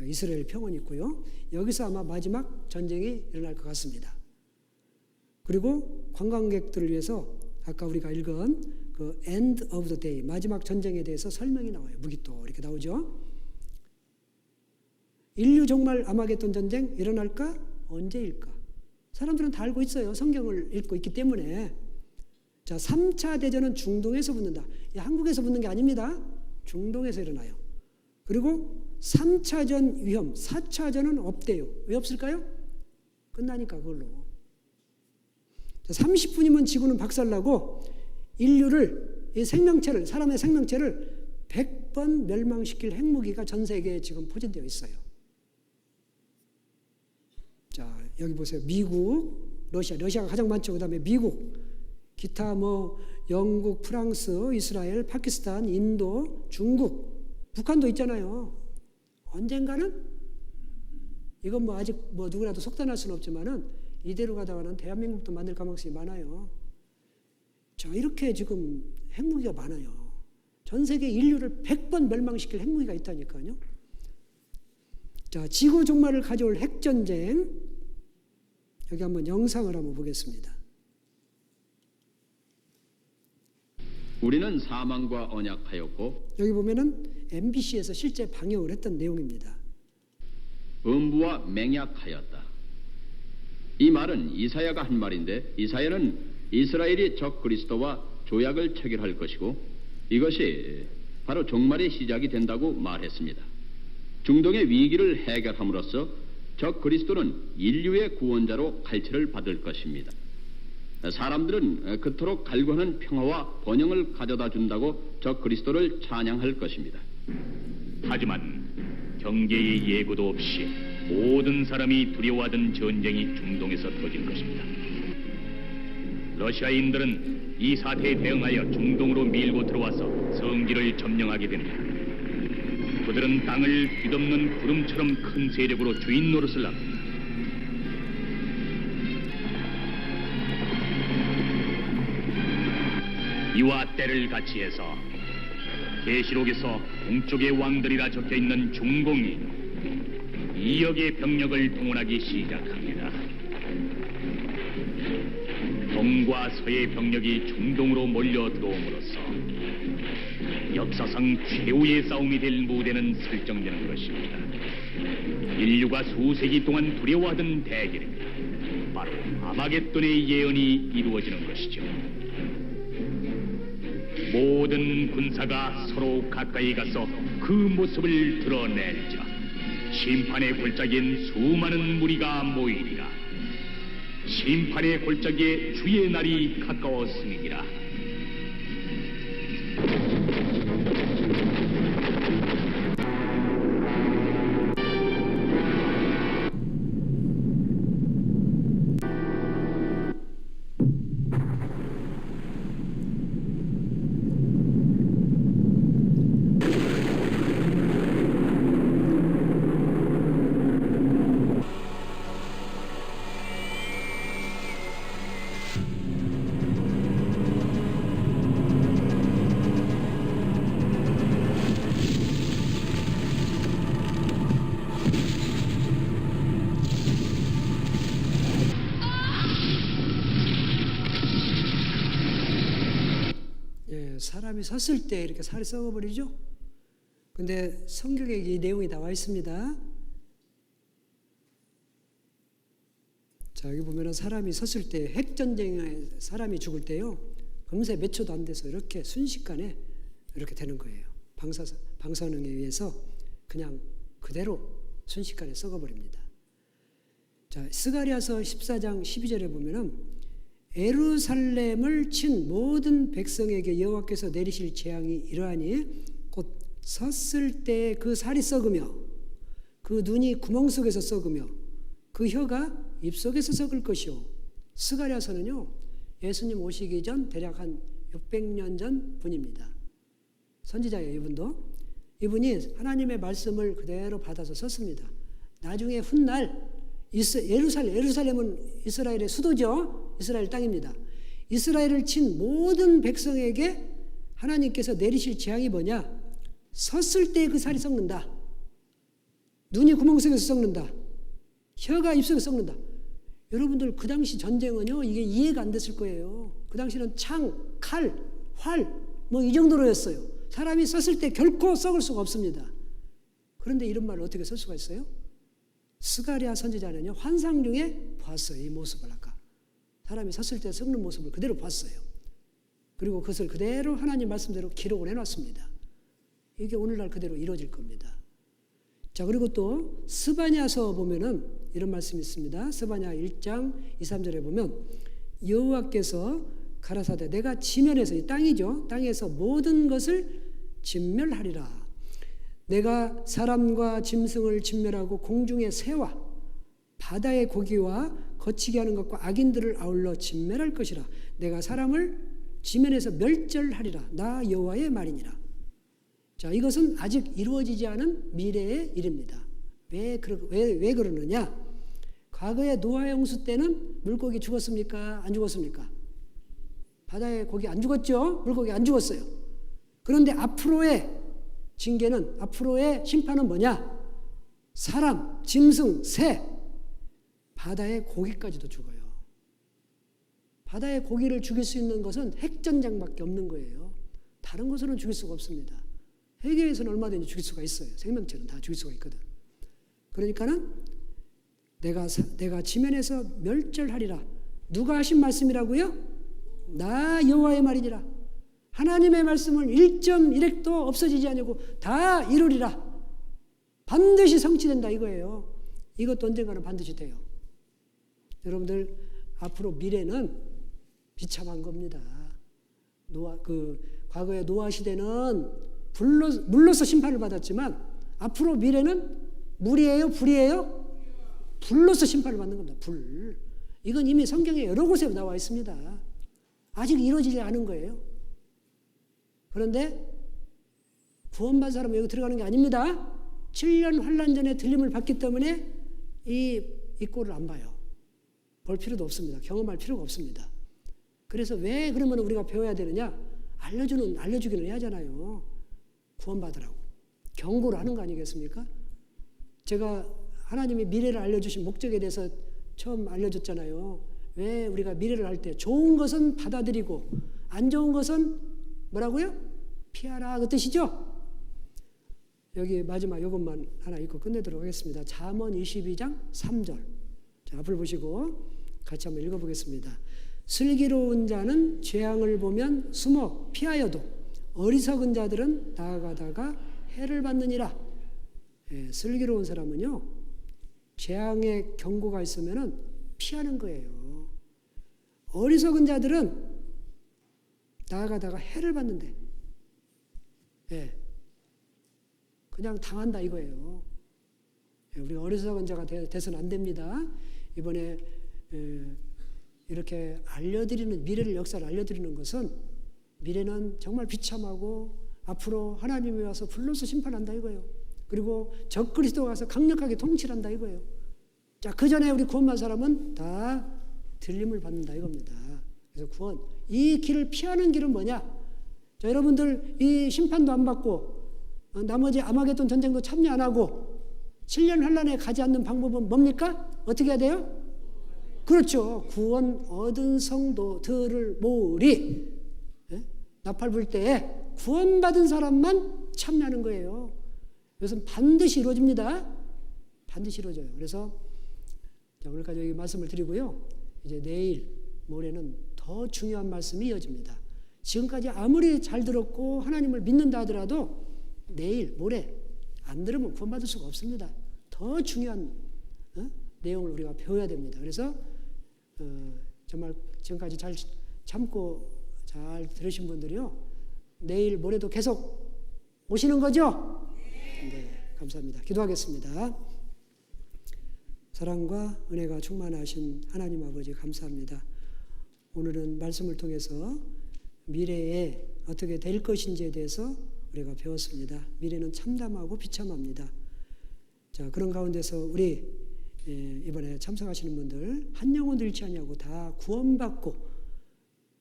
이스라엘 평원이 있고요. 여기서 아마 마지막 전쟁이 일어날 것 같습니다. 그리고 관광객들을 위해서 아까 우리가 읽은 그 end of the day, 마지막 전쟁에 대해서 설명이 나와요. 무기또 이렇게 나오죠. 인류 종말 아마겟돈 전쟁 일어날까? 언제일까? 사람들은 다 알고 있어요. 성경을 읽고 있기 때문에. 자, 3차 대전은 중동에서 붙는다. 한국에서 붙는 게 아닙니다. 중동에서 일어나요. 그리고 3차전 위험, 4차전은 없대요. 왜 없을까요? 끝나니까 그걸로. 자, 30분이면 지구는 박살나고 인류를, 이 생명체를, 사람의 생명체를 100번 멸망시킬 핵무기가 전 세계에 지금 포진되어 있어요. 자, 여기 보세요. 미국, 러시아가 가장 많죠. 그 다음에 미국, 기타 뭐 영국, 프랑스, 이스라엘, 파키스탄, 인도, 중국, 북한도 있잖아요. 언젠가는 이건 뭐 아직 뭐 누구라도 속단할 수는 없지만은 이대로 가다가는 대한민국도 만들 가능성이 많아요. 자, 이렇게 지금 핵무기가 많아요. 전 세계 인류를 100번 멸망시킬 핵무기가 있다니까요. 자, 지구 종말을 가져올 핵전쟁. 여기 한번 영상을 한번 보겠습니다. 우리는 사망과 언약하였고 여기 보면은 MBC에서 실제 방영을 했던 내용입니다. 음부와 맹약하였다. 이 말은 이사야가 한 말인데 이사야는 이스라엘이 적 그리스도와 조약을 체결할 것이고 이것이 바로 종말의 시작이 된다고 말했습니다. 중동의 위기를 해결함으로써 적 그리스도는 인류의 구원자로 갈채를 받을 것입니다. 사람들은 그토록 갈구하는 평화와 번영을 가져다 준다고 적 그리스도를 찬양할 것입니다. 하지만 경계의 예고도 없이 모든 사람이 두려워하던 전쟁이 중동에서 터질 것입니다. 러시아인들은 이 사태에 대응하여 중동으로 밀고 들어와서 성지를 점령하게 됩니다. 그들은 땅을 뒤덮는 구름처럼 큰 세력으로 주인 노릇을 합니다. 이와 때를 같이 해서 계시록에서 동쪽의 왕들이라 적혀있는 중공이 2억의 병력을 동원하기 시작합니다. 동과 서의 병력이 중동으로 몰려 들어옴으로써 역사상 최후의 싸움이 될 무대는 설정되는 것입니다. 인류가 수세기 동안 두려워하던 대결입니다. 바로 아마겟돈의 예언이 이루어지는 것이죠. 모든 군사가 서로 가까이 가서 그 모습을 드러내자 심판의 골짜기엔 수많은 무리가 모이리라. 심판의 골짜기에 주의 날이 가까웠음이니라. 사람이 섰을 때 이렇게 살이 썩어버리죠. 근데 성경에 이 내용이 나와 있습니다. 자, 여기 보면은 사람이 섰을 때 핵전쟁에 사람이 죽을 때요, 금세 몇 초도 안 돼서 이렇게 순식간에 이렇게 되는 거예요. 방사능에 의해서 그냥 그대로 순식간에 썩어버립니다. 자, 스가랴서 14장 12절에 보면은 예루살렘을 친 모든 백성에게 여호와께서 내리실 재앙이 이러하니 곧 섰을 때 그 살이 썩으며 그 눈이 구멍 속에서 썩으며 그 혀가 입속에서 썩을 것이요. 스가랴서는요, 예수님 오시기 전 대략 한 600년 전 분입니다. 선지자예요. 이분이 하나님의 말씀을 그대로 받아서 썼습니다. 나중에 훗날 예루살렘은 이스라엘의 수도죠. 이스라엘 땅입니다. 이스라엘을 친 모든 백성에게 하나님께서 내리실 재앙이 뭐냐? 섰을 때 그 살이 썩는다. 눈이 구멍 속에서 썩는다. 혀가 입속에서 썩는다. 여러분들 그 당시 전쟁은요, 이게 이해가 안 됐을 거예요. 그 당시는 창, 칼, 활 뭐 이 정도로였어요. 사람이 섰을 때 결코 썩을 수가 없습니다. 그런데 이런 말을 어떻게 쓸 수가 있어요? 스가랴 선지자는요, 환상 중에 봤어요. 이 모습을 아까 사람이 섰을 때 썩는 모습을 그대로 봤어요. 그리고 그것을 그대로 하나님 말씀대로 기록을 해놨습니다. 이게 오늘날 그대로 이루어질 겁니다. 자, 그리고 또 스바냐서 보면은 이런 말씀이 있습니다. 스바냐 1장 2, 3절에 보면 여호와께서 가라사대 내가 지면에서, 이 땅이죠, 땅에서 모든 것을 진멸하리라. 내가 사람과 짐승을 진멸하고 공중의 새와 바다의 고기와 거치게 하는 것과 악인들을 아울러 진멸할 것이라. 내가 사람을 지면에서 멸절하리라. 나 여호와의 말이니라. 자, 이것은 아직 이루어지지 않은 미래의 일입니다. 왜 그러느냐? 과거의 노아 홍수 때는 물고기 죽었습니까? 안 죽었습니까? 바다의 고기 안 죽었죠? 물고기 안 죽었어요. 그런데 앞으로의 징계는, 앞으로의 심판은 뭐냐? 사람, 짐승, 새, 바다의 고기까지도 죽어요. 바다의 고기를 죽일 수 있는 것은 핵전쟁밖에 없는 거예요. 다른 것으로는 죽일 수가 없습니다. 세계에서는 얼마든지 죽일 수가 있어요. 생명체는 다 죽일 수가 있거든. 그러니까는 내가 지면에서 멸절하리라. 누가 하신 말씀이라고요? 나 여호와의 말이니라. 하나님의 말씀을 1.1핵도 없어지지 않고 다 이루리라. 반드시 성취된다 이거예요. 이것도 언젠가는 반드시 돼요. 여러분들 앞으로 미래는 비참한 겁니다. 과거의 노아 시대는 물로서 심판을 받았지만 앞으로 미래는 물이에요, 불이에요? 불로서 심판을 받는 겁니다. 불. 이건 이미 성경에 여러 곳에 나와 있습니다. 아직 이루어지지 않은 거예요. 그런데 구원받은 사람은 여기 들어가는 게 아닙니다. 7년 환란 전에 들림을 받기 때문에 이 꼴을 안 봐요. 볼 필요도 없습니다. 경험할 필요가 없습니다. 그래서 왜 그러면 우리가 배워야 되느냐? 알려주기는 해야 하잖아요. 구원받으라고. 경고를 하는 거 아니겠습니까? 제가 하나님이 미래를 알려주신 목적에 대해서 처음 알려줬잖아요. 왜 우리가 미래를 할 때 좋은 것은 받아들이고 안 좋은 것은 뭐라고요? 피하라 그 뜻이죠? 여기 마지막 이것만 하나 읽고 끝내도록 하겠습니다. 잠언 22장 3절. 자, 앞을 보시고 같이 한번 읽어보겠습니다. 슬기로운 자는 재앙을 보면 숨어 피하여도 어리석은 자들은 나아가다가 해를 받느니라. 예, 슬기로운 사람은요, 재앙의 경고가 있으면은 피하는 거예요. 어리석은 자들은 나아가다가 해를 받는데, 예, 그냥 당한다 이거예요. 예, 우리가 어리석은 자가 돼서는 안 됩니다. 이번에 이렇게 알려드리는 미래를 역사를 알려드리는 것은 미래는 정말 비참하고 앞으로 하나님이 와서 불로서 심판한다 이거예요. 그리고 적그리스도가 와서 강력하게 통치한다 이거예요. 자, 그 전에 우리 구원받은 사람은 다 들림을 받는다 이겁니다. 그래서 구원, 이 길을 피하는 길은 뭐냐? 자, 여러분들 이 심판도 안 받고 나머지 아마겟돈 전쟁도 참여 안 하고 7년 환란에 가지 않는 방법은 뭡니까? 어떻게 해야 돼요? 그렇죠. 구원 얻은 성도들을 모으리. 예? 나팔 불 때에 구원받은 사람만 참여하는 거예요. 이것은 반드시 이루어집니다. 반드시 이루어져요. 그래서 오늘까지 여기 말씀을 드리고요. 이제 내일, 모레는 더 중요한 말씀이 이어집니다. 지금까지 아무리 잘 들었고 하나님을 믿는다 하더라도 내일, 모레 안 들으면 구원받을 수가 없습니다. 더 중요한 내용을 우리가 배워야 됩니다. 그래서 정말 지금까지 잘 참고 잘 들으신 분들이요, 내일 모레도 계속 오시는 거죠? 네, 감사합니다. 기도하겠습니다. 사랑과 은혜가 충만하신 하나님 아버지 감사합니다. 오늘은 말씀을 통해서 미래에 어떻게 될 것인지에 대해서 우리가 배웠습니다. 미래는 참담하고 비참합니다. 자, 그런 가운데서 우리 이번에 참석하시는 분들 한 영혼도 잃지 아니하고 다 구원받고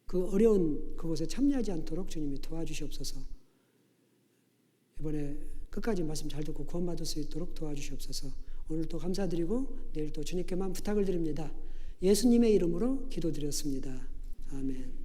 그 어려운 그곳에 참여하지 않도록 주님이 도와주시옵소서. 이번에 끝까지 말씀 잘 듣고 구원받을 수 있도록 도와주시옵소서. 오늘 또 감사드리고 내일 또 주님께만 부탁을 드립니다. 예수님의 이름으로 기도드렸습니다. 아멘.